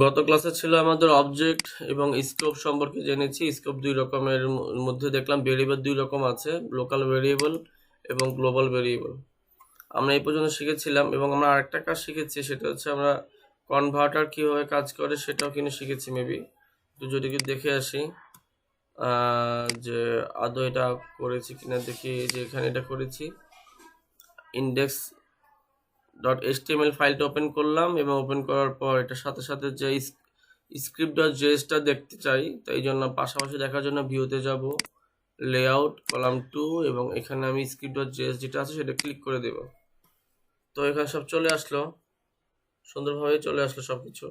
গত ক্লাসে ছিল আমাদের অবজেক্ট এবং স্কোপ সম্পর্কে জেনেছি। স্কোপ দুই রকমের মধ্যে দেখলাম ভেরিয়েবল দুই রকম আছে, লোকাল ভেরিয়েবল এবং গ্লোবাল ভেরিয়েবল। আমরা এই পর্যন্ত শিখেছিলাম এবং আমরা আরেকটা কাজ শিখেছি, সেটা হচ্ছে আমরা কনভার্টার কিভাবে কাজ করে সেটাও কিন্তু শিখেছি। মেবি তো যদি কি দেখে আসি যে আদৌ এটা করেছি কিনা দেখি। যে এখানে এটা করেছি, ইন্ডেক্স ডট এইচটিএমএল ফাইলটা ওপেন করলাম এবং ওপেন করার পর এটার সাথে সাথে যে স্ক্রিপ্ট ডট জেএসটা দেখতে চাই, তাই জন্য পাশাপাশি দেখার জন্য ভিউতে যাব, লেআউট কলাম 2 এবং এখানে আমি স্ক্রিপ্ট ডট জেএস যেটা আছে সেটা ক্লিক করে দেব। তো এখানে সব চলে আসলো, সুন্দরভাবে চলে আসলো সব কিছু।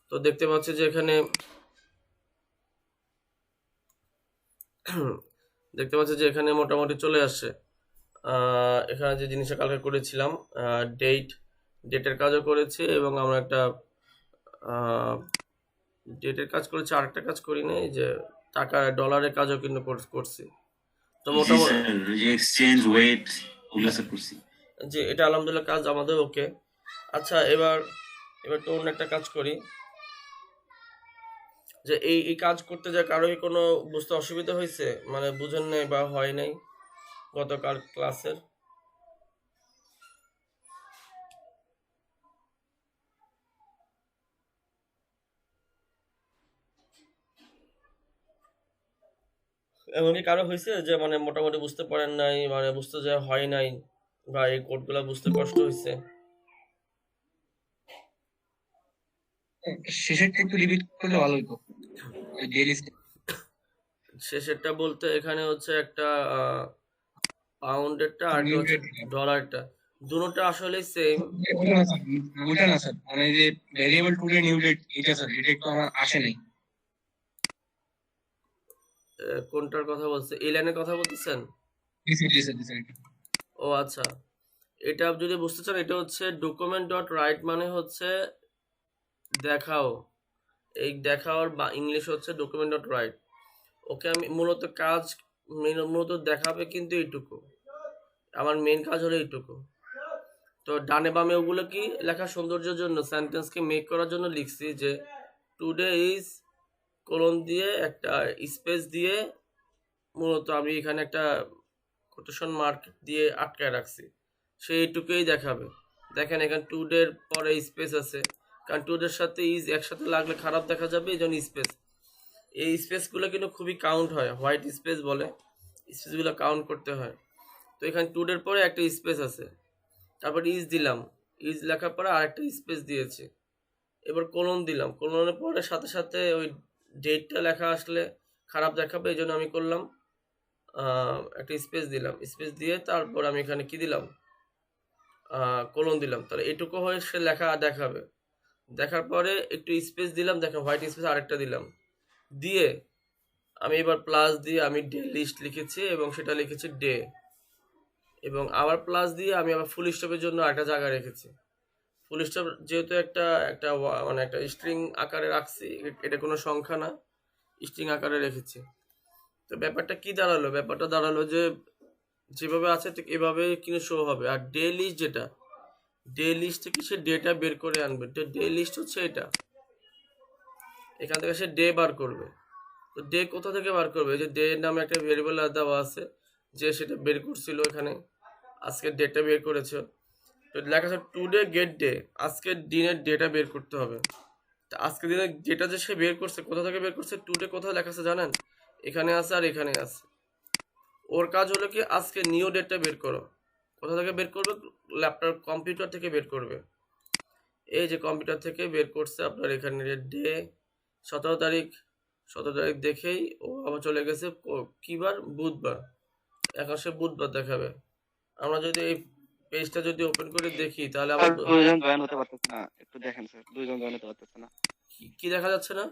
তো দেখতে পাচ্ছি যে এখানে দেখতে পাচ্ছি যে এখানে মোটামুটি চলে আসছে। এখানে যে জিনিসটা কালকে করেছিলাম, ডেটের কাজও করেছি এবং আমরা একটা ডেটের কাজ করেছি, আরেকটা কাজ করি না, এই যে টাকা ডলারের কাজও কিন্তু করছি। তো মোটামুটি এক্সচেঞ্জ ওয়েট ওগুলো সব করছি। যে এটা আলহামদুলিল্লাহ কাজ আমাদের ওকে। আচ্ছা, এবার তো অন্য একটা কাজ করি। যে এই কাজ করতে যা কারো কোনো বুঝতে অসুবিধা হয়েছে, মানে বুঝেন নাই বা হয় নাই গতকাল ক্লাসের? এমন কি কারো হয়েছে যে মানে মোটামুটি বুঝতে পারেন নাই, মানে বুঝতে যা হয় নাই, বা এই কোডগুলা বুঝতে কষ্ট হয়েছে? শেষেরটা একটু রিপিট করলে ভালো হতো। শেষেরটা বলতে এখানে হচ্ছে একটা পাউন্ডেরটা আর একটা হচ্ছে ডলারটা, দুটোটা আসলে সেম। ওটা না স্যার, মানে যে variable today new date, এটা স্যার এটা একটু আমার আসে নাই। কোনটার কথা বলছে? এই লাইনের কথা বলতেছেন? ও আচ্ছা, এটা যদি বুঝতে চান, এটা হচ্ছে ডকুমেন্ট ডট রাইট, মানে হচ্ছে দেখাও। এই দেখাওয়ার বা ইংলিশ হচ্ছে ডকুমেন্ট ডট রাইট। ওকে, আমি মূলত কাজ মূলত দেখাবে কিন্তু এইটুকু, আমার মেন কাজ হলো এইটুকু। তো ডানে বামে ওগুলো কি লেখা সৌন্দর্যের জন্য, সেন্টেন্সকে মেক করার জন্য লিখছি যে টুডে ইজ কোলন দিয়ে একটা স্পেস দিয়ে, মূলত আমি এখানে একটা কোটেশন মার্ক দিয়ে আটকায় রাখছি, সেইটুকুই দেখাবে। দেখেন এখানে টুডের পরে স্পেস আছে, কারণ টুডের সাথে ইজ একসাথে লাগলে খারাপ দেখা যাবে, এই জন্য স্পেস। এই স্পেসগুলো কিন্তু খুবই কাউন্ট হয়, হোয়াইট স্পেস বলে, স্পেসগুলো কাউন্ট করতে হয়। তো এখানে টুডের পরে একটা স্পেস আছে, তারপর ইজ দিলাম, ইজ লেখার পরে আরেকটা স্পেস দিয়েছি, এবার কোলন দিলাম, কোলনের পরে সাথে সাথে ওই ডেটটা লেখা আসলে খারাপ দেখাবে, এই জন্য আমি করলাম একটা স্পেস দিলাম, স্পেস দিয়ে তারপর আমি এখানে কি দিলাম, কোলন দিলাম, তাহলে এটুকু হয়ে সে লেখা দেখাবে। দেখার পরে একটু স্পেস দিলাম, দেখেন হোয়াইট স্পেস আরেকটা দিলাম, দিয়ে আমি এবার প্লাস দিয়ে আমি ডে লিস্ট লিখেছি এবং সেটা লিখেছি ডে, এবং আবার প্লাস দিয়ে আমি আবার ফুল স্টপের জন্য একটা জায়গা রেখেছি। ফুল স্টপ যেহেতু একটা একটা মানে একটা স্ট্রিং আকারে রাখছি, এটা কোনো সংখ্যা না, স্ট্রিং আকারে রেখেছি। তো ব্যাপারটা কি দাঁড়ালো? ব্যাপারটা দাঁড়ালো যে যেভাবে আছে ঠিক এভাবে কিন্তু শো হবে। আর ডে লিস্ট যেটা, ডে লিস্ট থেকে সে ডেটা বের করে আনবে। তো ডে লিস্ট হচ্ছে এটা, এখান থেকে সে ডে বার করবে। তো ডে কোথা থেকে বার করবে? যে ডে নামে একটা ভেরিয়েবল দেওয়া আছে, যে সেটা বের করছিল, এখানে আজকের ডেটা বের করেছে। তো লেখা আছে টুডে গেট ডে, আজকের দিনের ডেটা বের করতে হবে। তো আজকের দিনের ডেটা যে সে বের করছে, কোথা থেকে বের করছে? টুডে কোথায় লেখা আছে জানেন? এখানে আছে আর এখানে আছে। ওর কাজ হলো কি আজকে নিউ ডেটটা বের করো। কোথা থেকে বের করবে? ল্যাপটপ কম্পিউটার থেকে বের করবে। এই যে কম্পিউটার থেকে বের করছে আপনার এখানে ডে 17 তারিখ, 17 তারিখ দেখেই ও আবার চলে গেছে কি বার? বুধবার। এখন সে বুধবার দেখাবে। আমরা যদি এই পেজটা যদি ওপেন করে দেখি তাহলে আবার দুইজন জয়েন হতে পারতেছে না, একটু দেখেন স্যার, দুইজন জয়েন হতে পারতেছে না। কি দেখা যাচ্ছে না?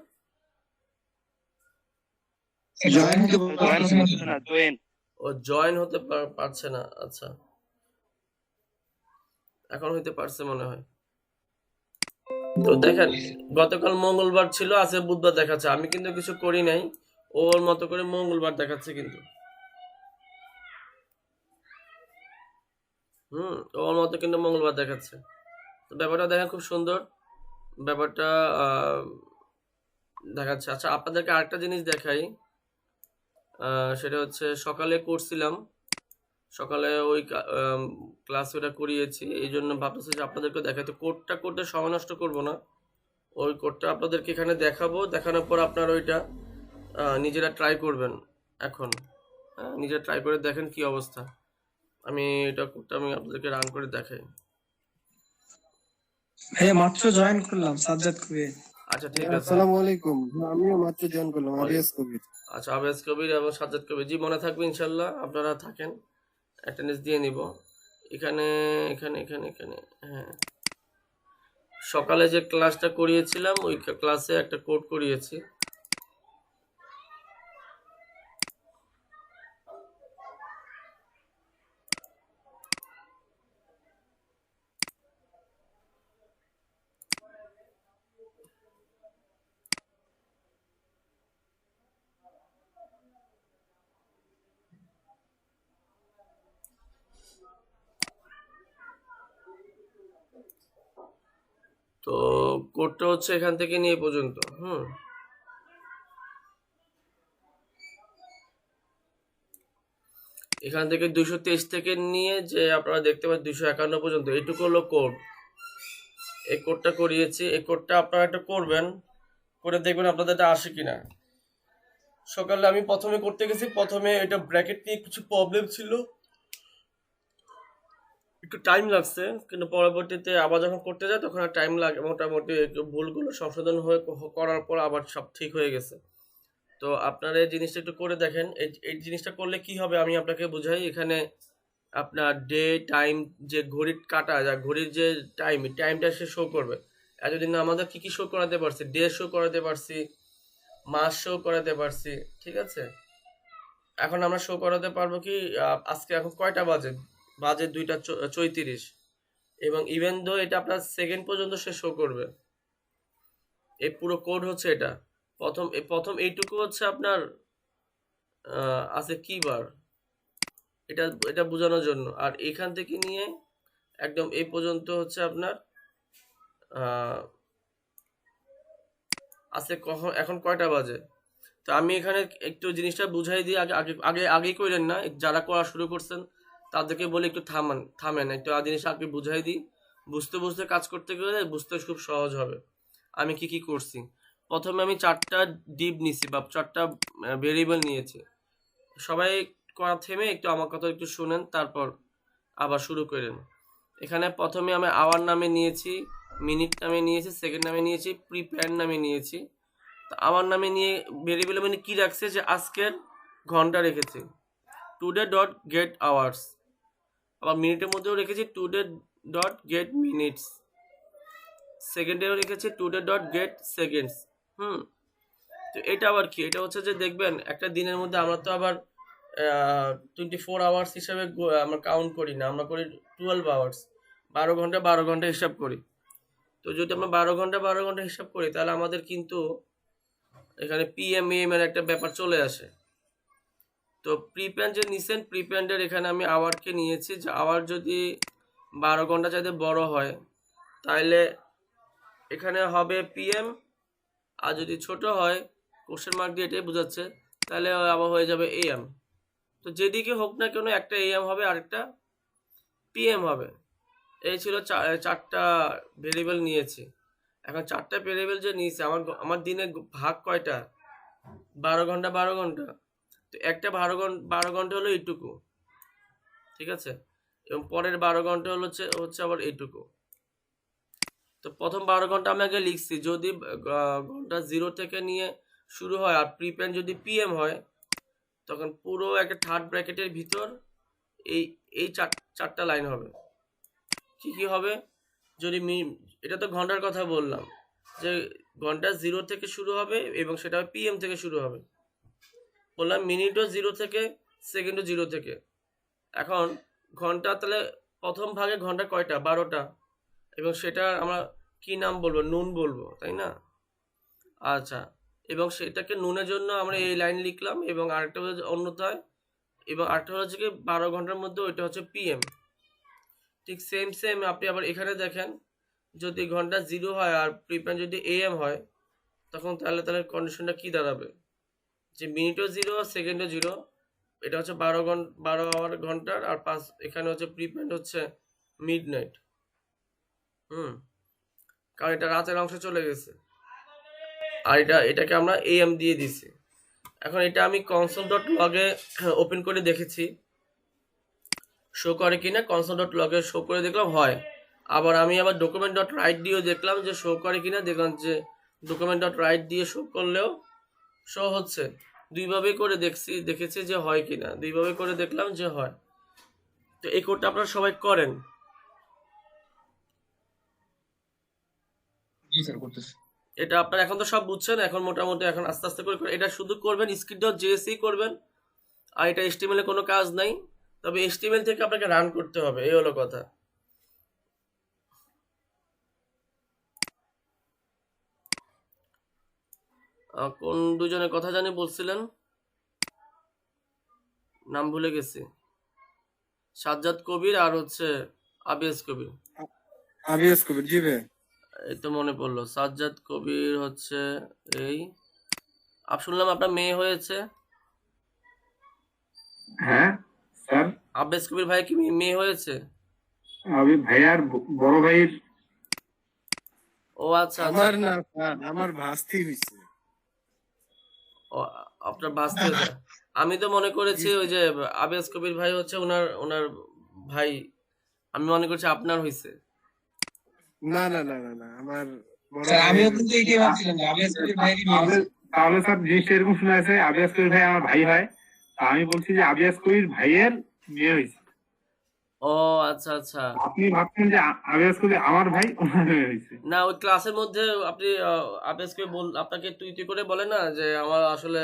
জয়েন হতে পারতেছে না, জয়েন। ও জয়েন হতে পারছে না, আচ্ছা এখন হইতে পারছে মনে হয়। তো দেখেন গতকাল মঙ্গলবার ছিল, আজকে বুধবার দেখাচ্ছে, আমি কিন্তু কিছু করি নাই, ওর মতো করে মঙ্গলবার দেখাচ্ছে কিন্তু। ওর মতো কিন্তু মঙ্গলবার দেখাচ্ছে। তো ব্যাপারটা দেখেন খুব সুন্দর, ব্যাপারটা দেখাচ্ছে। আচ্ছা, আপনাদেরকে আরেকটা জিনিস দেখাই। সেটা হচ্ছে সকালে করছিলাম, সকালে ওই ক্লাস ওটা করিয়েছি, এই জন্য ভাবতেছি যে আপনাদেরকে দেখাই। তো কোডটা করতে সময় নষ্ট করবো না, ওই কোডটা আপনাদেরকে এখানে দেখাবো, দেখানোর পর আপনারা ওইটা নিজেরা ট্রাই করবেন এখন। হ্যাঁ, নিজেরা ট্রাই করে দেখেন কি অবস্থা। আমি এটা কোডটা আমি আপনাদেরকে রান করে দেখাই। ভাইয়া মাত্র জয়েন করলাম সাজ্জাদ কবির। আচ্ছা ঠিক আছে। আসসালামু আলাইকুম। আমিও মাত্র জয়েন করলাম, আরিয়াস কবির। আচ্ছা, আবেজ কবির এবং সাজ্জাদ কবির জি, মনে থাকবে ইনশাল্লাহ, আপনারা থাকেন, অ্যাটেন্ডেন্স দিয়ে নিব। এখানে এখানে এখানে এখানে হ্যাঁ, সকালে যে ক্লাসটা করিয়েছিলাম ওই ক্লাসে একটা কোড করিয়েছি। তো কোডটা হচ্ছে এখান থেকে নিয়ে পর্যন্ত এখান থেকে 223 থেকে নিয়ে যে আপনারা দেখতে পাচ্ছেন 251 পর্যন্ত, এইটুকু হলো কোড। এই কোডটা করিয়েছি, এই কোডটা আপনারা একটা করবেন, করে দেখবেন আপনাদের এটা আসে কিনা। সকালে আমি প্রথমে করতে গেছি, প্রথমে এটা ব্র্যাকেট নিয়ে কিছু প্রবলেম ছিল, একটু টাইম লাগছে, কিন্তু পরবর্তীতে আবার যখন করতে যায় তখন আর টাইম লাগে, মোটামুটি একটু ভুলগুলো সংশোধন হয়ে করার পর আবার সব ঠিক হয়ে গেছে। তো আপনারা এই জিনিসটা একটু করে দেখেন। এই জিনিসটা করলে কি হবে আমি আপনাকে বুঝাই। এখানে আপনার ডে টাইম, যে ঘড়ির কাটা যা ঘড়ির যে টাইমটা সে শো করবে। এতদিন আমাদের কি কি শো করাতে পারছি, ডে শো করাতে পারছি, মাস শো করাতে পারছি, ঠিক আছে। এখন আমরা শো করাতে পারবো কি আজকে এখন কয়টা বাজে, বাজে 2টা 34, এবং ইভেন দো এটা আপনার সেকেন্ড পর্যন্ত সে শো করবে। এই পুরো কোড হচ্ছে এটা। প্রথম এইটুকু হচ্ছে আপনার আছে কি বার, এটা এটা বোঝানোর জন্য। আর এখান থেকে নিয়ে একদম এই পর্যন্ত হচ্ছে আপনার আছে কখন, এখন কয়টা বাজে। তো আমি এখানে একটু জিনিসটা বুঝাই দিই, আগে আগে আগে আগেই করেন না, যারা করা শুরু করছেন তাদেরকে বলে একটু থামেন একটু, জিনিস আগে বুঝাই দিই। বুঝতে বুঝতে কাজ করতে গেলে বুঝতে খুব সহজ হবে। আমি কি কি করছি, প্রথমে আমি 4টা ডিপ নিছি বা 4টা ভেরিয়েবল নিয়েছি। সবাই করা থেমে একটু আমার কথা একটু শুনেন, তারপর আবার শুরু করেন। এখানে প্রথমে আমি আওয়ার নামে নিয়েছি, মিনিট নামে নিয়েছি, সেকেন্ড নামে নিয়েছি, প্রিপেয়ার নামে নিয়েছি। তো আমার নামে নিয়ে ভেরিয়েবল মানে কি রাখছে, যে আজকের ঘন্টা রেখেছি টুডে ডট গেট আওয়ার্স। আবার মিনিটের মধ্যেও রেখেছি টুডে ডট গেট মিনিটস, সেকেন্ডেও রেখেছি টুডে ডট গেট সেকেন্ডস। তো এটা আবার কি, এটা হচ্ছে যে দেখবেন একটা দিনের মধ্যে আমরা তো আবার 24 আওয়ার্স হিসাবে আমরা কাউন্ট করি না, আমরা করি 12 আওয়ার্স, 12 ঘন্টা হিসাব করি। তো যদি আমরা 12 ঘন্টা হিসাব করি তাহলে আমাদের কিন্তু এখানে পিএম এম এর একটা ব্যাপার চলে আসে। তো প্রিপ্যান্ড যে নিছেন, প্রিপ্যান্ডের এখানে আমি আওয়ারকে নিয়েছি, যে আওয়ার যদি 12 ঘন্টা চাইতে বড় হয় তাহলে এখানে হবে পিএম, আর যদি ছোট হয় কোশ্চেন মার্ক দিয়ে এটাই বোঝাচ্ছে, তাহলে আবার হয়ে যাবে এএম। তো যেদিকে হোক না কেন একটা এএম হবে আর একটা পিএম হবে। এই ছিল 4টা ভেরিয়েবল নিয়েছি। এখন 4টা ভেরিয়েবল যে নিয়েছি, আমার দিনে ভাগ কয়টা, 12 ঘন্টা 12 ঘন্টা। তো একটা 12 ঘন্টা হলো এইটুকু, ঠিক আছে, এবং পরের 12 ঘন্টা হচ্ছে আবার এইটুকু। তো প্রথম 12 ঘন্টা আমি আগে লিখছি, যদি ঘন্টা 0 থেকে নিয়ে শুরু হয় আর প্রিপেন্ড যদি পিএম হয়, তখন পুরো একটা থার্ড ব্র্যাকেটের ভিতর এই এই 4টা লাইন হবে। কি কি হবে, যদি এটা তো ঘন্টার কথা বললাম, যে ঘন্টা 0 থেকে শুরু হবে এবং সেটা পিএম থেকে শুরু হবে। বললাম মিনিটও 0 থেকে, সেকেন্ডও 0 থেকে। এখন ঘন্টা, তাহলে প্রথম ভাগে ঘন্টা কয়টা, 12টা, এবং সেটা আমরা কি নাম বলবো, নুন বলবো, তাই না। আচ্ছা, এবং সেটাকে নুনের জন্য আমরা এই লাইন লিখলাম, এবং আরেকটা হচ্ছে অন্যথায়, এবং আরেকটা হচ্ছে কি 12 ঘন্টার মধ্যে ওইটা হচ্ছে পিএম। ঠিক সেম আপনি আবার এখানে দেখেন যদি ঘন্টা 0 হয় আর প্রিপেন্ড যদি এএম হয়, তখন তাহলে কন্ডিশনটা কি দাঁড়াবে? যে মিনিটও 0 আর সেকেন্ডও 0। এটা হচ্ছে 12 আওয়ার ঘন্টার, আর 5 এখানে হচ্ছে প্রিপেন্ড হচ্ছে মিডনাইট। কারণ এটা রাতের অংশে চলে গেছে, আর এটাকে আমরা এএম দিয়ে দিছি। এখন এটা আমি console.log-এ ওপেন করে দেখেছি শো করে কিনা। console.log-এ শো করে দেখলাম হয়। আবার আমি document.write দিয়েও দেখলাম যে শো করে কিনা। দেখলাম যে document.write দিয়ে শো করলেও শো হচ্ছে। দুইভাবে করে দেখেছি যে হয় কিনা, দুইভাবে করে দেখলাম যে হয়। তো এই কোডটা আপনারা সবাই করেন। জি স্যার করতেছি। এটা আপনারা এখন তো সব বুঝছেন, এখন মোটামুটি এখন আস্তে আস্তে করে এটা শুধু করবেন script.js করবেন, আর এটা HTML এ কোনো কাজ নাই। তবে HTML থেকে আপনাকে রান করতে হবে, এই হলো কথা। কোন দুজনের কথা জানি বলছিলেন, নাম ভুলে গেছি। সাজ্জাদ কবির আর হচ্ছে আবিয়াস কবির। আবিএস কবির, জি ভাই। এই তো মনে পড়লো, সাজ্জাদ কবির হচ্ছে এই। শুনলাম আপনার মেয়ে হয়েছে। হ্যাঁ স্যার, আবিয়াস কবির ভাই কি মেয়ে হয়েছে? আমি ভাইয়ার বড় ভাইয়ের। ও আচ্ছা আচ্ছা। আমার না স্যার, আমার ভাস্তি হইছে। ও, আপনার বাঁচতে হয়েছে। আমি তো মনে করেছি ওই যে আবিয়াস কবির ভাই হচ্ছে ওনার ভাই। আমি মনে করছি আপনার হয়েছে। না না না না না, আমার বড় স্যার ভাই। আমিও কিন্তু এইটাই ভাবছিলাম যে আবিয়াস কবির ভাইয়েরই মেয়ে হয়েছে। তাহলে স্যার জিনিসটা এরকম শোনা আছে, আবিয়াস কবির ভাই আমার ভাই হয়। তা আমি বলছি যে আবিয়াস কবির ভাইয়ের মেয়ে হয়েছে। ও আচ্ছা আচ্ছা। আপনি ভাবছেন যে আবিয়াস কবির আমার ভাই, ওনার মেয়ে হয়েছে। না, ওই ক্লাসের মধ্যে আপনি আবিয়াসকে আপনাকে তুই তুই করে বলে না যে আমার আসলে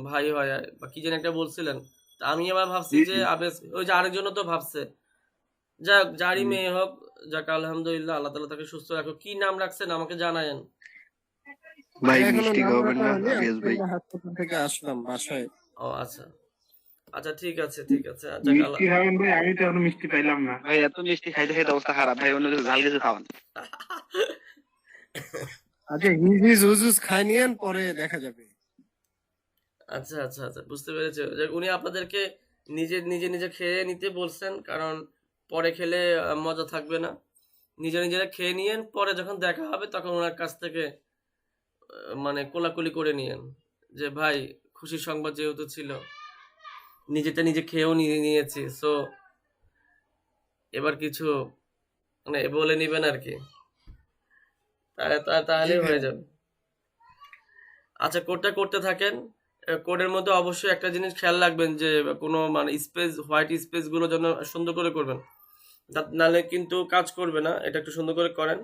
ভাই হয় বা কি যেন একটা বলছিলেন। তা আমি আবার ভাবছি জি, যে জি। আবিয়াস ওই যে আরেকজনও তো ভাবছে। যাক, যারই হুম। মেয়ে হোক, যাক আলহামদুলিল্লাহ, আল্লাহ তাআলা তাকে সুস্থ রাখো। কি নাম রাখছেন আমাকে জানায়েন। ভাই এখনো মিষ্টি নাম খাওয়াবেন রাখা না হয়নি, আবিয়াস আজকে ভাই? হাসপাতাল থেকে আসলাম বাসায়। ও আচ্ছা আচ্ছা, ঠিক আছে ঠিক আছে। যাক আল্লাহ। মিষ্টি খাবেন ভাই, আমি তো এখনো মিষ্টি পাইলাম না। ভাই এত মিষ্টি খাইতে খাইতে অবস্থা খারাপ ভাই, অন্য কিছু ঝাল কিছু খাওয়ান। আচ্ছা, হিজিস হুজুস খাই নিয়েন, পরে দেখা যাবে। আচ্ছা আচ্ছা আচ্ছা, বুঝতে পেরেছি। যে উনি আপনাদেরকে নিজে খেয়ে নিতে বলছেন, কারণ পরে খেলে মজা থাকবে না। নিজেরা খেয়ে নিয়েন, পরে যখন দেখা হবে তখন ওনার কাছ থেকে মানে কোলাকুলি করে নিয়েন যে ভাই, খুশির সংবাদ যেহেতু ছিল, নিজেটা নিজে খেয়েও নিয়েছি, সো এবার কিছু মানে বলে নিবেন আর কি। জি তাহলেই ভাই। হয়ে যাবে। আচ্ছা, কোডটা করতে থাকেন। কোডের মধ্যে অবশ্যই একটা জিনিস খেয়াল রাখবেন যে কোনো মানে হোয়াইট স্পেস গুলো যেন সুন্দর করে করবেন, নাহলে কিন্তু কাজ করবে না। এটা একটু সুন্দর করে করেন।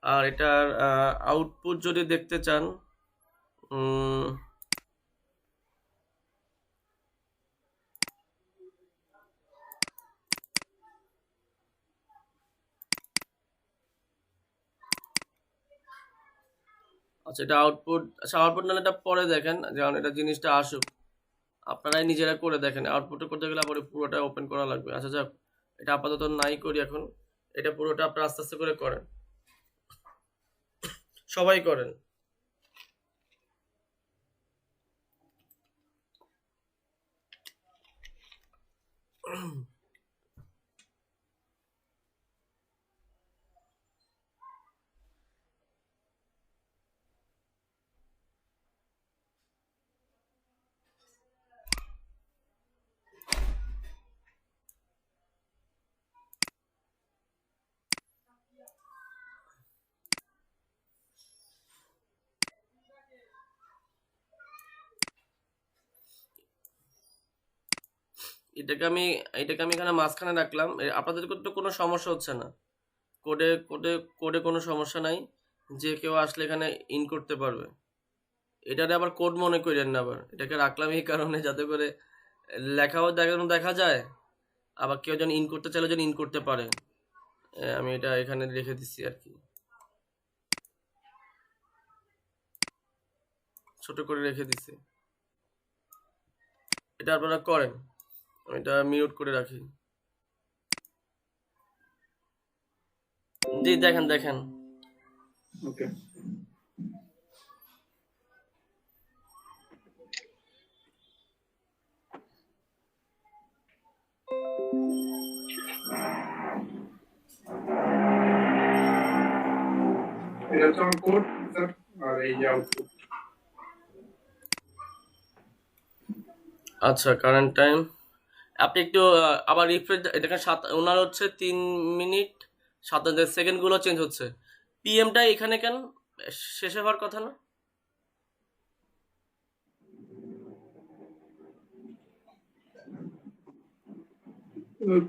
আর এটার আউটপুট যদি দেখতে চান, উম, আচ্ছা এটা আউটপুট নাহলে এটা পরে দেখেন, যেমন এটা জিনিসটা আসুক, আপনারাই নিজেরা করে দেখেন। আউটপুটটা করতে গেলে আবার পুরোটা ওপেন করা লাগবে। আচ্ছা যাক, এটা আপাতত নাই করি এখন। এটা পুরোটা আপনারা আস্তে আস্তে করে করেন, সবাই করেন। এটাকে আমি এটাকে আমি এখানে মাঝখানে রাখলাম। আপনাদের তো কোনো সমস্যা হচ্ছে না। কোডে কোডে কোডে কোনো সমস্যা নাই। যে কেউ আসলে এখানে ইন করতে পারবে। এটারে আবার কোড মনে করেন না। আবার এটাকে রাখলাম এই কারণে যাতে করে লেখাও দেখা যায়, আবার কেউ যেন ইন করতে চাইলে যেন ইন করতে পারে। আমি এটা এখানে রেখে দিচ্ছি আর কি, ছোট করে রেখে দিচ্ছি। এটা আপনারা করেন। আমি এটা মিউট করে রাখি। জি দেখেন দেখেন। ওকে। এটা হচ্ছে আমার কোড স্যার, আর এই যে আউটপুট। আচ্ছা কারেন্ট টাইম আপনি একটু আবার রিফ্রেশ দেখেন, ওনার হচ্ছে 3 মিনিট 57 সেকেন্ড গুলো চেঞ্জ হচ্ছে। পিএমটা এখানে কেন শেষে হওয়ার কথা না?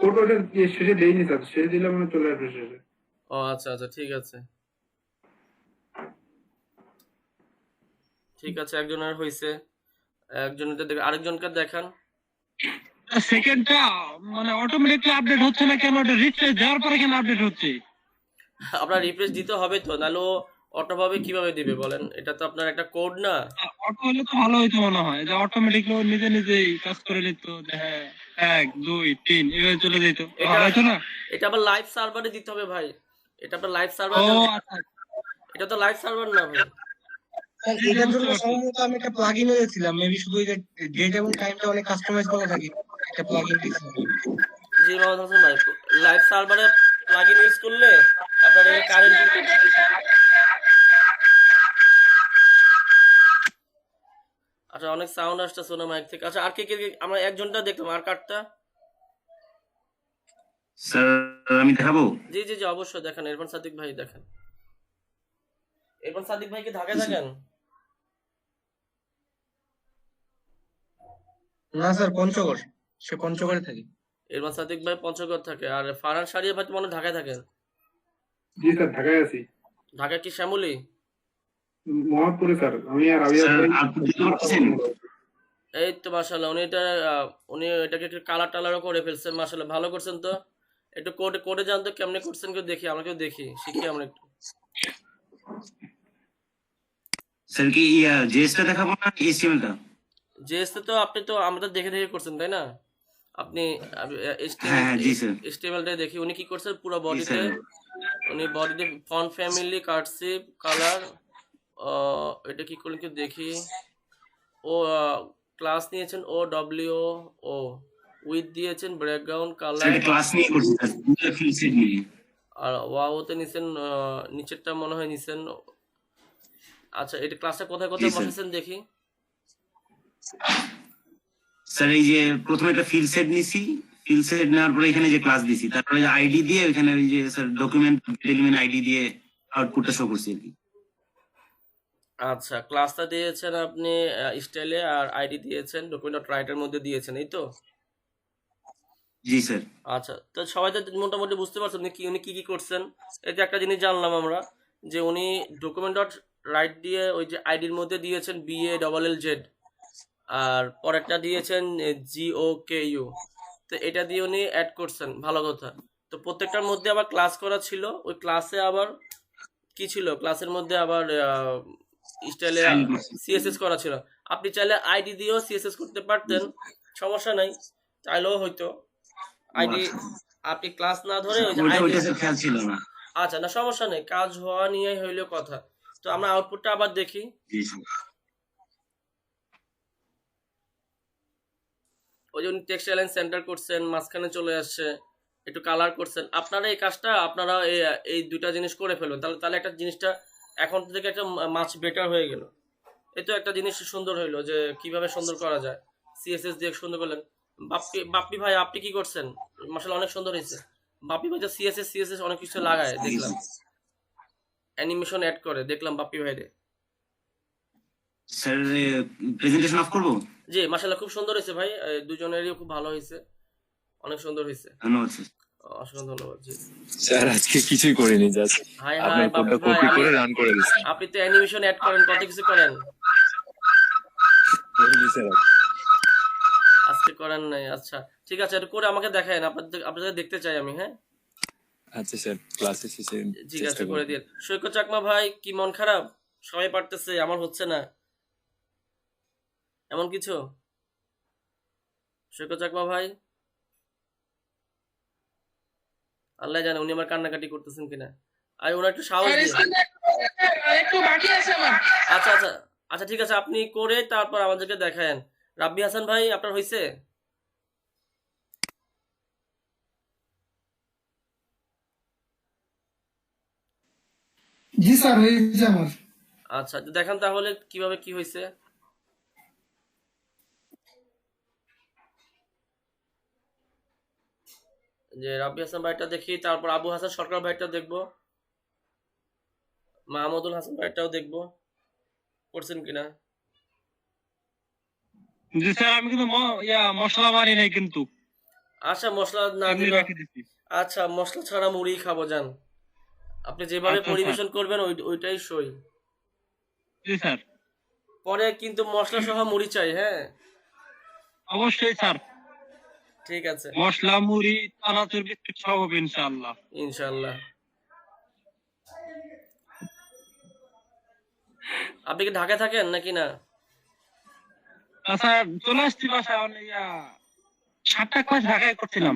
কোড ওটা শেষে দেইনি স্যার, শেষে দিলে মানে চলে আসবে শেষে। ও আচ্ছা আচ্ছা ঠিক আছে ঠিক আছে, একজনের হয়েছে, একজনের দেখ আরেকজনকে দেখান। সেকেন্ডটা মানে অটোমেটিকলি আপডেট হচ্ছে না কেন? ওটা রিফ্রেশ দেওয়ার পরে কেন আপডেট হচ্ছে? আপনার রিফ্রেশ দিতে হবে তো, নাহলে অটোভাবে কিভাবে দিবে বলেন? এটা তো আপনার একটা কোড না। অটো হলে তো ভালো হইতো মনে হয়, যে অটোমেটিকলি ও নিজে নিজেই কাজ করে নিত, যে হ্যাঁ 1 2 3 এভাবে চলে যেত, এটা ভালো হইতো না? এটা আবার লাইভ সার্ভারে দিতে হবে ভাই, এটা আপনার লাইভ ও সার্ভার, আচ্ছা, এটা তো লাইভ সার্ভার না ভাই। স্যার এটার জন্য সম্ভবত আমি একটা প্লাগইন এনেছিলাম, মেবি শুধু এই যে ডেট এবং টাইমটা অনেক কাস্টমাইজ করা থাকে, একটা প্লাগইন দিয়েছিলাম। জি মোহাম্মদ হাসান ভাই, লাইভ সার্ভারে প্লাগইন ইউজ করলে আপনার এই কারেন্ট, আচ্ছা অনেক সাউন্ড আসতেছে না মাইক থেকে। আচ্ছা আর কে কে আমরা একজনটা দেখলাম, আর কারটা? স্যার আমি দেখাবো? জি জি জি অবশ্যই দেখেন, ইরফান সাদিক ভাই দেখেন। ইরফান সাদিক ভাই কি ঢাকায় থাকেন? না স্যার, পঞ্চগড়, সে পঞ্চগড়ে থাকে। ইরফান সাদিক ভাই পঞ্চগড় থাকে, আর ফারহান সারিয়া ভাই তো মনে হয় ঢাকায় থাকেন। জি স্যার, ঢাকায় আছি। ঢাকা কি শ্যামলী? মোহাম্মদপুরে স্যার, আমি আর আবিয়াস স্যার ভাই। আপনি দিতে পারছেন? এই তো মাশাআল্লাহ, উনি এটাকে একটু কালার টালারও করে ফেলছেন, মাশাআল্লাহ ভালো করছেন তো। একটু কোডে কোডে যান তো কেমনে করছেন, কেউ দেখি, আমরা কেউ দেখি, শিখি আমরা একটু। স্যার কি জেএসটা দেখাবো না এইচটিএমএলটা? জেএসতে তো আপনি তো আমাদের দেখে দেখে করছেন তাই না? আপনি হ্যাঁ হ্যাঁ জি স্যার। HTML-টাই দেখি উনি কি করছেন পুরো জি বডিতে। স্যার। উনি বডিতে ফন্ট ফ্যামিলি, কার্সিভ, কালার, এটা কি করলেন কেউ দেখি। ও ক্লাস নিয়েছেন ও উইথ দিয়েছেন, ব্যাকগ্রাউন্ড স্যার কালার, এটা ক্লাস নিয়ে করছি স্যার, পুরো ফিল সেট নিয়ে। আর ওয়াওতে নিছেন, নিচেরটা মনে হয় নিছেন। আচ্ছা এটা ক্লাসটা কোথায় জি কোথায় স্যার। বসেছেন দেখি। স্যার এই যে প্রথমে একটা ফিল সেট নিছি, ফিল সেট নেওয়ার পরে এখানে যে ক্লাস দিছি, তারপরে যে আইডি দিয়ে ওইখানে ওই যে স্যার ডকুমেন্ট এলিমেন্ট আইডি দিয়ে আউটপুটটা শো করছি আর কি। আচ্ছা ক্লাসটা দিয়েছেন আপনি স্টাইলে, আর আইডি দিয়েছেন ডকুমেন্ট রাইটের মধ্যে দিয়েছেন, এই তো? জি স্যার। আচ্ছা তো সবাই তো মোটামুটি বুঝতে পারছেন উনি কি কি করছেন। এতে একটা জিনিস জানলাম আমরা, যে উনি ডকুমেন্ট ডট রাইট দিয়ে ওই যে আইডির মধ্যে দিয়েছেন BALLZ, আর পরেরটা দিয়েছেন GOKU। তো এটা দিয়ে উনি অ্যাড করছেন, ভালো কথা। তো প্রত্যেকটার মধ্যে আবার ক্লাস করা ছিল, ওই ক্লাসে আবার কি ছিল, ক্লাসের মধ্যে আবার স্টাইলে সাইন করছি। CSS করা ছিল। আপনি চাইলে আইডি দিয়েও CSS করতে পারতেন, সমস্যা নাই, চাইলেও হয়তো। ও আইডি আচ্ছা। আপনি ক্লাস না ধরে ওই যে ওইটা আইডি, ওইটা স্যার খেয়াল ছিল না। আচ্ছা না সমস্যা নেই, কাজ হওয়া নিয়ে হইলো কথা। তো আমরা আউটপুটটা আবার দেখি। জি স্যার। ওই যে উনি টেক্সট অ্যালাইন সেন্টার করছেন, মাঝখানে চলে আসছে, একটু কালার করছেন। আপনারা এই কাজটা আপনারা এই দুইটা জিনিস করে ফেলবেন, তাহলে তাহলে একটা জিনিসটা এখন থেকে একটা মাছ বেটার হয়ে গেল। এই তো একটা জিনিস সুন্দর হইলো, যে কিভাবে সুন্দর করা যায়, CSS দিয়ে সুন্দর করলেন। বাপ্পি ভাই আপনি কি করছেন? মাশাআল্লাহ অনেক সুন্দর হয়েছে। বাপ্পি ভাই তো CSS অনেক কিছু লাগায় জি দেখলাম, স্যার। অ্যানিমেশন অ্যাড করে দেখলাম বাপ্পি ভাইরে। স্যার প্রেজেন্টেশন অফ করবো? জি মাশাআল্লাহ খুব সুন্দর হয়েছে ভাই, দুজনেরই খুব ভালো হয়েছে, অনেক সুন্দর হয়েছে। ধন্যবাদ স্যার। অসংখ্য ধন্যবাদ। জি স্যার আজকে কিছুই করিনি, জাস্ট হাই হাই আপনার বাপ্পি কোডটা ভাই, কপি করে রান করে দিচ্ছি। আপনি তো অ্যানিমেশন অ্যাড করেন, কত কিছু করেন, করিনি স্যার। আজকে করেন নাই। আচ্ছা ঠিক আছে, এটা করে আমাকে দেখায়েন, আপনাদের দেখতে চাই আমি। হ্যাঁ আচ্ছা স্যার, ক্লাসে শেষে ঠিক চেষ্টা আছে করে করব। দিন। সৈকত চাকমা ভাই কি মন খারাপ? সবাই পারতেছে, আমার হচ্ছে না এমন কিছু? সৈকত চাকমা ভাই, আল্লাহ জানে উনি আমার কান্নাকাটি করতেছেন কিনা। আর ওরা একটু সাহস স্যার দিয়ে। স্ক্রিন একটু বাকি আছে আমার। আচ্ছা আচ্ছা আচ্ছা ঠিক আছে, আপনি করে তারপর আমাদেরকে দেখায়েন। রাব্বি হাসান ভাই আপনার হয়েছে? জি স্যার হয়েছে আমার। আচ্ছা তো দেখান তাহলে কিভাবে কি হয়েছে। যে রাব্বি হাসান ভাইটা দেখি, তারপর আবু হাসান সরকার ভাইটা দেখবো, মাহমুদুল হাসান ভাইটাও দেখবো করছেন কিনা। জি স্যার আমি কিন্তু মশলা মারি নাই কিন্তু, আচ্ছা মশলা না এমনি দিলে, রাখি দিছি। আচ্ছা মশলা ছাড়া মুড়ি খাবো যান, আপনি যেভাবে আচ্ছা, পরিবেশন করবেন ওইটাই সই। জি স্যার পরে কিন্তু মশলা সহ মুড়ি চাই, হ্যাঁ অবশ্যই স্যার, ঠিক আছে মশলা মুড়ি চানাচুর বিস্কুট সব হবে ইনশাআল্লাহ। ইনশাল্লাহ। আপনি কি ঢাকায় থাকেন নাকি না? স্যার চলে আসছি বাসায়, 7টা ক্লাস ঢাকায় করছিলাম।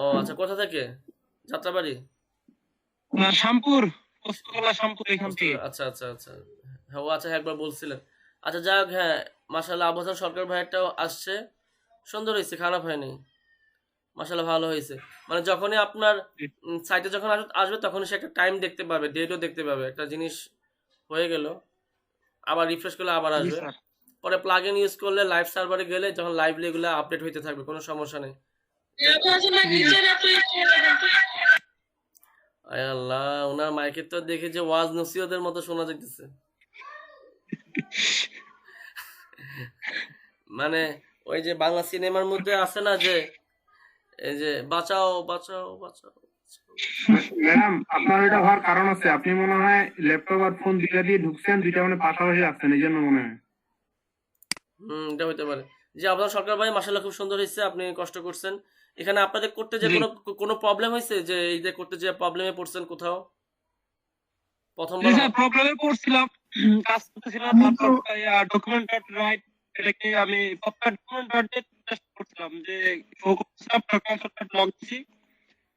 ও আচ্ছা, কোথা থেকে? যাত্রাবাড়ি? শ্যামপুর, পোস্তগোলা শ্যামপুর, এখান থেকে। আচ্ছা আচ্ছা আচ্ছা, হ্যাঁ ও আচ্ছা একবার বলছিলেন। আচ্ছা যাক, হ্যাঁ মাশাআল্লাহ আবু হাসান সরকার ভাইয়েরটাও আসছে, সুন্দর হয়েছে, খারাপ হয়নি, মাশাআল্লাহ ভালো হয়েছে। মানে যখনই আপনার সাইটে যখন আসবে তখনই সে একটা টাইম দেখতে পাবে, ডেটও দেখতে পাবে, একটা জিনিস হয়ে গেল আবার রিফ্রেশ করলে আবার জি আসবে। স্যার। পরে প্লাগ ইন ইউজ করলে লাইভ সার্ভারে গেলে যখন লাইভলি এগুলো আপডেট হইতে থাকবে, কোনো সমস্যা নেই। আয় আল্লাহ, ওনার মাইকের তো দেখে যে ওয়াজ নসিহতের মতো শোনা যাইতেছে। মানে ওই যে বাংলা সিনেমার মধ্যে আছে না যে এই যে বাঁচাও বাঁচাও বাঁচাও বাঁচাও। ম্যাডাম আপনার এটা হওয়ার কারণ আছে, আপনি মনে হয় ল্যাপটপ আর ফোন দুইটা দিয়ে ঢুকছেন, দুইটা মানে পাশাপাশি আসছেন, এই জন্য মনে হয়। এটা হইতে পারে। যে আপনার সরকার ভাই মাশাআল্লাহ খুব সুন্দর হয়েছে, আপনি কষ্ট করছেন। এখানে আপনাদের করতে যে জি। কোনো প্রবলেম হয়েছে, যে এই যে করতে যে প্রবলেমে পড়ছেন কোথাও জি প্রথমবার? স্যার প্রবলেমে পড়ছিলাম, কাজ করতেছিলাম, তারপর ডকুমেন্ট ডট রাইট এটাকে আমি ডকুমেন্ট ডট টেস্ট করছিলাম, যে শো করছিলাম ডকুমেন্ট লগ দিছি,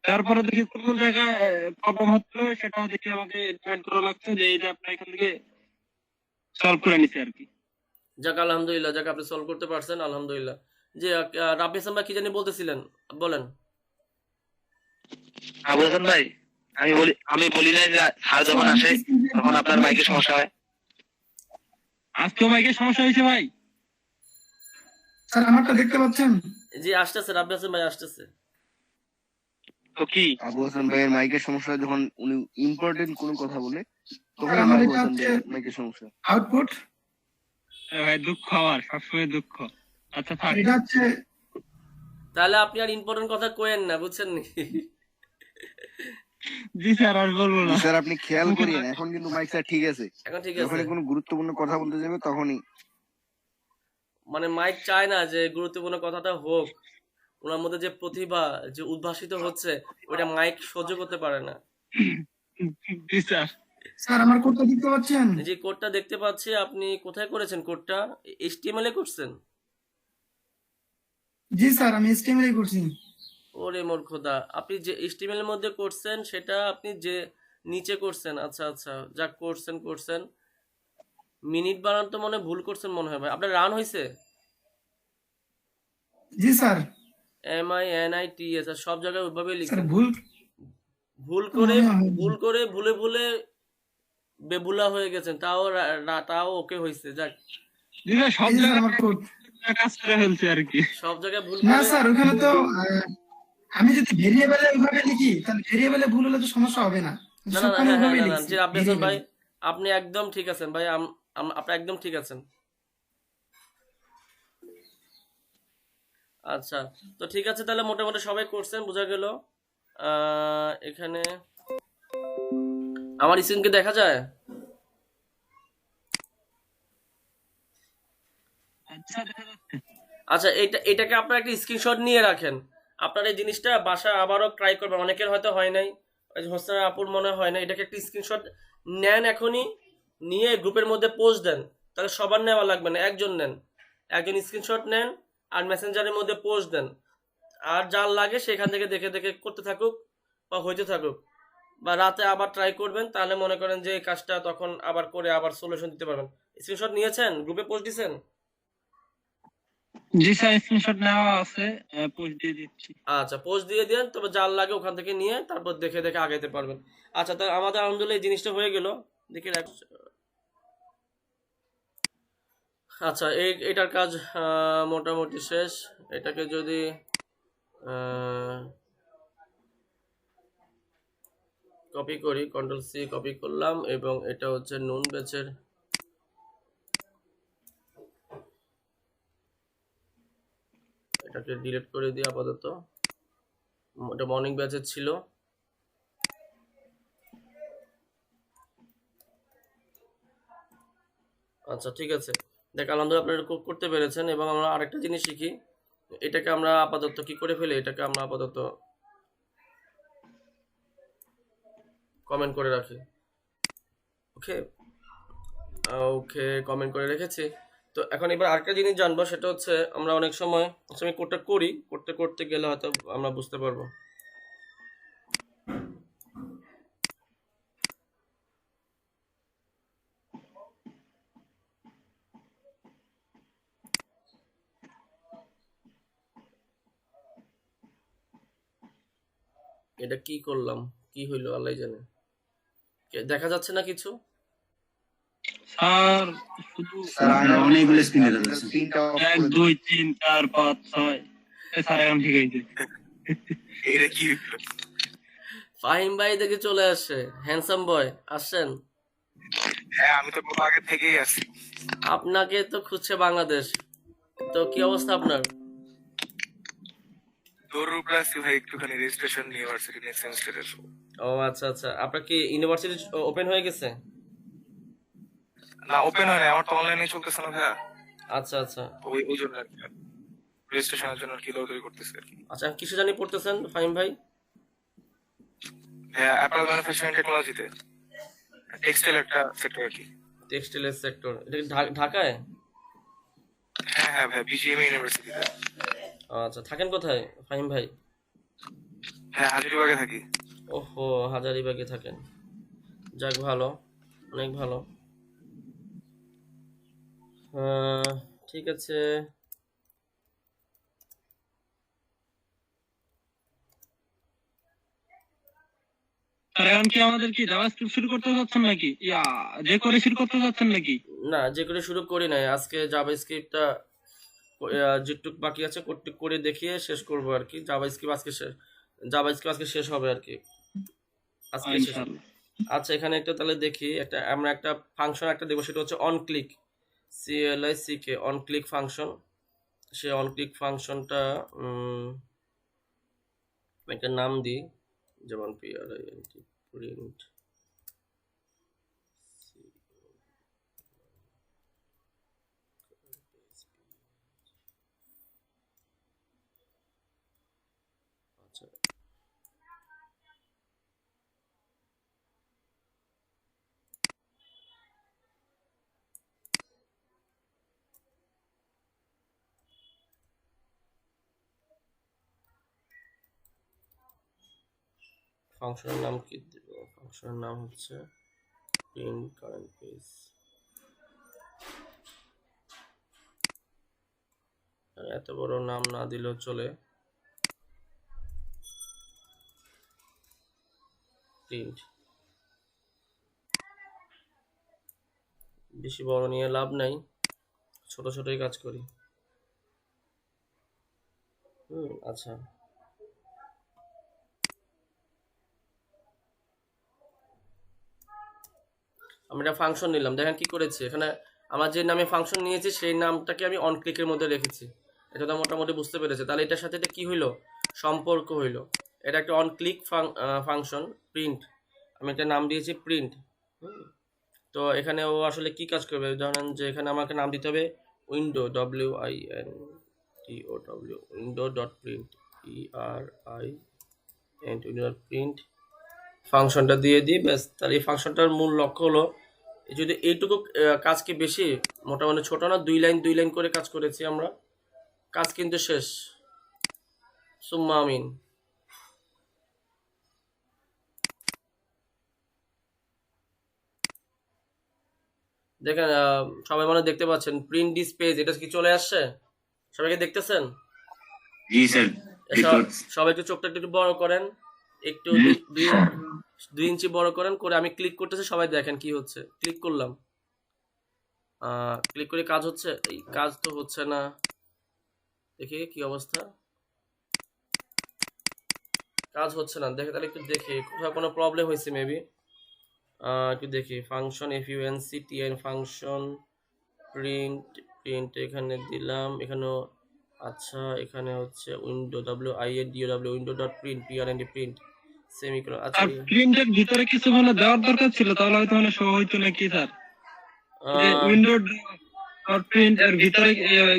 তারপরে দেখি কোন কোন জায়গায় প্রবলেম হচ্ছিল, সেটা দেখে আমাকে জয়েন করা লাগছে, যে এই যে আপনার এখান থেকে সলভ করে নিছি আর কি। যাক আলহামদুলিল্লাহ, যাক আপনি সলভ করতে পারছেন আলহামদুলিল্লাহ। যে রাব্বি হাসান ভাই কি জানি বলতেছিলেন, বলেন। আবু হাসান ভাই, আমি বলি না যে স্যার যখন আসে তখন আপনার মাইকের সমস্যা হয়। আজকে মাইকের সমস্যা হয়েছে ভাই। স্যার আমারটা দেখতে পাচ্ছেন? জি আসতেছে, রাব্বি হাসান ভাই আসতেছে। তো কি আবু হাসান ভাইয়ের মাইকের সমস্যা হয় যখন উনি ইম্পর্টেন্ট কোনো কথা বলে, তখন আমার আবু এটা হাসান হচ্ছে ভাইয়ের মাইকের সমস্যা। আউটপুট, ভাই দুঃখ, আমার সবসময় দুঃখ। আচ্ছা থাক। এটা হচ্ছে তাহলে আপনি আর ইম্পর্টেন্ট কথা কইেন না, বুঝছেন নি? জি স্যার আর বলবো না। স্যার আপনি খেয়াল করিয়েন, এখন কিন্তু মাইক স্যার ঠিক আছে, এখন ঠিক আছে। যখনই কোনো গুরুত্বপূর্ণ কথা বলতে যাবে তখনই মানে মাইক চায় না যে গুরুত্বপূর্ণ কথাটা হোক, ওনার মধ্যে যে প্রতিভা যে উদ্ভাসিত হচ্ছে ওইটা মাইক সহ্য করতে পারে না। জি স্যার। স্যার আমার কোডটা দেখতে পাচ্ছেন? যে কোডটা দেখতে পাচ্ছি, আপনি কোথায় করেছেন কোডটা? HTML এ করছেন? জি স্যার আমি HTML করছি। ওরে মোর খোদা, আপনি যে HTML এর মধ্যে করছেন সেটা আপনি যে নিচে করছেন। আচ্ছা আচ্ছা, যা করছেন মিনিট বানান তো মনে হয় ভুল করছেন মনে হয় ভাই। আপনার রান হয়েছে? জি স্যার। MINITS, আর সব জায়গায় ওইভাবে স্যার লিখেন। ভুল ভুল করে মনে হয় ভুল করে ভুলে ভুলে বেবুলা হয়ে গেছেন, তাও ওকে হয়েছে। যাক, জি স্যার সব এই যে স্যার জায়গায় আমার কোড। কাজ করে ফেলছে আর কি। সব জায়গায় ভুল না করে। স্যার ওখানে তো আমি যদি ভেরিয়েবলে ওইভাবে লিখি তাহলে ভেরিয়েবলে ভুল হলে তো সমস্যা হবে না। না না না, সবখানে হ্যাঁ হ্যাঁ ওইভাবেই না না, লিখছি জি রাব্বি হাসান ভাই ভেরিয়েবলে। আপনি একদম ঠিক আছেন ভাই, আপনি একদম ঠিক আছেন। আচ্ছা, তো ঠিক আছে, তাহলে মোটামুটি সবাই করছেন, বোঝা গেল। এখানে আমার স্ক্রিনকে দেখা যায়? আচ্ছা দেখা যাচ্ছে। আচ্ছা, এটাকে আপনারা একটা স্ক্রিনশট নিয়ে রাখেন। আপনার এই জিনিসটা বাসায় আবারও ট্রাই করবেন, অনেকের হয়তো হয় নাই, ওই যে হোসেন আপুর মনে হয় না। এটাকে একটা স্ক্রিনশট নেন এখনই, নিয়ে গ্রুপের মধ্যে পোস্ট দেন। তাহলে সবার নেওয়া লাগবে না, একজন নেন, একজন স্ক্রিনশট নেন আর মেসেঞ্জারের মধ্যে পোস্ট দেন। আর যার লাগে সেখান থেকে দেখে দেখে করতে থাকুক বা হইতে থাকুক, বা রাতে আবার ট্রাই করবেন, তাহলে মনে করেন যে এই কাজটা তখন আবার করে আবার সলিউশন দিতে পারবেন। স্ক্রিনশট নিয়েছেন, গ্রুপে পোস্ট দিয়েছেন? জি স্যার, স্ক্রিনশট নেওয়া আছে, পোস্ট দিয়ে দিচ্ছি। আচ্ছা, পোস্ট দিয়ে দেন, তবে যার লাগে ওখান থেকে নিয়ে তারপর দেখে দেখে আগাইতে পারবেন। আচ্ছা, তাহলে আমাদের আলহামদুলিল্লাহ এই জিনিসটা হয়ে গেল। দেখি আচ্ছা, এটার কাজ মোটামুটি শেষ। এটাকে যদি কপি করি, কন্ট্রোল সি কপি করলাম, এবং এটা হচ্ছে নুন ব্যাচের, এটাকে ডিলিট করে দিই আপাতত। এটা মর্নিং ব্যাচের ছিল। আচ্ছা, ঠিক আছে। দেখ, আলহামদুলিল্লাহ আপনারা করতে পেরেছেন। এবং আমরা আরেকটা জিনিস শিখি, এটাকে আমরা আপাতত কি করে ফেলি, এটাকে আমরা আপাতত কমেন্ট করে রাখি। ওকে ওকে, কমেন্ট করে রেখেছি। তো এখন এবার আরেকটা জিনিস জানবো, সেটা হচ্ছে আমরা অনেক সময় কোডটা করি, করতে করতে গেলে হয়তো আমরা বুঝতে পারবো। এটা কি করলাম, কি হইলো আল্লাহ জানে। দেখা যাচ্ছে না কিছু? স্যার শুধু অনেকগুলো স্ক্রিন দেখা যাচ্ছে। 1 2 3 4 5 6 স্যার এখন ঠিক আছে। এটা কি? ফাহিম ভাই দেখে চলে আসে, হ্যান্ডসাম বয় আসছেন। হ্যাঁ, আমি তো খুব আগে থেকেই আছি। আপনাকে তো খুঁজছে বাংলাদেশ। তো কি অবস্থা আপনার? দৌড় আছি ভাই, একটুখানি রেজিস্ট্রেশন ইউনিভার্সিটি নেক্সট সেমিস্টারের। ও আচ্ছা আচ্ছা, আপনার কি ইউনিভার্সিটি ওপেন হয়ে গেছে? না, ওপেন হয় না, আমার তো অনলাইনে চলতেছে না ভাইয়া। আচ্ছা আচ্ছা ওই জন্য আর কি রেজিস্ট্রেশনের জন্য আর কি দৌড়াদৌড়ি করতেছে আর কি। আচ্ছা, কিসে জানি পড়তেছেন ফাহিম ভাই? হ্যাঁ, অ্যাপল ম্যানুফ্যাকচারিং টেকনোলজিতে, টেক্সটাইল একটা সেক্টর আর কি। টেক্সটাইলের সেক্টর, এটা কি ঢাকায়? হ্যাঁ হ্যাঁ ভাই, বিজিএম ইউনিভার্সিটিতে। আচ্ছা, থাকেন কোথায় ফাহিম ভাই? হ্যাঁ, হাজারীবাগে থাকি। ওহো, হাজারীবাগে থাকেন। যাক, ভালো, অনেক ভালো। ঠিক আছে। স্যার এখন কি আমাদের কি জাভাস্ক্রিপ্ট শুরু করতে যাচ্ছেন নাকি, যে করে শুরু করতে যাচ্ছেন নাকি? না, যে করে শুরু করি নাই, আজকে জাভাস্ক্রিপ্টটা যেটুক বাকি আছে করে দেখিয়ে শেষ করব আর কি। জাভাস্ক্রিপ্ট আজকে শেষ হবে আর কি, আজকে শেষ হবে। আচ্ছা, এখানে একটা তাহলে দেখি, আমরা একটা ফাংশন একটা দেবো, সেটা হচ্ছে on click, CLICK, on click function. Say on click ফাংশনটা একটা নাম দিই, যেমন print প্রিন্ট। আচ্ছা, ফাংশনের নাম কি দেব? ফাংশনের নাম হচ্ছে প্রিন্ট কারেন্ট পেজ। এত বড় নাম না দিলেও চলে, প্রিন্ট। বেশি বড় নিয়ে লাভ নাই, ছোট ছোটই কাজ করি। আচ্ছা, আমি একটা ফাংশন নিলাম, দেখেন কি করেছি এখানে। আমার যে নামে ফাংশন নিয়েছি সেই নামটাকে আমি অন ক্লিকের মধ্যে রেখেছি। এটা তো মোটামুটি বুঝতে পেরেছে। তাহলে এটার সাথে এটা কি হইলো, সম্পর্ক হইলো। এটা একটা অন ক্লিক ফাংশন প্রিন্ট, আমি একটা নাম দিয়েছি প্রিন্ট। তো এখানে ও আসলে কি কাজ করবে, ধরেন যে এখানে আমাকে নাম দিতে হবে window, WINDOW, window dot print, print ফাংশনটা দিয়ে দিই, ব্যাস। তাহলে এই ফাংশনটার মূল লক্ষ্য হলো, যদি এইটুকু কাজকে বেশি, মোটামুটি ছোট না, 2 লাইন করে কাজ করেছি আমরা, কাজ কিন্তু শেষ। সুম্মা আমিন। দেখেন সবাই মনে হয় দেখতে পাচ্ছেন প্রিন্ট দিস পেজ, এটা কি চলে আসছে? সবাইকে দেখতেছেন? জি স্যার সবাই একটু চোখটা একটু বড় করেন, একটু 2 ইঞ্চি বড় করেন করে আমি ক্লিক করতেছি, সবাই দেখেন কি হচ্ছে। ক্লিক করলাম, ক্লিক করে কাজ হচ্ছে? এই কাজ তো হচ্ছে না, দেখি কি অবস্থা। কাজ হচ্ছে না, দেখে তাহলে একটু দেখি কোথাও কোনো প্রবলেম হয়েছে মেবি। একটু দেখি ফাংশন functn ফাংশন প্রিন্ট এখানে দিলাম, এখানেও আচ্ছা এখানে হচ্ছে window window window dot print print semicolon. আচ্ছা আর প্রিন্টের ভিতরে কিছু মানে দেওয়ার দরকার ছিল, তাহলে হয়তো মানে শো হইতো নাকি স্যার? যে উইন্ডো ডট প্রিন্ট এর ভিতরে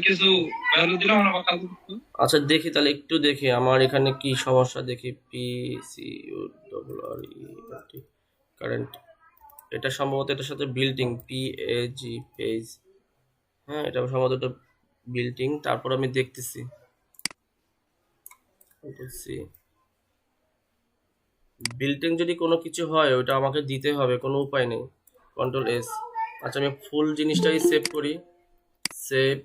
কিছু ভ্যালু দিলাম না বা কাজ করতো। আচ্ছা দেখি তাহলে একটু দেখি আমার এখানে কি সমস্যা, দেখি কারেন্ট, এটা সম্ভবত এটার সাথে বিল্ডিং পেজ, হ্যাঁ এটা সম্ভবত একটা বিল্ডিং। তারপর আমি দেখতেছি বিল্ডিং যদি কোনো কিছু হয় ওটা আমাকে দিতে হবে, কোনো উপায় নেই। Control S. আচ্ছা আমি ফুল জিনিসটাই সেভ করি, সেভ।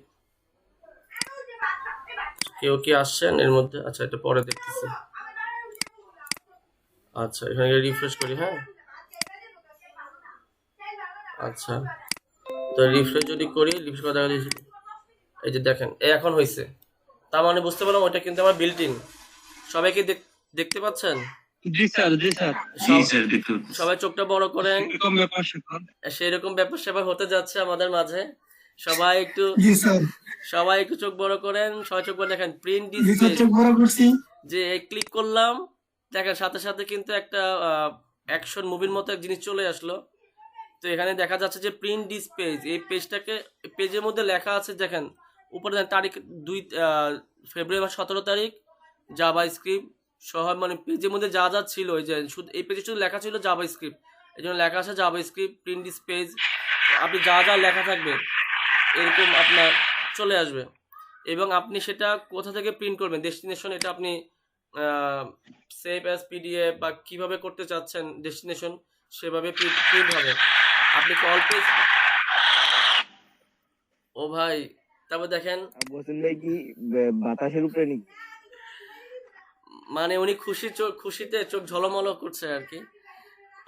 কেউ কি আসছেন এর মধ্যে? আচ্ছা এটা পরে দেখতেছি। আচ্ছা এখানে রিফ্রেশ করি, হ্যাঁ আচ্ছা তো রিফ্রেশ যদি করি, রিফ্রেশ করে দেখা যাচ্ছে এই যে দেখেন এখন হয়েছে। তার মানে বুঝতে পারলাম ওটা কিন্তু আমার বিল্ট ইন। সবাইকে দেখতে পাচ্ছেন? জি স্যার, জি স্যার। সবাই চোখটা বড় করেন, এরকম ব্যাপার স্যাপার। সেরকম ব্যাপার স্যাপার হতে যাচ্ছে আমাদের মাঝে। সবাই একটু চোখ বড় করেন, সবাই চোখ বড় দেখেন প্রিন্ট ডিসপ্লে যে ক্লিক করলাম, দেখেন সাথে সাথে কিন্তু একটা অ্যাকশন মুভির মতো এক জিনিস চলে আসলো। তো এখানে দেখা যাচ্ছে যে প্রিন্ট দিস পেজ, এই পেজটাকে পেজের মধ্যে লেখা আছে, দেখেন উপরে তারিখ 2 ফেব্রুয়ারি মাস 17 তারিখ, জাভা স্ক্রিপ্ট সহ, মানে পেজের মধ্যে যা যা ছিল এই যে শুধু এই পেজে শুধু লেখা ছিল জাভা স্ক্রিপ্ট, এই জন্য লেখা আছে Java script print this page. আপনি যা যা লেখা থাকবে এরকম আপনার চলে আসবে, এবং আপনি সেটা কোথা থেকে প্রিন্ট করবেন ডেস্টিনেশন, এটা আপনি সেভ অ্যাজ পিডিএফ বা কিভাবে করতে চাচ্ছেন ডেস্টিনেশন সেভাবে প্রিন্ট হবে। আপনি কল পেজ, ও ভাই তারপর দেখেন ভাই কি বাতাসের উপরে নাকি? মানে উনি খুশিতে চোখ ঝলমল করছে আর কি।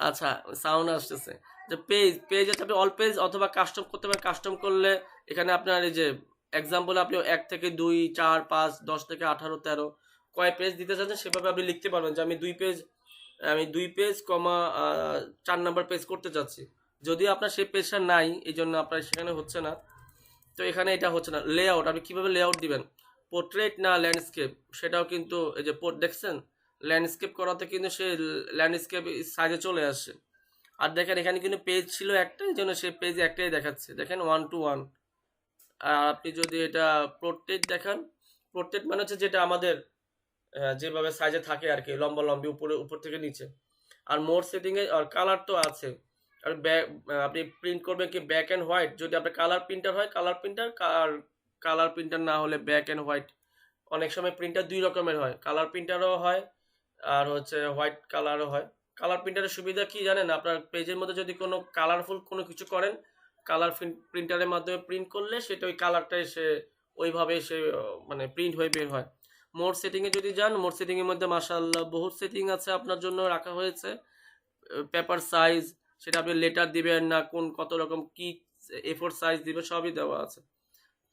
আচ্ছা সাউন্ড আসতেছে যে পেজ আছে, আপনি অল পেজ অথবা কাস্টম করতে পারেন। কাস্টম করলে এখানে আপনার এই যে এক্সাম্পল আপনি 1 থেকে 2 4 5 10 থেকে 18 13 কয় পেজ দিতে চাচ্ছেন সেভাবে আপনি লিখতে পারবেন যে আমি 2 পেজ কমা 4 নাম্বার পেজ করতে চাচ্ছি। যদি আপনার সেই পেজটা নাই এই জন্য আপনার সেখানে হচ্ছে না, তো এখানে এটা হচ্ছে না। লেআউট আপনি কিভাবে লেআউট দিবেন, পোর্ট্রেট না ল্যান্ডস্কেপ, সেটাও কিন্তু এই যে দেখছেন ল্যান্ডস্কেপ করাতে কিন্তু সে ল্যান্ডস্কেপ সাইজে চলে আসছে। আর দেখেন এখানে কিন্তু পেজ ছিল একটাই, জন্য সে পেজে একটাই দেখাচ্ছে, দেখেন 1 to 1। আর আপনি যদি এটা পোর্ট্রেট দেখান, পোর্ট্রেট মানে হচ্ছে যেটা আমাদের যেভাবে সাইজে থাকে আর কি, লম্বা লম্বি উপর থেকে নিচে। আর মোর সেটিংয়ে আর কালার তো আছে। আর আপনি প্রিন্ট করবেন কি ব্ল্যাক অ্যান্ড হোয়াইট, যদি আপনার কালার প্রিন্টার হয় কালার প্রিন্টার, আর কালার প্রিন্টার না হলে ব্ল্যাক অ্যান্ড হোয়াইট। অনেক সময় প্রিন্টার 2 রকমের হয়, কালার প্রিন্টারও হয় আর হচ্ছে হোয়াইট কালারও হয়। কালার প্রিন্টারের সুবিধা কি জানেন, আপনার পেজের মধ্যে যদি কোনো কালারফুল কোনো কিছু করেন, কালার প্রিন্টারের মাধ্যমে প্রিন্ট করলে সেটা ওই কালারটাই সে ওইভাবে সে মানে প্রিন্ট হয়ে বের হয়। মোড সেটিংয়ে যদি যান, মোড সেটিংয়ের মধ্যে মাশাআল্লাহ বহুত সেটিং আছে আপনার জন্য রাখা হয়েছে। পেপার সাইজ, সেটা আপনি লেটার দিবেন না কত রকম কি A4 সাইজ দিবেন সবই দেওয়া আছে।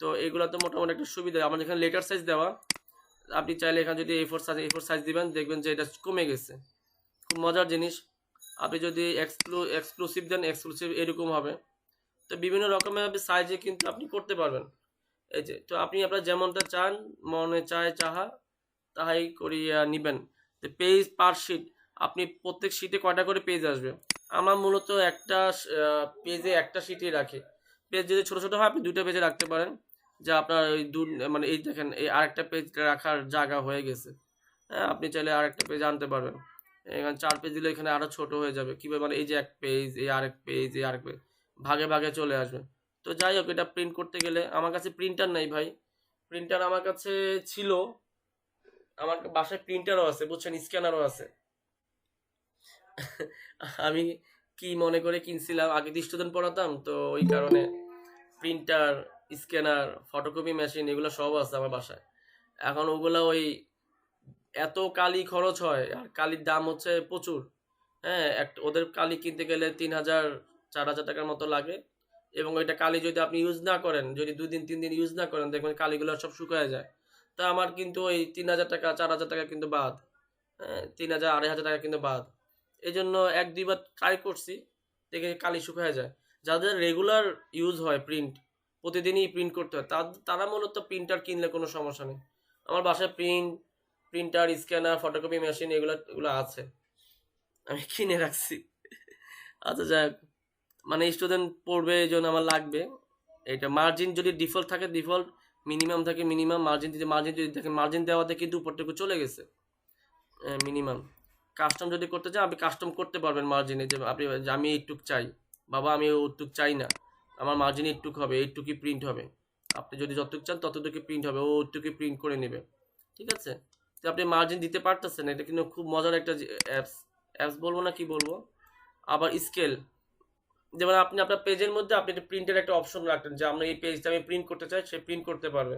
তো এগুলো তো মোটামুটি একটা সুবিধা। আমার এখানে লেটার সাইজ দেওয়া, আপনি চাইলে এখানে যদি A4 সাইজ দিবেন দেখবেন যে এটা কমে গেছে, খুব মজার জিনিস। আপনি যদি এক্সক্লুসিভ দেন, এক্সক্লুসিভ এরকম হবে। তো বিভিন্ন রকমের আপনি সাইজে কিন্তু আপনি করতে পারবেন। এই যে তো আপনি আপনার যেমনটা চান, মনে চায় তাহাই করিয়া নিবেন। তো পেজ পার শিট, আপনি প্রত্যেক শিটে কয়টা করে পেজ আসবে। আমার মূলত একটা পেজে একটা শিটই রাখি। পেজ যদি ছোট ছোট হয় আপনি 2টা পেজে রাখতে পারেন, যা আপনার ওই মানে এই দেখেন এই আরেকটা পেজ রাখার জায়গা হয়ে গেছে। হ্যাঁ আপনি চাইলে আরেকটা পেজ আনতে পারবেন। এখানে 4 পেজ দিলে এখানে আরো ছোট হয়ে যাবে। কিভাবে মানে এই যে এক পেজ, এই আরেক পেজ, এই আরেক পেজ, ভাগে ভাগে চলে আসবে। তো যাই হোক, এটা প্রিন্ট করতে গেলে আমার কাছে প্রিন্টার নাই ভাই। প্রিন্টার আমার কাছে ছিল, আমার বাসায় প্রিন্টারও আছে বুঝছেন, স্ক্যানারও আছে। আমি কি মনে করে কিনছিলাম, আগে স্টুডেন্ট পড়াতাম তো ওই কারণে প্রিন্টার, স্ক্যানার, ফটোকপি মেশিন এগুলো সব আছে আমার বাসায়। এখন ওগুলো ওই এত কালি খরচ হয়, আর কালির দাম হচ্ছে প্রচুর। হ্যাঁ, ওদের কালি কিনতে গেলে 3,000 4,000 টাকার মতো লাগে, এবং ওইটা কালি যদি আপনি ইউজ না করেন, যদি 2 দিন 3 দিন ইউজ না করেন, দেখবেন কালিগুলো সব শুকায় যায়। তা আমার কিন্তু ওই 3,000 টাকা 4,000 টাকা কিন্তু বাদ, হ্যাঁ 3,000 2,500 টাকা কিন্তু বাদ। এই জন্য 1-2 বার ট্রাই করছি, দেখে কালি শুকায় যায়। যাদের রেগুলার ইউজ হয় প্রিন্ট, প্রতিদিনই প্রিন্ট করতে হয়, তারা মূলত প্রিন্টার কিনলে কোনো সমস্যা নেই। আমার বাসায় প্রিন্টার, স্ক্যানার, ফটোকপি মেশিন এগুলো আছে, আমি কিনে রাখছি। আচ্ছা যাক, মানে স্টুডেন্ট পড়বে এই জন্য আমার লাগবে। এটা মার্জিন যদি ডিফল্ট থাকে ডিফল্ট, মিনিমাম থাকে মিনিমাম, মার্জিন যদি দেখেন মার্জিন দেওয়াতে কিন্তু উপরটুকু চলে গেছে মিনিমাম। কাস্টম যদি করতে চান আপনি কাস্টম করতে পারবেন মার্জিনে, যে আপনি যে আমি এইটুক চাই বাবা, আমি ওটুক চাই না, আমার মার্জিন এইটুক হবে, এইটুকুই প্রিন্ট হবে। আপনি যদি যতটুক চান ততটুকু প্রিন্ট হবে, ও ওইটুকুই প্রিন্ট করে নেবে, ঠিক আছে? তো আপনি মার্জিন দিতে পারতেছেন, এটা কিন্তু খুব মজার একটা অ্যাপস বলবো না কি বলবো। আবার স্কেল, যেমন আপনি আপনার পেজের মধ্যে আপনি একটা প্রিন্টের একটা অপশন রাখতেন, যে আমরা এই পেজটা আমি প্রিন্ট করতে চাই, সে প্রিন্ট করতে পারবে।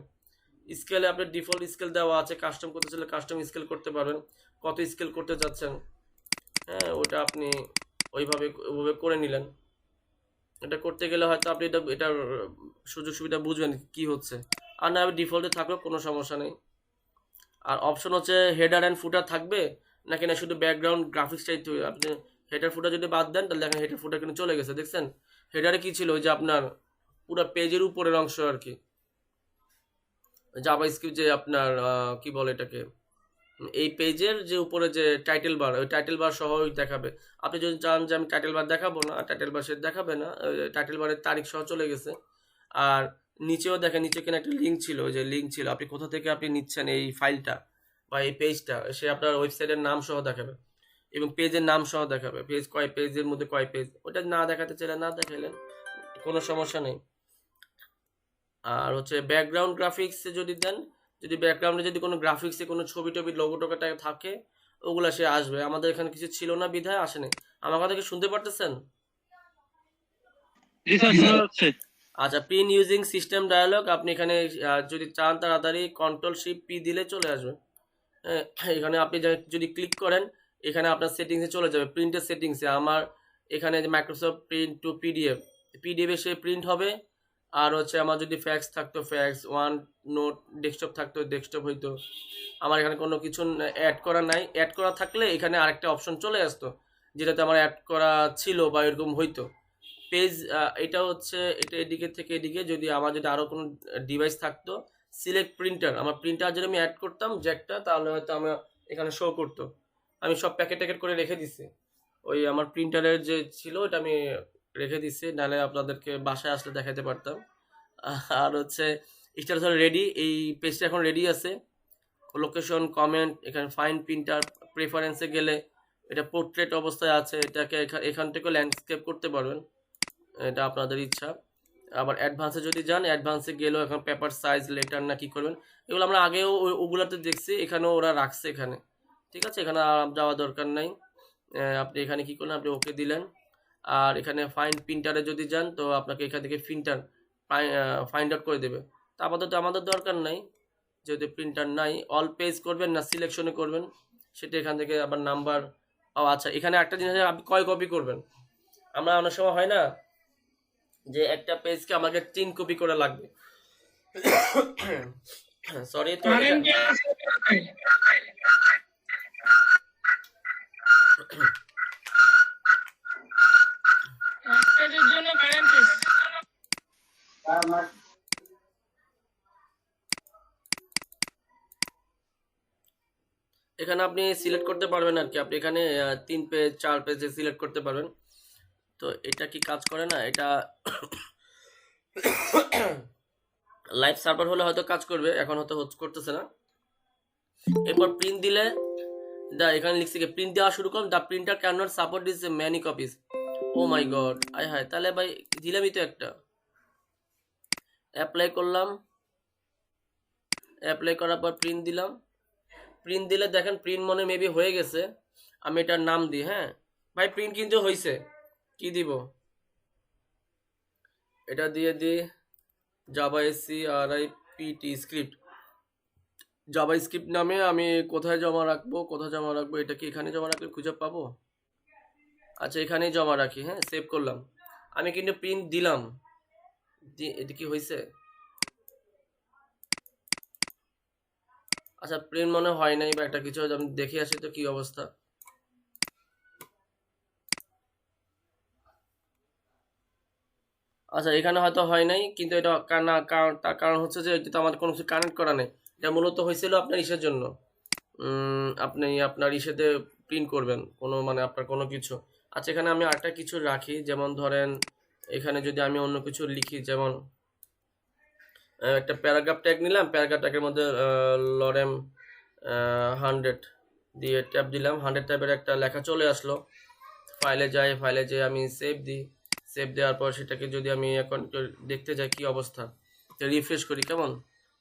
স্কেলে আপনার ডিফল্ট স্কেল দেওয়া আছে, কাস্টম করতে চাইলে কাস্টম স্কেল করতে পারবেন, কত স্কেল করতে যাচ্ছেন, হ্যাঁ ওটা আপনি ওইভাবে করে নিলেন। এটা করতে গেলে হয়তো আপনি এটার সুযোগ সুবিধা বুঝবেন কি হচ্ছে, আর না ডিফল্টে থাকলেও কোনো সমস্যা নেই। আর অপশন হচ্ছে হেডার অ্যান্ড ফুটার থাকবে নাকি না শুধু ব্যাকগ্রাউন্ড গ্রাফিক্স চাইতে হবে। আপনি হেডার ফুটার যদি বাদ দেন তাহলে দেখেন হেডার ফুটার কিন্তু চলে গেছে, দেখছেন? হেডারে কি ছিল, ওই যে আপনার পুরো পেজের উপরের অংশ আর কি, জাভাস্ক্রিপ্ট যে আপনার কি বলে এটাকে, এই পেজের যে উপরে যে টাইটেল বার, ওই টাইটেল বার সহ দেখাবে। আপনি যদি চান যে আমি টাইটেল বার দেখাবো না, টাইটেল বার সে দেখাবে না, টাইটেল বারের তারিখ সহ চলে গেছে। আর নিচেও দেখেন, নিচে কিনা একটা লিঙ্ক ছিল, ওই যে লিঙ্ক ছিল আপনি কোথা থেকে আপনি নিচ্ছেন এই ফাইলটা বা এই পেজটা, সে আপনার ওয়েবসাইটের নাম সহ দেখাবে এবং পেজের নাম সহ দেখাবে, পেজের মধ্যে কয় পেজ, ওটা না দেখাতে চাইলে না দেখাইলেন, কোনো সমস্যা নেই। আর হচ্ছে ব্যাকগ্রাউন্ড গ্রাফিক্সে যদি দেন, যদি ব্যাকগ্রাউন্ডে যদি কোনো গ্রাফিক্সে কোনো ছবি টবি লোগো টোগোটা থাকে, ওগুলা সে আসবে। আমাদের এখানে কিছু ছিল না বিধায় আসেনি। আমার কথা কি শুনতে পারতেছেন? আচ্ছা, প্রিন্ট ইউজিং সিস্টেম ডায়ালগ, আপনি এখানে যদি চান তাড়াতাড়ি Ctrl+Shift+P দিলে চলে আসবে। এখানে আপনি যদি ক্লিক করেন, এখানে আপনার সেটিংসে চলে যাবে, প্রিন্টের সেটিংসে। আমার এখানে যে মাইক্রোসফট প্রিন্ট টু পিডিএফে সে প্রিন্ট হবে। আর হচ্ছে আমার যদি ফ্যাক্স থাকতো ফ্যাক্স, ওয়ান নোট ডেস্কটপ থাকতো ডেস্কটপ হইতো। আমার এখানে কোনো কিছু অ্যাড করা নাই, অ্যাড করা থাকলে এখানে আরেকটা অপশন চলে আসতো যেটাতে আমার অ্যাড করা ছিল বা এরকম হইতো। পেজ এটা হচ্ছে এটা এদিকে থেকে এদিকে, যদি আমার যদি আরও কোনো ডিভাইস থাকতো, সিলেক্ট প্রিন্টার, আমার প্রিন্টার যদি আমি অ্যাড করতাম জ্যাকটা, তাহলে হয়তো আমার এখানে শো করতো। আমি সব প্যাকেট করে রেখে দিছি, ওই আমার প্রিন্টারের যে ছিল ওটা আমি রেখে দিচ্ছি, নাহলে আপনাদেরকে বাসায় আসলে দেখাতে পারতাম। আর হচ্ছে স্ট্যাটাস রেডি, এই পেজটা এখন রেডি আছে। লোকেশন, কমেন্ট, এখানে ফাইন প্রিন্টার, প্রেফারেন্সে গেলে এটা পোর্ট্রেট অবস্থায় আছে, এটাকে এখান থেকে ল্যান্ডস্কেপ করতে পারবেন, এটা আপনাদের ইচ্ছা। আবার অ্যাডভান্সে যদি যান, অ্যাডভান্সে গেলেও এখন পেপার সাইজ, লেটার না কি করবেন, এগুলো আমরা আগেও ওগুলোতে দেখছি, এখানেও ওরা রাখছে এখানে, ঠিক আছে? এখানে যাওয়া দরকার নাই। আপনি এখানে কি করলেন, আপনি ওকে দিলেন। আর এখানে ফাইন্ড প্রিন্টারে যদি যান, তো আপনাকে এখান থেকে প্রিন্টার ফাইন্ড আউট করে দেবে। তা আপাতত আমাদের দরকার নাই, যেহেতু প্রিন্টার নাই। অল পেজ করবেন না সিলেকশনে করবেন, সেটা এখান থেকে আবার নাম্বার। ও আচ্ছা, এখানে একটা জিনিস আপনি কয় কপি করবেন। আমরা অনেক সময় হয় না যে একটা পেজকে আমাকে 3 কপি করে লাগবে, সরি তো এখানে আপনি সিলেক্ট করতে পারবেন আর কি, আপনি এখানে 3 পেজ 4 পেজে সিলেক্ট করতে পারবেন। তো এটা কি কাজ করে না, এটা লাইভ সার্ভার হলে হয়তো কাজ করবে, এখন হয়তো করতেছে না। এরপর প্রিন্ট দিলে এখানে লিখছে কি প্রিন্ট দেওয়া শুরু করুন, the printer can not support this many copies. Oh my god, আয় হায়, তাহলে ভাই দিলামই তো একটা, অ্যাপ্লাই করলাম, অ্যাপ্লাই করার পর প্রিন্ট দিলাম। প্রিন্ট দিলে দেখেন প্রিন্ট মনে মেবি হয়ে গেছে, আমি এটার নাম দিই। হ্যাঁ ভাই, প্রিন্ট কিন্তু হয়েছে, কি দিব? এটা দিয়ে দিই Java script script. Java script নামে আমি কোথায় জমা রাখবো, এটা কি এখানে জমা রাখলে খুঁজে পাবো? আচ্ছা এখানেই জমা রাখি, হ্যাঁ সেভ করলাম। আমি কিন্তু প্রিন্ট দিলাম, এটা কি হয়েছে? আচ্ছা প্রিন্ট মনে হয় নাই বা একটা কিছু, আমি দেখে আসি তো কি অবস্থা। আচ্ছা এখানে হয়তো হয় নাই, কিন্তু এটা তার কারণ হচ্ছে যে এটা তো আমাদের কোনো কিছু কানেক্ট করা নেই। এটা মূলত হয়েছিল আপনার ইসের জন্য, আপনি আপনার ইসেতে প্রিন্ট করবেন কোনো মানে আপনার কোনো কিছু। আচ্ছা এখানে আমি আরেকটা কিছু রাখি, যেমন ধরেন এখানে যদি আমি অন্য কিছু লিখি, যেমন একটা প্যারাগ্রাফ ট্যাগ নিলাম, প্যারাগ্রাফ ট্যাগের মধ্যে লরেম 100 দিয়ে ট্যাব দিলাম, 100 ট্যাবের একটা লেখা চলে আসলো। ফাইলে যাই আমি সেভ দিই, সেভ দেওয়ার পর সেটাকে যদি আমি এখন দেখতে যাই কি অবস্থা, রিফ্রেশ করি, কেমন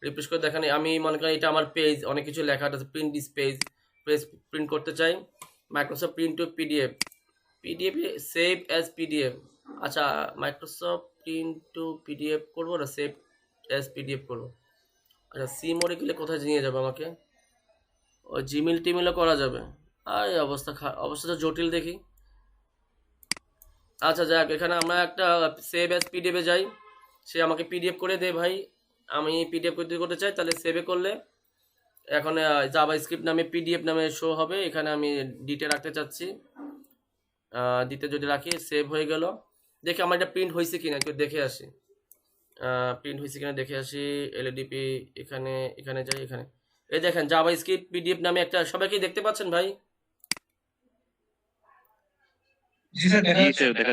রিফ্রেশ করে দেখেন আমি মনে করি এটা আমার পেজ, অনেক কিছু লেখা আছে, প্রিন্ট দিস পেজ প্রিন্ট করতে চাই, Microsoft print two PDF, save as PDF. আচ্ছা মাইক্রোসফট প্রিন্ট টু পিডিএফ করবো না সেভ অ্যাজ পিডিএফ করবো? আচ্ছা সি মোডে গেলে কোথায় নিয়ে যাবে আমাকে? ও জিমেল টিমেলও করা যাবে। আর এই অবস্থাটা জটিল দেখি। আচ্ছা যাক, এখানে আমরা একটা সেভ অ্যাজ পিডিএফে যাই, সে আমাকে পিডিএফ করে দে ভাই, আমি পিডিএফ করতে চাই, তাহলে সেভে করলে এখন জাভা স্ক্রিপ্ট নামে পিডিএফ নামে শো হবে। এখানে আমি ডিটে রাখতে চাচ্ছি, ডিটে যদি রাখি সেভ হয়ে গেল। দেখি আমার এটা প্রিন্ট হয়েছে কিনা, একটু দেখে আসি প্রিন্ট হয়েছে কিনা দেখে আসি। এলএডিপি এখানে যাই, এখানে এই দেখেন জাভা স্ক্রিপ্ট পিডিএফ নামে একটা, সবাই কি দেখতে পাচ্ছেন ভাই?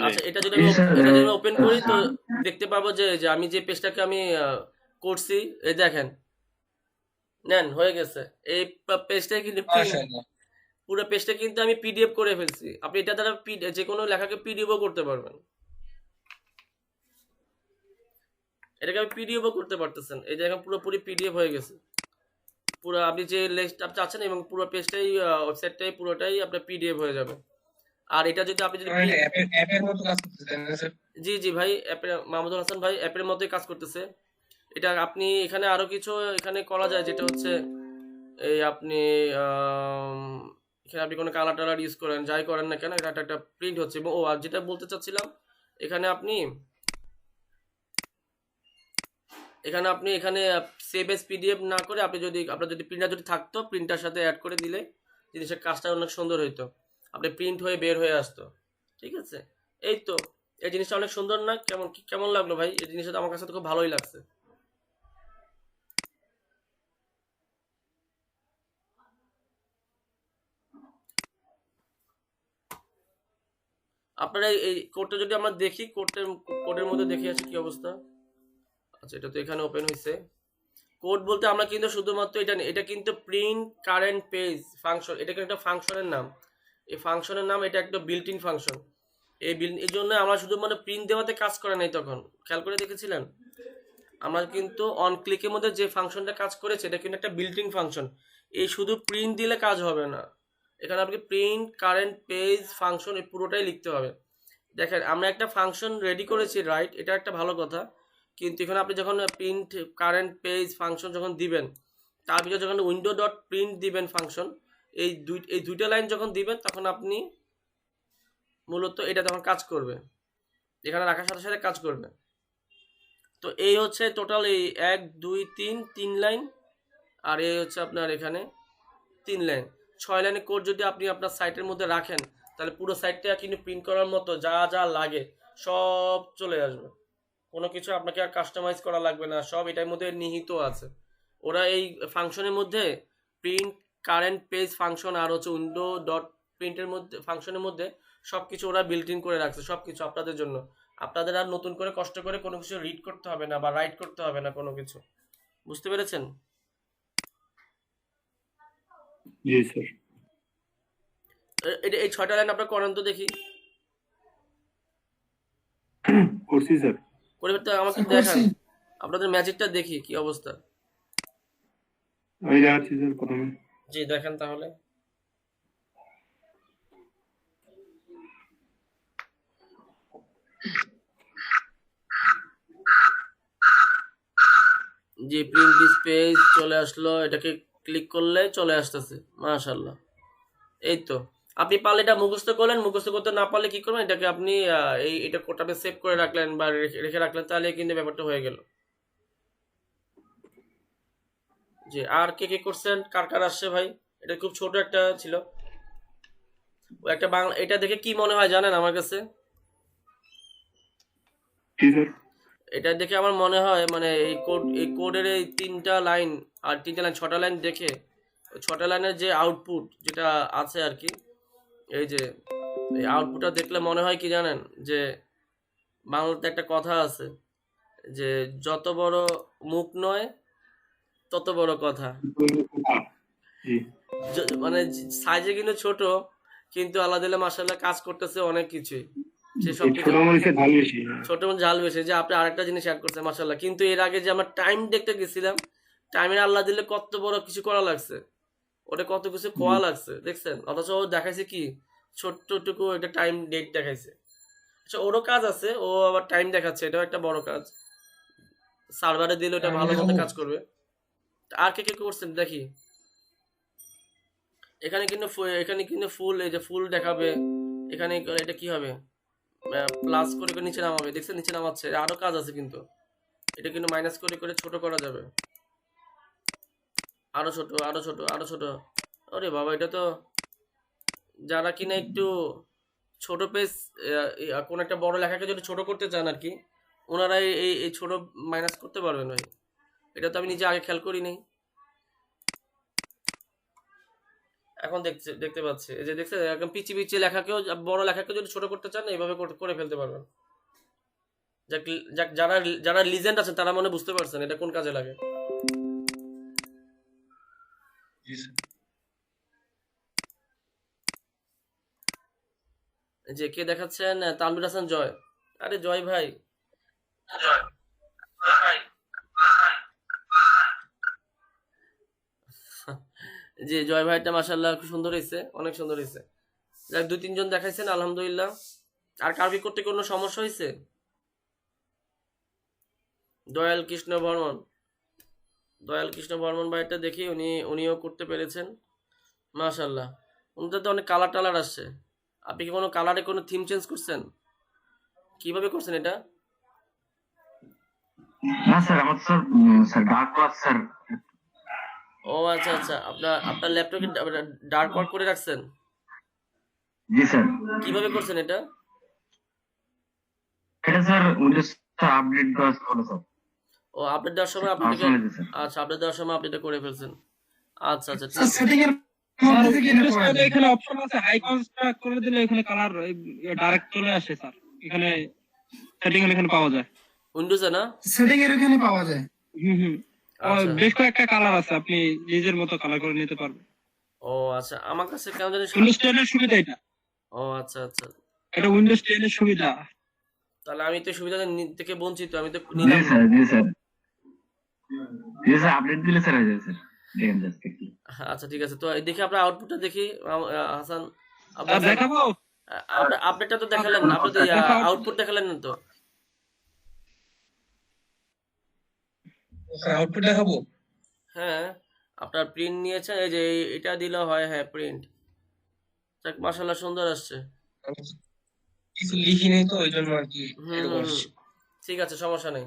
আচ্ছা এটা যদি আমি ওপেন করি তো দেখতে পাবো যে আমি যে পেজটাকে আমি করছি, এই দেখেন নেন হয়ে গেছে। এই পেজটাই কিন্তু পুরো পেজটা কিন্তু আমি পিডিএফ করে ফেলছি। আপনি এটা দ্বারা যে কোনো লেখাকে পিডিএফও করতে পারবেন, এটাকে আমি পিডিএফও করতে পারতেছেন। এই যে এখন পুরোপুরি পিডিএফ হয়ে গেছে, পুরো আপনি যে লিস্ট চাচ্ছেন এবং পুরো পেজটাই ওয়েবসাইটটাই পুরোটাই আপনার পিডিএফ হয়ে যাবে। আর এটা যদি আপনি যদি জি জি ভাই, অ্যাপের মাহমুদুল হাসান ভাই অ্যাপের মধ্যে কাজ করতেছে। এটা আপনি এখানে আরো কিছু এখানে করা যায়, যেটা হচ্ছে এই আপনি এখানে আপনি কোনো কালার টালার ইউজ করেন, যাই করেন না কেন, এটা একটা প্রিন্ট হচ্ছে। ও আর যেটা বলতে চাচ্ছিলাম, এখানে আপনি সেভ এস পিডিএফ না করে আপনি যদি আপনার যদি প্রিন্টার যদি থাকতো, প্রিন্টার সাথে অ্যাড করে দিলে জিনিসের কাজটা অনেক সুন্দর হইতো, আপনি প্রিন্ট হয়ে বের হয়ে আসতো। ঠিক আছে, এই তো এই জিনিসটা অনেক সুন্দর না? কেমন লাগলো ভাই? এই জিনিসটা আমার কাছে তো খুব ভালোই লাগছে। আপনারা এই কোডটা যদি আমরা দেখি, কোডের মধ্যে দেখে আসি কি অবস্থা। আচ্ছা এটা তো এখানে ওপেন হয়েছে। কোড বলতে আমরা কিন্তু শুধুমাত্র এটা কিন্তু প্রিন্ট কারেন্ট পেজ ফাংশন, এটা কিন্তু একটা ফাংশনের নাম। এই ফাংশনের নাম, এটা একটা বিল্ট ইন ফাংশন। এই জন্য আমরা শুধু মানে প্রিন্ট দেওয়াতে কাজ করে নাই, তখন খেয়াল করে দেখেছিলেন আমরা কিন্তু অন ক্লিকের মধ্যে যে ফাংশনটা কাজ করেছে এটা কিন্তু একটা বিল্ট ইন ফাংশন। এই শুধু প্রিন্ট দিলে কাজ হবে না, এখানে আপনাকে প্রিন্ট কারেন্ট পেজ ফাংশন এই পুরোটাই লিখতে হবে। দেখেন আমরা একটা ফাংশন রেডি করেছি, রাইট, এটা একটা ভালো কথা। কিন্তু এখানে আপনি যখন প্রিন্ট কারেন্ট পেজ ফাংশন যখন দিবেন, তার ভিতরে যখন উইন্ডো ডট প্রিন্ট দিবেন ফাংশন, এই দুইটা লাইন যখন দিবেন, তখন আপনি মূলত এটা তখন কাজ করবে, এখানে রাখার সাথে সাথে কাজ করবে। তো এই হচ্ছে টোটাল এই 1 2 3 লাইন, আর এই হচ্ছে আপনার এখানে 3 লাইন, 6 লাইনের কোড যদি আপনি আপনার সাইটের মধ্যে রাখেন, তাহলে পুরো সাইটটা কিন্তু প্রিন্ট করার মতো যা যা লাগে সব চলে আসবে। কোনো কিছু আপনাকে আর কাস্টমাইজ করা লাগবে না, সব এটার মধ্যে নিহিত আছে। ওরা এই ফাংশনের মধ্যে প্রিন্ট কারেন্ট পেজ ফাংশন আর হচ্ছে উইন্ডো ডট প্রিন্টের মধ্যে ফাংশনের মধ্যে সব কিছু ওরা বিল্ট ইন করে রাখছে, সব কিছু আপনাদের জন্য। আপনাদের আর নতুন করে কষ্ট করে কোনো কিছু রিড করতে হবে না বা রাইট করতে হবে না কোনো কিছু। বুঝতে পেরেছেন? জি স্যার। এই 6টা লাইন আপনার করেন তো দেখি। করছি স্যার। করে আমাকে দেখান, আপনাদের ম্যাজিকটা দেখি কি অবস্থা। আমি দেখাচ্ছি স্যার প্রথমে। জি দেখেন তাহলে। যে প্রিন্ট দিস পেজ চলে আসলো, এটাকে ক্লিক করলে চলে আসতেছে। মাশাআল্লাহ, এই তো আপনি পারলে এটা মুখস্থ করলেন, মুখস্থ করতে না পারলে কি করবেন, এটাকে আপনি এটা কোডটাকে সেভ করে রাখলেন বা রেখে রাখলেন, তাহলে কিন্তু ব্যাপারটা হয়ে গেল। জি, আর কে কে করছেন, কার কার আসছে ভাই? এটা খুব ছোট একটা ছিল, ও একটা বাংলা। এটা দেখে কি মনে হয় জানেন আমার কাছে? জি স্যার। এটা দেখে আমার মনে হয় মানে এই কোডের এই 3টা লাইন আর 3টা লাইন 6টা লাইন দেখে, ওই 6টা লাইনের যে আউটপুট যেটা আছে আর কি, এই যে এই আউটপুটটা দেখলে মনে হয় কি জানেন, যে বাংলাতে একটা কথা আছে যে যত বড় মুখ নয় তত বড় কথা। জি মানে সাইজে কিন্তু ছোট, কিন্তু আল্লাহ দিলে মাশাআল্লাহ কাজ করতেছে অনেক কিছুই। সে সব এই ছোট মরিচের ঝাল বেশি। ছোট ঝাল বেশি। যে আপনি আরেকটা জিনিস অ্যাড করছেন মাশাআল্লাহ, কিন্তু এর আগে যে আমরা টাইম দেখতে গেছিলাম, টাইমের আল্লাহ দিলে কত বড় কিছু করা লাগছে, ওটা কত কিছু খোয়া লাগছে দেখছেন, অথচ ও দেখাইছে কি ছোট্টটুকু একটা টাইম ডেট দেখাইছে। আচ্ছা, ওরও কাজ আছে, ও আবার টাইম দেখাচ্ছে, এটাও একটা বড় কাজ। সার্ভারে দিলে ওটা ভালো মতো কাজ করবে। আর কে কে করছেন দেখি। এখানে কিন্তু ফুল, এই যে ফুল দেখাবে এখানে। এটা কি হবে, প্লাস করে করে নিচে নামাবে, দেখছেন নিচে নামাচ্ছে। আরো কাজ আছে কিন্তু, এটা কিন্তু মাইনাস করে করে ছোট করা যাবে, আরো ছোট আরো ছোট আরো ছোট। আরে বাবা, এটা তো যারা কিনা একটু ছোট পেজ, কোন একটা বড় লেখাকে যদি ছোট করতে চান আর কি, ওনারা এই ছোট মাইনাস করতে পারবেন ভাই। এটা তো আমি নিজে আগে খেয়াল করি নাই, এখন দেখতে পাচ্ছি। এই যে দেখছেন, একদম পিচি পিচি লেখাকেও, বড় লেখাকে যদি ছোট করতে চান এইভাবে করে ফেলতে পারবেন। যাক যাক, যারা যারা লিজেন্ড আছেন তারা মনে বুঝতে পারছেন এটা কোন কাজে লাগে। এই যে কে দেখাচ্ছেন, তানভীর হাসান জয়। আরে জয় ভাই, জি জয় ভাইটা মাশাআল্লাহ খুব সুন্দর হয়েছে, অনেক সুন্দর হয়েছে। যাক, 2-3 জন দেখাইছেন আলহামদুলিল্লাহ। আর কারবি করতে কোনো সমস্যা হয়েছে? দয়াল কৃষ্ণ বর্মন ভাইটা দেখি, উনিও করতে পেরেছেন মাশাআল্লাহ। উনাদের তো অনেক কালার টালার আসছে। আপনি কি কোনো কালারে কোনো থিম চেঞ্জ করছেন? কিভাবে করছেন এটা? না স্যার, আমার স্যার ডার্ক ক্লাস স্যার। ও আচ্ছা আচ্ছা, আপনার ল্যাপটপে ডার্ক ওয়ার্ক করে রাখছেন? জি স্যার। কিভাবে করছেন এটা? এটা স্যার উইন্ডোজ আপডেট দেওয়ার পরে স্যার। ও আপডেট দেওয়ার সময় আপনি আচ্ছা, আপডেট দেওয়ার সময় আপনি এটা করে ফেলছেন। আচ্ছা আচ্ছা, ঠিক আছে। সেটিং এর মধ্যে থেকে এটা করা যায়। এখানে অপশন আছে হাই কনস্ট্রাক্ট করে দিলে এখানে কালার ডাইরেক্ট চলে আসে স্যার। এখানে সেটিং এখানে পাওয়া যায় উইন্ডোজে না? সেটিং এর ওখানে পাওয়া যায়। হুম আচ্ছা। বেশ কয়েকটা কালার আছে, আপনি নিজের মতো কালার করে নিতে পারবেন। ও আচ্ছা, আমার কাছে কেন জানি উইন্ডোজ 10 এর সুবিধা এটা। ও আচ্ছা আচ্ছা, এটা উইন্ডোজ 10 এর সুবিধা। তাহলে আমি তো সুবিধা থেকে বঞ্চিত, আমি তো জি নিলাম। স্যার, জি স্যার, জি স্যার, আপডেট দিলে স্যার হয়ে যাবে স্যার। দেখেন জাস্ট একটু। আচ্ছা ঠিক আছে, তো দেখি আপনার আউটপুটটা দেখি। হাসান, আর দেখাবো আপডেটটা তো দেখালেন না, আপনি আউটপুট দেখালেন না তো। আউটপুট দেখাবো? হ্যাঁ, আপনার প্রিন্ট নিয়েছেন, এই যে এটা দিলে হয়। হ্যাঁ, প্রিন্ট। যাক, মাশাআল্লাহ সুন্দর আসছে। কিছু লিখি নেই তো, ওই জন্য আর কি হুম এরকম হুম, আসছে। ঠিক আছে, সমস্যা নেই।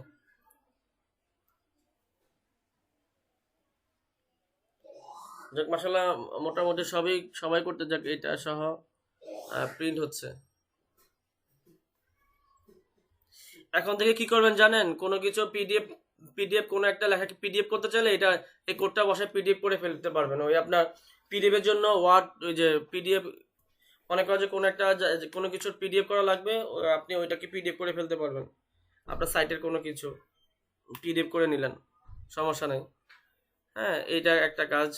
যাক, মাশাআল্লাহ মোটামুটি সবাই করতে, যাক এটা সহ প্রিন্ট হচ্ছে। এখন থেকে কি করবেন জানেন, কোনো কিছু পিডিএফ কোনো একটা লেখাকে পিডিএফ করতে চাইলে এটা এই কোডটা বসায় পিডিএফ করে ফেলতে পারবেন। ওই আপনার পিডিএফ এর জন্য ওয়ার্ড, ওই যে পিডিএফ মনে করেন যে কোনো কিছুর পিডিএফ করা লাগবে, আপনি ওইটাকে পিডিএফ করে ফেলতে পারবেন। আপনার সাইটের কোনো কিছু পিডিএফ করে নিলেন, সমস্যা নেই। হ্যাঁ, এইটা একটা কাজ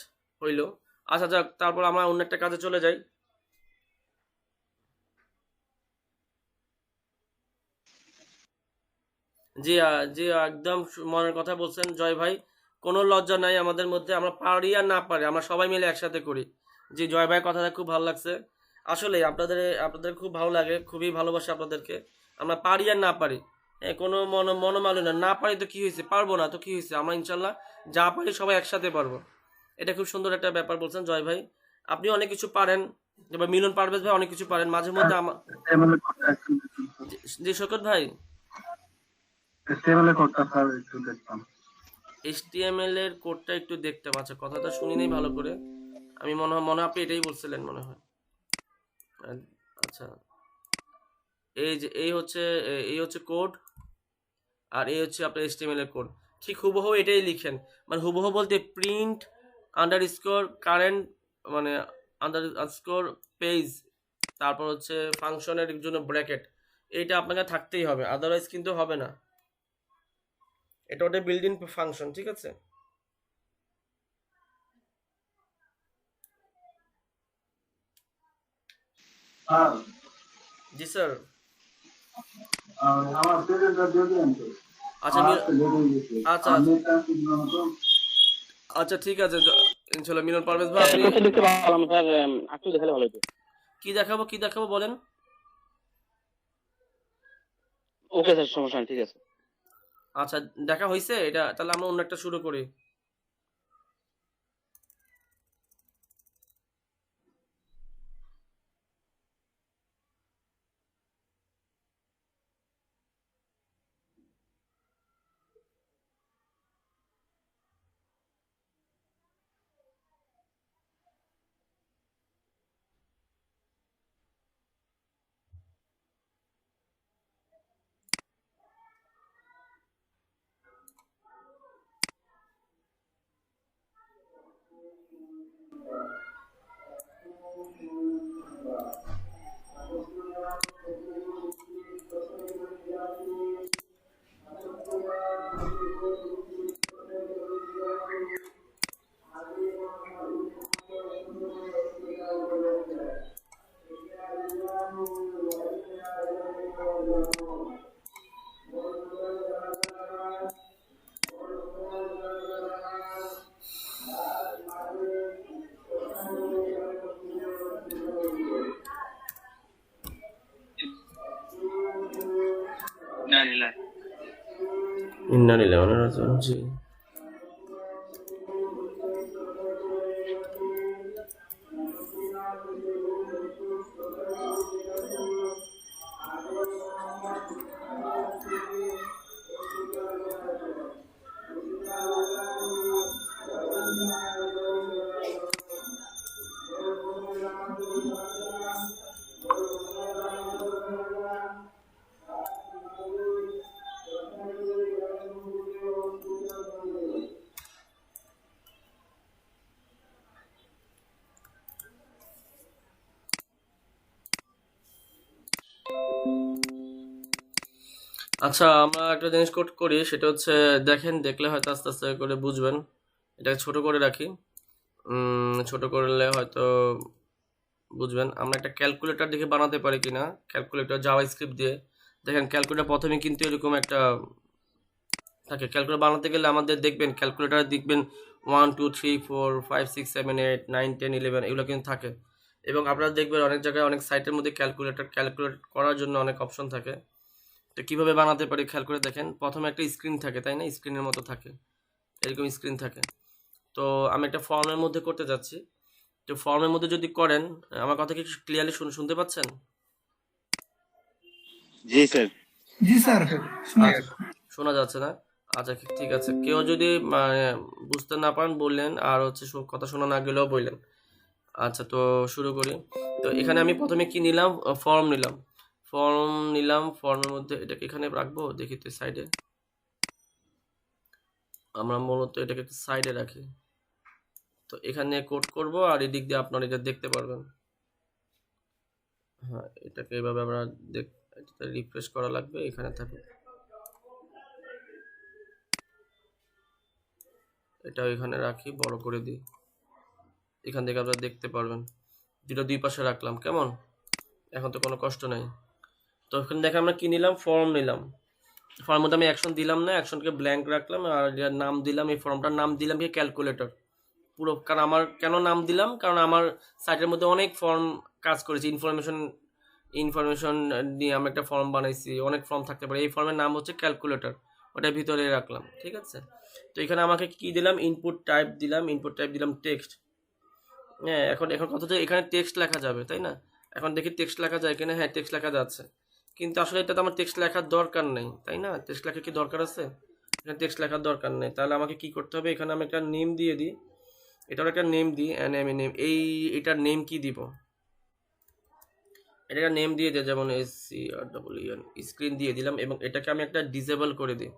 হইলো। আচ্ছা যাক, তারপর আমরা অন্য একটা কাজে চলে যাই। জি জি, একদম মনের কথা বলছেন জয় ভাই। কোনো লজ্জা নাই আমাদের মধ্যে, আমরা পারি আর না পারি আমরা সবাই মিলে একসাথে করি। জি, জয় ভাই কথাটা খুব ভালো লাগছে। আসলে আপনাদের খুব ভালো লাগে, খুবই ভালোবাসি আপনাদেরকে। আমরা পারি আর না পারি কোনো মনোমালিন্য না পারি তো কি হয়েছে, পারবো না তো কি হয়েছে, আমরা ইনশাল্লাহ যা পারি সবাই একসাথে পারবো। এটা খুব সুন্দর একটা ব্যাপার বলছেন জয় ভাই, আপনি অনেক কিছু পারেন, এবার মিলন পারভেজ ভাই অনেক কিছু পারেন, মাঝে মধ্যে জি শকত ভাই HTML এর কোডটা একটু দেখতে, আচ্ছা কথাটা শুনি নাই ভালো করে, আমি মনে হয় আপনি এটাই বলছিলেন মনে হয়। আচ্ছা এই হচ্ছে কোড, আর এই হচ্ছে আপনার HTML এর কোড, ঠিক হুবহু এটাই লিখেন, মানে হুবহু বলতে প্রিন্ট আন্ডারস্কোর কারেন্ট মানে আন্ডারস্কোর পেজ, তারপর হচ্ছে ফাংশনের জন্য ব্র্যাকেট, এইটা আপনাকে থাকতেই হবে, আদারওয়াইজ কিন্তু হবে না, এটা ওটা বিল্ড ইন ফাংশন, ঠিক আছে। জি স্যার, আচ্ছা আচ্ছা আচ্ছা ঠিক আছে ইনশাল্লাহ মিলন পারভেজ ভাই আপনি কি দেখাবো বলেন। ওকে স্যার, সমস্যা নেই, ঠিক আছে। আচ্ছা দেখা হয়েছে এটা, তাহলে আমরা অন্য একটা শুরু করি। ইন্না লিল্লাহি ওয়া ইন্না ইলাইহি রাজিউন। জি আচ্ছা আমরা একটা জিনিস কোড করি, সেটা হচ্ছে দেখেন, দেখলে হয়তো আস্তে আস্তে করে বুঝবেন, এটাকে ছোট করে রাখি, ছোট করলে হয়তো বুঝবেন। আমরা একটা ক্যালকুলেটর দেখে বানাতে পারি কিনা, ক্যালকুলেটর জাভাস্ক্রিপ্ট দিয়ে। দেখেন ক্যালকুলেটর প্রথমে কিন্তু এরকম একটা থাকে, ক্যালকুলেটর বানাতে গেলে আমাদের দেখবেন ক্যালকুলেটর দেখবেন 1 2 3 4 5 6 7 8 9 10 11 এগুলো কিন্তু থাকে, এবং আপনারা দেখবেন অনেক জায়গায় অনেক সাইটের মধ্যে ক্যালকুলেট করার জন্য অনেক অপশন থাকে। তো কীভাবে বানাতে পারি খেয়াল করে দেখেন, প্রথমে একটা স্ক্রিন থাকে তাই না, স্ক্রিনের মতো থাকে, এরকম স্ক্রিন থাকে। তো আমি একটা ফর্মের মধ্যে করতে যাচ্ছি, তো ফর্মের মধ্যে যদি করেন, আমার কথা কি ক্লিয়ারলি শুনতে পাচ্ছেন? জি স্যার। জি স্যার, শোনা যাচ্ছে না? আচ্ছা ঠিক আছে, কেউ যদি মানে বুঝতে না পারেন বললেন, আর হচ্ছে কথা শোনা না গেলেও বললেন। আচ্ছা তো শুরু করি। তো এখানে আমি প্রথমে কি নিলাম, ফর্ম নিলাম, ফর্মের মধ্যে এটাকে এখানে রাখবো, দেখি তো সাইডে, আমরা মূলত এটাকে সাইডে রাখি। তো এখানে কোড করব, আর এদিক দিয়ে আপনারা এটা দেখতে পারবেন। হ্যাঁ এটাকে এভাবে আমরা রিফ্রেশ করা লাগবে, এখানে থাকবে, এটাও এখানে রাখি, বড় করে দিই, এখান থেকে আপনারা দেখতে পারবেন। দুটো দুই পাশে রাখলাম, কেমন? এখন তো কোনো কষ্ট নাই। তো এখানে দেখে আমরা কি নিলাম, ফর্ম নিলাম, ফর্মের মধ্যে আমি অ্যাকশন দিলাম না, অ্যাকশনকে ব্ল্যাঙ্ক রাখলাম, আর এর নাম দিলাম, এই ফর্মটার নাম দিলাম কি ক্যালকুলেটর পুরো। কারণ আমার কেন নাম দিলাম, কারণ আমার সাইটের মধ্যে অনেক ফর্ম কাজ করেছে, ইনফরমেশন ইনফরমেশন নিয়ে আমি একটা ফর্ম বানাইছি, অনেক ফর্ম থাকতে পারে, এই ফর্মের নাম হচ্ছে ক্যালকুলেটর, ওটা ভিতরে রাখলাম, ঠিক আছে। তো এখানে আমাকে কি দিলাম, ইনপুট টাইপ দিলাম টেক্সট। হ্যাঁ, এখন এখন কথা হচ্ছে এখানে টেক্সট লেখা যাবে, তাই না? এখন দেখি টেক্সট লেখা যায় কিনা, হ্যাঁ টেক্সট লেখা যাচ্ছে, কিন্তু আসলে এটা তো আমার টেক্সট লেখার দরকার নেই, তাই না? টেক্সট লেখা কি দরকার আছে? এখানে টেক্সট লেখার দরকার নেই, তাহলে আমাকে কি করতে হবে, এখানে আমি একটা নেম দিয়ে দিই, এটার একটা নেম দিই, নেম, এটার নেম কি দিব, এটাকে নেম দিয়ে দিই, যেমন SCREEN স্ক্রিন দিয়ে দিলাম, এবং এটাকে আমি একটা ডিসেবল করে দিই।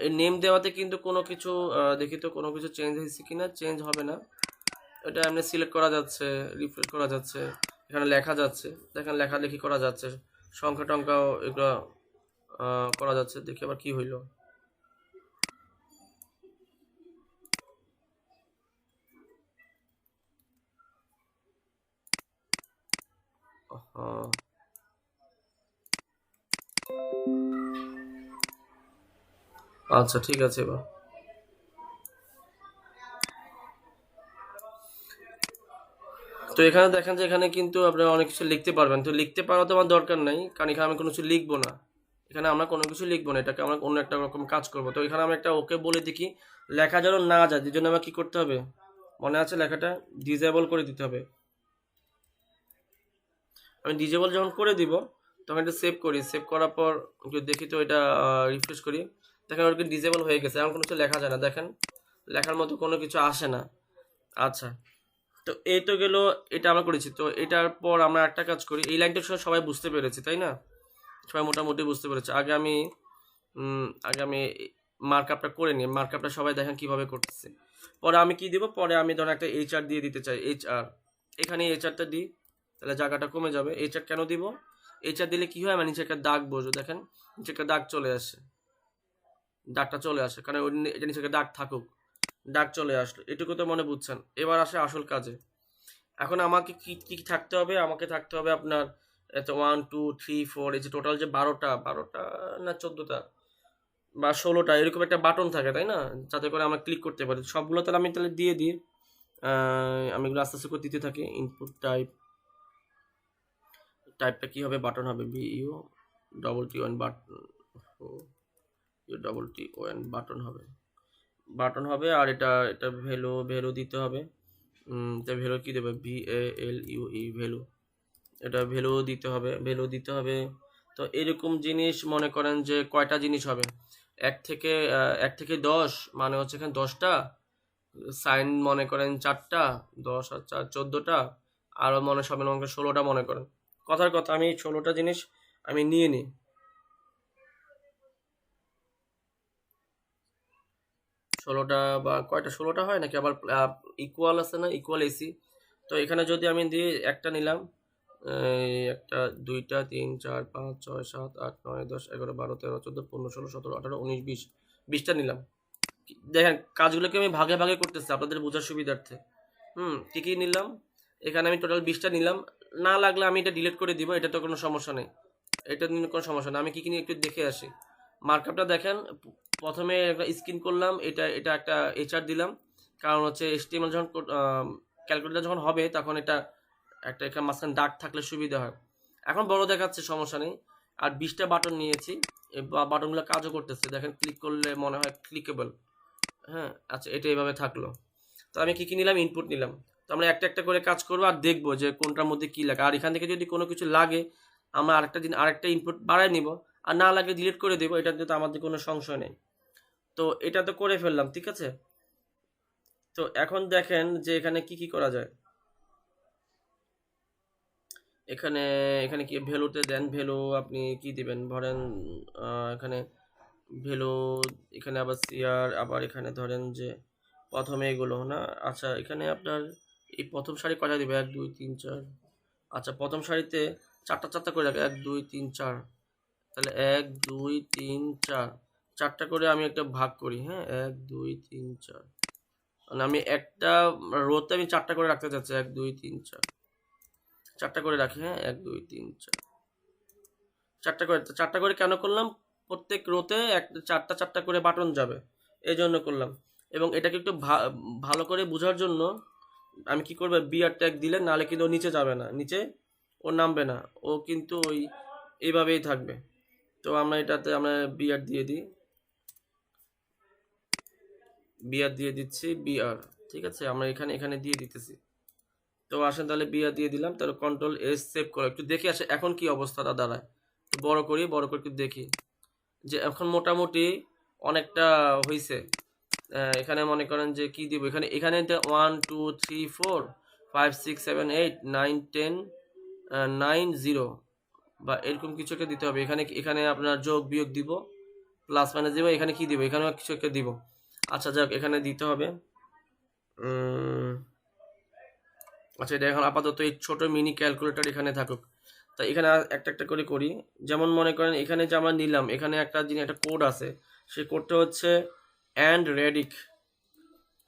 এই নেম দেওয়াতে কিন্তু কোনো কিছু দেখি তো কোনো কিছু চেঞ্জ হয়েছে কিনা, চেঞ্জ হবে না, এটা এমনি সিলেক্ট করা যাচ্ছে, রিফ্রেশ করা যাচ্ছে, এখানে লেখা যাচ্ছে, দেখেন লেখালেখি করা যাচ্ছে, সংখ্যা টংখ্যাও এগুলো করা যাচ্ছে। দেখি আবার কি হইলো, আচ্ছা ঠিক আছে। এবার তো এখানে দেখেন যে এখানে কিন্তু আপনারা অনেক কিছু লিখতে পারবেন, তো লিখতে পারা তো আমার দরকার নাই, কারণ এখানে আমি কোনো কিছু লিখবো না, এখানে আমরা কোনো কিছু লিখবো না, এটাকে আমরা অন্য একটা রকম কাজ করবো। তো এখানে আমি একটা ওকে বলে দেখি, লেখা যেন না যায়, এই জন্য আমার কি করতে হবে, মনে আছে, লেখাটা ডিসেবল করে দিতে হবে। আমি ডিসেবল যখন করে দিব তখন এটা সেভ করি, সেভ করার পর একটু দেখি তো এটা রিফ্রেশ করি, দেখেন ওর কিন্তু ডিসেবল হয়ে গেছে, এখন কোনো কিছু লেখা যায় না, দেখেন লেখার মতো কোনো কিছু আসে না। আচ্ছা, তো এই তো গেল, এটা আমরা করেছি। তো এটার পর আমরা একটা কাজ করি, এই লাইনটা সবাই বুঝতে পেরেছি তাই না, সবাই মোটামুটি বুঝতে পেরেছে। আগে আমি মার্কআপটা করে নিই, মার্কআপটা সবাই দেখেন কিভাবে করতেছে। পরে আমি কি দিব, পরে আমি ধরেন একটা HR দিয়ে দিতে চাই, HR, এখানে HRটা দিই, তাহলে জায়গাটা কমে যাবে। HR কেন দিব, HR দিলে কি হয়, আমার নিচে একটা দাগ বসবে, দেখেন নিচে একটা দাগ চলে আসে, দাগটা চলে আসে, কারণ এটা নিচে একটা দাগ থাকুক, দাগ চলে আসলো, এটুকু তো মনে বুঝছেন। এবার আসে আসল কাজে, এখন আমাকে কি কি থাকতে হবে, আমাকে থাকতে হবে আপনার 1 2 3 4, এই যে টোটাল যে 12টা না 14টা বা 16টা এরকম একটা বাটন থাকে, তাই না, যাতে করে আমরা ক্লিক করতে পারি সবগুলো। তাহলে আমি তাহলে দিয়ে দিই, আমি এগুলো আস্তে আস্তে করে দিতে থাকি। ইনপুট টাইপটা কি হবে, বাটন হবে, BUTTON বাটন হবে, আর এটা ভ্যালু দিতে হবে, এটা ভ্যালু কি দেবে, VALUE ভ্যালু, এটা ভ্যালু দিতে হবে। তো এরকম জিনিস মনে করেন যে কয়টা জিনিস হবে, 1 থেকে 10 মানে হচ্ছে এখানে 10টা, সাইন মনে করেন 4টা, 10 আর 4 14টা, আরও মনে 16টা মনে করেন, কথার কথা আমি 16টা জিনিস আমি নিয়ে নিই। 16টা বা কয়টা, 16টা হয় নাকি, আবার ইকুয়াল আছে না, ইকুয়াল AC। তো এখানে যদি আমি দিয়ে একটা নিলাম, একটা 2টা 3 4 5 6 7 8 9 10 11 12 13 14 15 16 17 18 19 20, 20টা নিলাম। দেখেন কাজগুলোকে আমি ভাগে ভাগে করতেছি আপনাদের বোঝার সুবিধার্থে। কি কি নিলাম, এখানে আমি টোটাল 20টা নিলাম, না লাগলে আমি এটা ডিলিট করে দিব, এটা তো কোনো সমস্যা নেই, এটা নিয়ে কোনো সমস্যা নেই। আমি কি কি নিয়ে একটু দেখে আসি, মার্কআপটা দেখেন, প্রথমে একটা স্ক্রিন করলাম, এটা একটা HR দিলাম, কারণ হচ্ছে HTML যখন ক্যালকুলেটর যখন হবে তখন এটা একটা এখানে মাঝখানে দাগ থাকলে সুবিধা হয়। এখন বড় দেখাচ্ছে, সমস্যা নেই। আর 20টা বাটন নিয়েছি, এই বাটনগুলো কাজও করতেছে, দেখেন ক্লিক করলে মনে হয় ক্লিকেবল। হ্যাঁ, আচ্ছা এটা এইভাবে থাকলো। তো আমি কি নিলাম, ইনপুট নিলাম। তো আমরা একটা একটা করে কাজ করবো আর দেখবো যে কোনটার মধ্যে কি লাগে, আর এখান থেকে যদি কোনো কিছু লাগে আমরা আরেকটা ইনপুট বাড়ায় নিব, আর না লাগে ডিলিট করে দেবো, এটাতে তো আমাদের কোনো সংশয় নেই। তো এটা তো করে ফেললাম, ঠিক আছে। তো এখন দেখেন যে এখানে কি কি করা যায়, এখানে কি ভ্যালুতে দেন, ভ্যালু আপনি কি দিবেন, ধরেন এখানে ভ্যালু, এখানে আবার CR, আবার এখানে ধরেন যে প্রথমে এগুলো না, আচ্ছা এখানে আপনার এই প্রথম সারি কয়টা দিবে, 1 2 3 4, আচ্ছা প্রথম সারিতে 4টা করে রাখে, 1 2 3 4, তাহলে 1 2 3 4, 4টা করে আমি একটা ভাগ করি, হ্যাঁ 1 2 3 4, মানে আমি একটা রোতে আমি 4টা করে রাখতে চাচ্ছি, 1 2 3 4, 4টা করে রাখি, হ্যাঁ 1 2 3 4, 4টা করে কেন করলাম, প্রত্যেক রোতে 4টা করে বাটন যাবে, এই জন্য করলাম। এবং এটাকে একটু ভালো করে বোঝার জন্য আমি কি করবো, BR ট্যাগ দিলে, নাহলে কিন্তু নিচে যাবে না, নিচে ও নামবে না, ও কিন্তু ওই এইভাবেই থাকবে। তো আমরা এটাতে আমরা বিআর দিয়ে দিই, বিআর দিয়ে দিচ্ছি, বিআর, ঠিক আছে, আমরা এখানে এখানে দিয়ে দিতেছি। তো আসেন তাহলে বিআর দিয়ে দিলাম, তাহলে কন্ট্রোল এস সেভ করো, একটু দেখে আসে এখন কি অবস্থাটা দাঁড়ায়। একটু বড় করে একটু দেখি যে এখন মোটামুটি অনেকটা হয়েছে। এখানে মনে করেন যে কি দিব, এখানে এখানে 1 2 3 4 5 6 7 8 9 10 9 0 বা এরকম কিছু একটা দিতে হবে। এখানে এখানে আপনার যোগ বিয়োগ দিব, প্লাস মাইনাস দিব, এখানে কি দিব, এখানেও কিছু একটা দিব। আচ্ছা যাক, এখানে দিতে হবে। আচ্ছা, এটা এখন আপাতত এই ছোট মিনি ক্যালকুলেটর এখানে থাকুক। তা এখানে একটা একটা করে করি। যেমন মনে করেন এখানে যে আমরা নিলাম, এখানে একটা জিনিস, একটা কোড আছে, সেই কোডটা হচ্ছে অ্যান্ড রেডিক।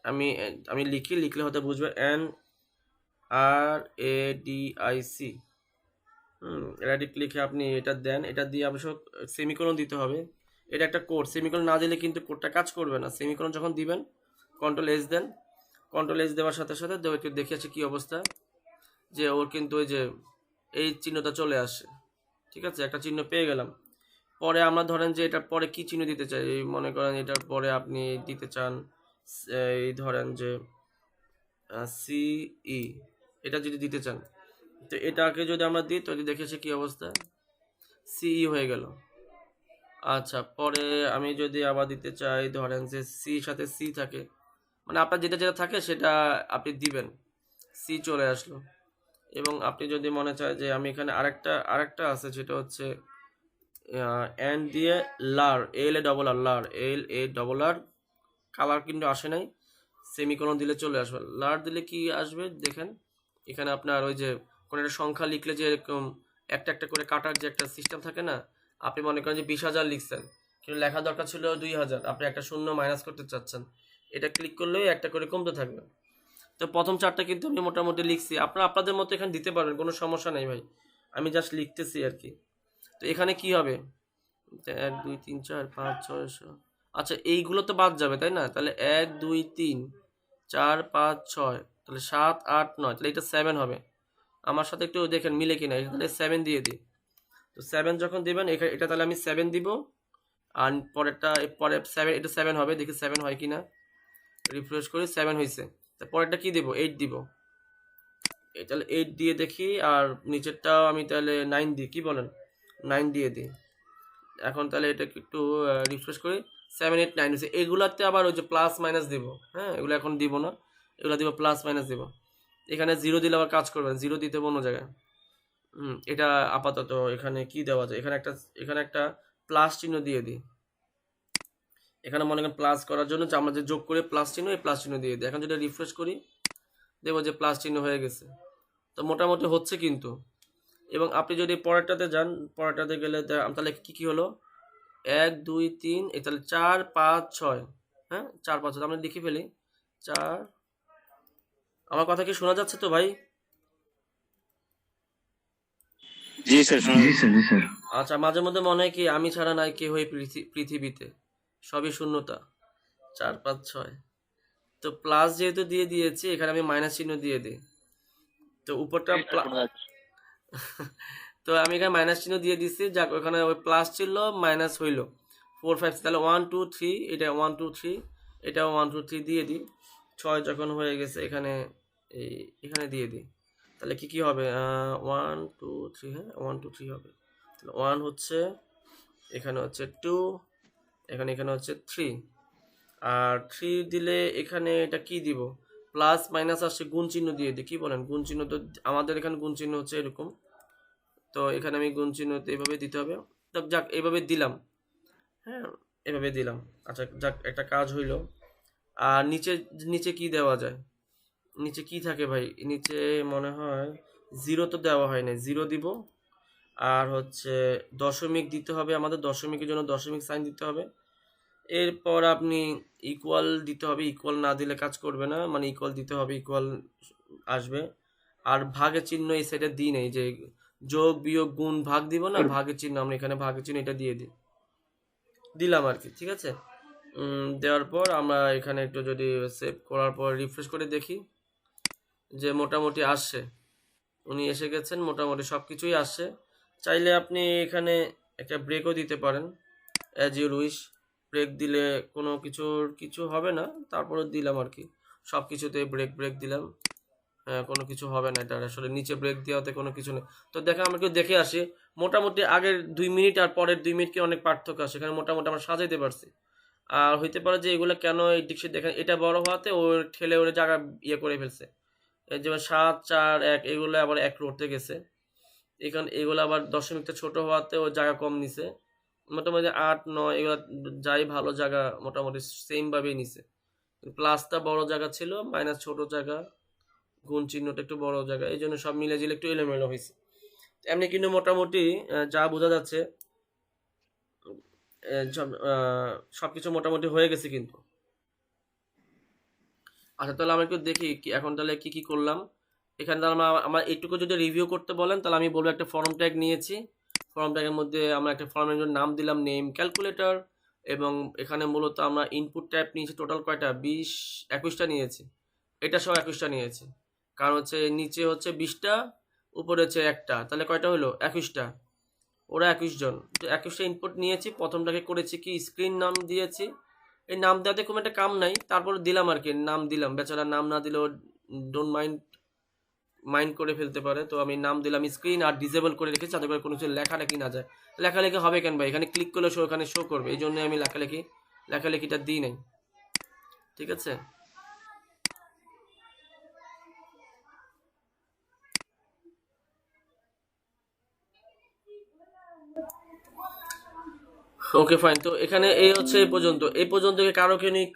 আমি আমি লিখলে হয়তো বুঝবে, NRADIC। রেডিক লিখে আপনি এটা দেন, এটা দিয়ে অবশ্য সেমিকোলন দিতে হবে। এটা একটা কোড, সেমিকোলন না দিলে কিন্তু কোডটা কাজ করবে না। সেমিকোলন যখন দিবেন কন্ট্রোল এস দেন, কন্ট্রোল এস দেওয়ার সাথে সাথে একটু দেখে আছে কি অবস্থা, যে ওর কিন্তু ওই যে এই চিহ্নটা চলে আসে, ঠিক আছে, একটা চিহ্ন পেয়ে গেলাম। পরে আমরা ধরেন যে এটার পরে কি চিহ্ন দিতে চাই, মনে করেন এটার পরে আপনি দিতে চান এই ধরেন যে CE, এটা যদি দিতে চান, তো এটাকে যদি আমরা দিই তো দেখেছি কি অবস্থা, CE হয়ে গেল। আচ্ছা, পরে আমি যদি আবার দিতে চাই, ধরেন যে সি সাথে সি থাকে, মানে আপনার যেটা যেটা থাকে সেটা আপনি দিবেন, সি চলে আসলো। এবং আপনি যদি মনে চায় যে আমি এখানে আরেকটা আছে, যেটা হচ্ছে এন দিয়ে লার, LA কালার কিন্তু আসে নাই, সেমিকোলন দিলে চলে আসবে। লার দিলে কি আসবে দেখেন, এখানে আপনার ওই যে কোনো একটা সংখ্যা লিখলে যে এরকম একটা একটা করে কাটার যে একটা সিস্টেম থাকে না, আপনি মনে করেন যে 20,000 লিখছেন, কিন্তু লেখা দরকার ছিল 2,000, আপনি একটা শূন্য মাইনাস করতে চাচ্ছেন, এটা ক্লিক করলেই একটা করে কমতে থাকবে। তো প্রথম চারটা কিন্তু আমি মোটামুটি লিখছি, আপনাদের মতো এখানে দিতে পারবেন, কোনো সমস্যা নেই ভাই, আমি জাস্ট লিখতেছি আর কি। তো এখানে কি হবে, 1 2 3 4 5 6 7, আচ্ছা এইগুলো তো বাদ যাবে তাই না, তাহলে 1 2 3 4 5 6, তাহলে 7 8 9, তাহলে এটা 7 হবে। আমার সাথে একটু দেখেন মিলে কিনা, তাহলে 7 দিয়ে দিই। তো 7 যখন দিবেন এটা তাহলে আমি 7 দিব, আর পরে 7, এটা 7 হবে, দেখি 7 হয় কিনা, রিফ্রেশ করি, 7 হয়েছে। পরেরটা কি দিব, 8 দিব, তাহলে 8 দিয়ে দেখি, আর নিচেরটাও আমি তাহলে 9 দিই, কি বলেন, 9 দিয়ে দিই। এখন তাহলে এটা একটু রিফ্রেশ করি, 7 8 9 হয়েছে। এগুলাতে আবার ওই যে প্লাস মাইনাস দিব, হ্যাঁ, এগুলো এখন দিব না, এগুলো দিব প্লাস মাইনাস দিব। এখানে 0 দিলে আবার কাজ করবেন, 0 দিতে অন্য জায়গায়। এটা আপাতত এখানে কি দেওয়া যায়, এখানে একটা প্লাস চিহ্ন দিয়ে দিই। এখানে মনে করেন প্লাস করার জন্য যে আমরা যে যোগ করে প্লাস চিহ্ন, এই প্লাস চিহ্ন দিয়ে দিই। এখন যদি রিফ্রেশ করি দেখবো যে প্লাস চিহ্ন হয়ে গেছে। তো মোটামুটি হচ্ছে কিন্তু। এবং আপনি যদি পরেরটাতে যান, পরেরটাতে গেলে তাহলে কি হলো, 1 2 3, এই তাহলে 4 5 6, হ্যাঁ 4 5 6, আমরা লিখে ফেলি 4। আমার কথা কি শোনা যাচ্ছে তো ভাই? জি স্যার, আচ্ছা, মাঝে মধ্যে মনে হয় কি আমি ছাড়া নাই কে হয়ে পৃথিবীতে, সবই শূন্যতা। 4 5 6, তো প্লাস যেহেতু দিয়ে দিয়েছি, এখানে আমি মাইনাস চিহ্ন দিয়ে দিই। তো উপরটা তো আমি এখানে মাইনাস চিহ্ন দিয়ে দিচ্ছি, যাক ওখানে ওই প্লাস ছিল মাইনাস হইলো 4 5, তাহলে 1 2 3, এটা 1 2 3, এটাও 1 2 3 দিয়ে দিই। 6 যখন হয়ে গেছে এখানে দিয়ে দিই, তাহলে কি হবে, 1 2 3, হ্যাঁ 1 2 3 হবে। তাহলে 1 হচ্ছে, এখানে হচ্ছে 2, এখানে হচ্ছে 3, আর 3 দিলে এখানে এটা কি দিব, প্লাস মাইনাস আসছে, গুণ চিহ্ন দিয়ে দিই, কি বলেন, গুণ চিহ্ন তো আমাদের এখানে গুণ চিহ্ন হচ্ছে এরকম, তো এখানে আমি গুণ চিহ্ন এইভাবে দিতে হবে। তো যাক এইভাবে দিলাম, হ্যাঁ এভাবে দিলাম। আচ্ছা যাক, একটা কাজ হইল। আর নিচে কি দেওয়া যায়, নিচে কি থাকে ভাই, নিচে মনে হয় 0 তো দেওয়া হয় না, 0 দিব। আর হচ্ছে দশমিক দিতে হবে, আমাদের দশমিকের জন্য দশমিক সাইন দিতে হবে। এরপর আপনি ইকুয়াল দিতে হবে, ইকুয়াল না দিলে কাজ করবে না, মানে ইকুয়াল দিতে হবে, ইকুয়াল আসবে। আর ভাগের চিহ্ন এই সাইডে দিই নেই, যে যোগ বিয়োগ গুণ ভাগ দিব না, ভাগের চিহ্ন আমরা এখানে ভাগের চিহ্ন এটা দিয়ে দিলাম আর কি, ঠিক আছে। দেওয়ার পর আমরা এখানে একটু যদি সেভ করার পর রিফ্রেশ করে দেখি যে মোটামুটি আসছে, উনি এসে গেছেন, মোটামুটি সব কিছুই আসছে। চাইলে আপনি এখানে একটা ব্রেকও দিতে পারেন, অ্যাজ ইউর উইশ। ব্রেক দিলে কোনো কিছু হবে না, তারপরে দিলাম আর কি, সব কিছুতে ব্রেক দিলাম। কোনো কিছু হবে না, এটা আসলে নিচে ব্রেক দেওয়াতে কোনো কিছু নেই। তো দেখেন আমরা কেউ দেখে আসি, মোটামুটি আগের 2 মিনিট আর পরের 2 মিনিট কি অনেক পার্থক্য আছে, এখানে মোটামুটি আমরা সাজাইতে পারছি। আর হইতে পারে যে এগুলো কেন এই দিক দেখেন, এটা বড় হওয়াতে ওর ঠেলে ওর জায়গা ইয়ে করে ফেলছে। এই যেমন 7, 4, 1 এগুলো আবার 1 রোডতে গেছে, এখানে এগুলো আবার দশমিকটা ছোট হওয়াতে ও জায়গা কম নিছে। মোটামুটি 8, 9 এগুলো যাই ভালো জায়গা মোটামুটি সেম ভাবেই নিছে। প্লাসটা বড় জায়গা ছিল, মাইনাস ছোট জায়গা, গুণ চিহ্নটা একটু বড় জায়গা, এই জন্য সব মিলে জিলে একটু এলোমেলো হয়েছে। এমনি কিন্তু মোটামুটি যা বোঝা যাচ্ছে সবকিছু মোটামুটি হয়ে গেছে কিন্তু। আচ্ছা তাহলে আমরা একটু দেখি এখন তাহলে কি করলাম। এখানে তাহলে আমার এইটুকু যদি রিভিউ করতে বলেন তাহলে আমি বলবো একটা ফর্ম ট্যাগ নিয়েছি, ফর্ম ট্যাগের মধ্যে আমরা একটা ফর্মের নাম দিলাম নেম ক্যালকুলেটর, এবং এখানে মূলত আমরা ইনপুট টাইপ নিয়েছি টোটাল কয়টা, 21টা নিয়েছি, এটা সব 21টা নিয়েছি, কারণ হচ্ছে নিচে হচ্ছে 20টা, উপরে হচ্ছে একটা, তাহলে কয়টা হলো 21টা, ওরা 21 জন। তো 21টা ইনপুট নিয়েছি, প্রথমটাকে করেছি কি স্ক্রিন নাম দিয়েছি, এই নাম দেওয়াতে খুব একটা কাম নাই, তারপর দিলাম আর কি, নাম দিলাম, বেচারা নাম না দিলেও ডোন্ট মাইন্ড করে ফেলতে পারে, তো আমি নাম দিলাম স্ক্রিন, আর ডিসেবল করে রেখেছি যাতে করে কোনো কিছু লেখালেখি না যায়। লেখালেখি হবে কেন ভাই, এখানে ক্লিক করলে ওখানে শো করবে, এই জন্য আমি লেখালেখিটা দিই নাই, ঠিক আছে। ওকে ফাইন, তো এখানে এই হচ্ছে এই পর্যন্ত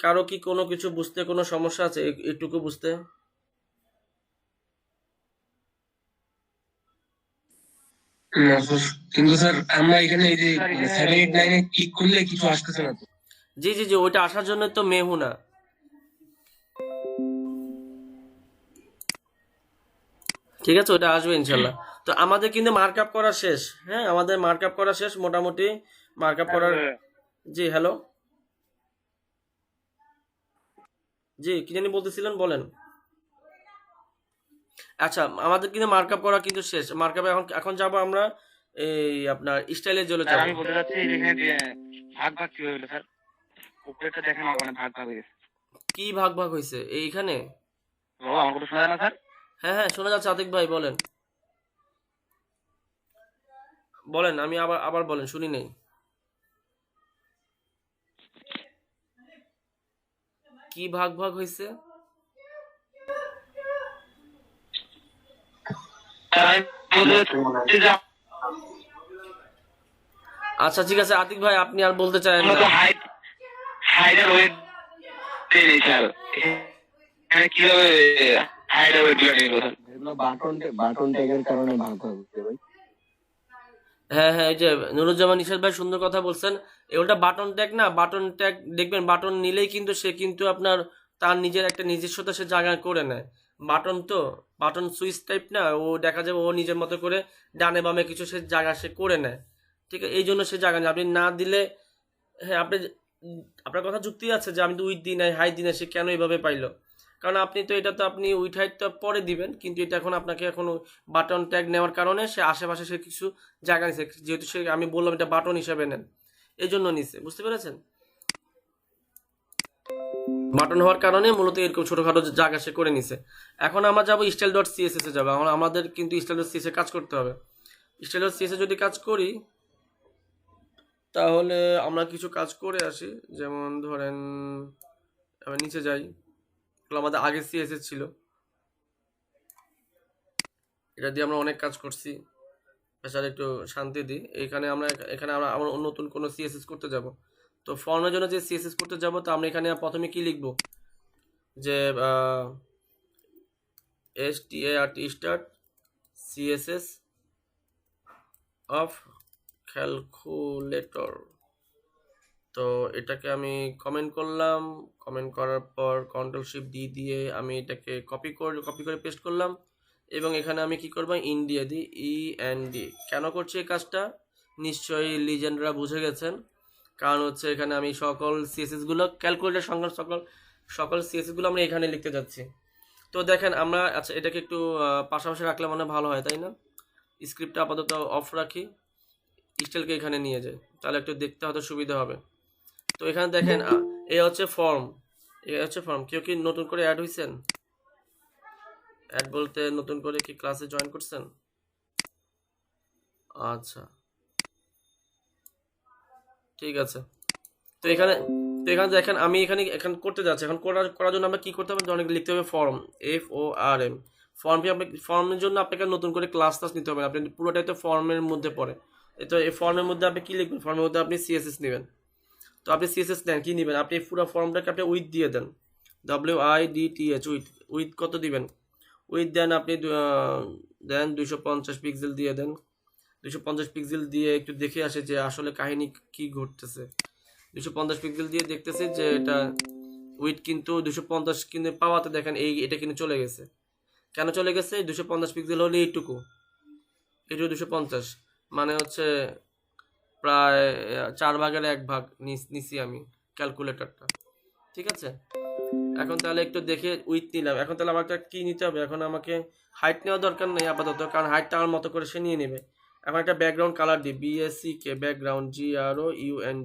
কারো কি কোনো কিছু বুঝতে কোনো সমস্যা আছে এইটুকু বুঝতে? না স্যার, কিন্তু স্যার আমরা এখানে এই যে 7, 8, 9 ক্লিক করলে কিছু আসতেছে না তো। জি ওইটা আসার জন্য তো মেহুনা, ঠিক আছে, ওটা আসবে ইনশাল্লাহ। তো আমাদের কিন্তু মার্কআপ করা শেষ, হ্যাঁ আমাদের মার্কআপ করা শেষ মোটামুটি, মার্কআপ করার। জি হ্যালো, জি কি জানি বলতেছিলেন, বলেন। আচ্ছা আমাদের কিন্তু মার্কআপ করা কিন্তু শেষ, মার্কআপে এখন যাব আমরা এই আপনার স্টাইলের জন্য যাব। আমি বলতে চাচ্ছি এখানে ভাগ কি হলো স্যার, উপরেটা দেখেন ওখানে ভাগ হয়ে গেছে। কি ভাগ হয়েছে এইখানে? ও আমার কথা শোনা যায় না স্যার? হ্যাঁ শোনা যাচ্ছে, আতিক ভাই বলেন, আমি আবার বলেন, শুনি নেই। কি ভাগ হয়েছে? আচ্ছা ঠিক আছে আতিক ভাই, আপনি আর বলতে চান না। বাটন ট্যাগের কারণে ভাগ হচ্ছে ভাই। হ্যাঁ এই যে নুরুজ্জামান নিশাদ ভাই সুন্দর কথা বলছেন, ওটা বাটন ট্যাগ না, বাটন ট্যাগ দেখবেন বাটন নিলেই কিন্তু সে কিন্তু আপনার তার নিজের একটা নিজস্বতা সে জায়গা করে নেয়। বাটন সুইচ টাইপ না, ও দেখা যাবে ও নিজের মতো করে ডানে বামে কিছু সে জায়গা সে করে নেয়, ঠিক আছে, এই জন্য সে জায়গা নেয়। আপনি না দিলে, হ্যাঁ আপনার কথা যুক্তি আছে যে আমি তো উইথ দিই নাই হাই দিই নাই, সে কেন এইভাবে পাইলো, কারণ আপনি তো এটা তো আপনি উইথ হাইট তো পরে দিবেন, কিন্তু এটা এখন আপনাকে এখন বাটন ট্যাগ নেওয়ার কারণে সে আশেপাশে সে কিছু জায়গা নিছে, যেহেতু সে আমি বললাম এটা বাটন হিসাবে নেন, এই জন্য নিছে, বুঝতে পেরেছেন? বাটন হওয়ার কারণে মূলত এরকম ছোটখাটো জায়গা সে করে নিছে। এখন আমরা যাবো style.css এ যাবো, এখন আমাদের কিন্তু style.css এ কাজ করতে হবে। style.css এ যদি কাজ করি তাহলে আমরা কিছু কাজ করে আসি, যেমন ধরেন আমি নিচে যাই, আমাদের আগে সিএসএস ছিল, এটা দিয়ে আমরা অনেক কাজ করছি, স্যার একটু শান্তি দিই। এখানে আমরা নতুন কোনো সিএসএস করতে যাব, তো ফর্মের জন্য যে সিএসএস করতে যাব, তো আমরা এখানে প্রথমে কি লিখব, যে start css of calculator, তো এটাকে আমি কমেন্ট করলাম, কমেন্ট করার পর Ctrl+Shift D দিয়ে আমি এটাকে কপি করে পেস্ট করলাম, এবং এখানে আমি কি করব, ইন দিয়ে দিই, END। কেন করছি এই কাজটা নিশ্চয়ই লিজেন্ডরা বুঝে গেছেন, কারণ হচ্ছে এখানে আমি সকল সিএসএস গুলো ক্যালকুলেটর সংখ্যার সকল সিএসএস গুলো আমরা এখানে লিখতে যাচ্ছি। তো দেখেন আমরা, আচ্ছা এটাকে একটু পাশাপাশি রাখলে মনে হয় ভালো হয়, তাই না? স্ক্রিপ্টটা আপাতত অফ রাখি, স্টাইলকে এখানে নিয়ে যাই, তাহলে একটু দেখতে হয়তো সুবিধা হবে। তো এখানে দেখেন এই হচ্ছে ফর্ম, এই হচ্ছে ফর্ম। কেউ কি নতুন করে অ্যাড হয়েছেন? অ্যাড বলতে নতুন করে কি ক্লাসে জয়েন করছেন? আচ্ছা ঠিক আছে। তো এখানে দেখেন আমি এখানে করতে যাচ্ছি। এখন করার জন্য আমরা কি করতে হবে? অনেক লিখতে হবে ফর্ম, FORM। ফর্মের জন্য আপনাকে নতুন করে ক্লাস নিতে হবে। আপনি পুরোটাই তো ফর্মের মধ্যে পড়ে। তো এই ফর্মের মধ্যে আপনি কি লিখবেন? ফর্মের মধ্যে আপনি CSS নেবেন। তো আপনি CSS নেন, কি নেবেন? আপনি পুরো ফর্মটাকে আপনি উইথ দিয়ে দেন, WIDTH, উইথ কত দিবেন? উইথ দেন আপনি দেন 250 পিক্সেল দিয়ে দেন। 250 পিক্সেল দিয়ে একটু দেখে আসে যে আসলে কাহিনী কি ঘটতেছে। 250 পিক্সেল দিয়ে দেখতেছি যে এটা উইথ কিন্তু 250 কিন্তু পাওয়াতে দেখেন এটা কিন্তু চলে গেছে। কেন চলে গেছে? 250 পিক্সেল হলে এইটুকু 250, মানে হচ্ছে প্রায় 4/1 নিছি আমি ক্যালকুলেটরটা, ঠিক আছে? এখন তাহলে একটু দেখে উইথ নিলাম। এখন তাহলে আমাকে কি নিতে হবে? এখন আমাকে হাইট নেওয়া দরকার নেই আপাতত, কারণ হাইটটা আমার মতো করে সে নিয়ে নেবে। এখন একটা ব্যাকগ্রাউন্ড কালার দিই, BACK, ব্যাকগ্রাউন্ড GROUND।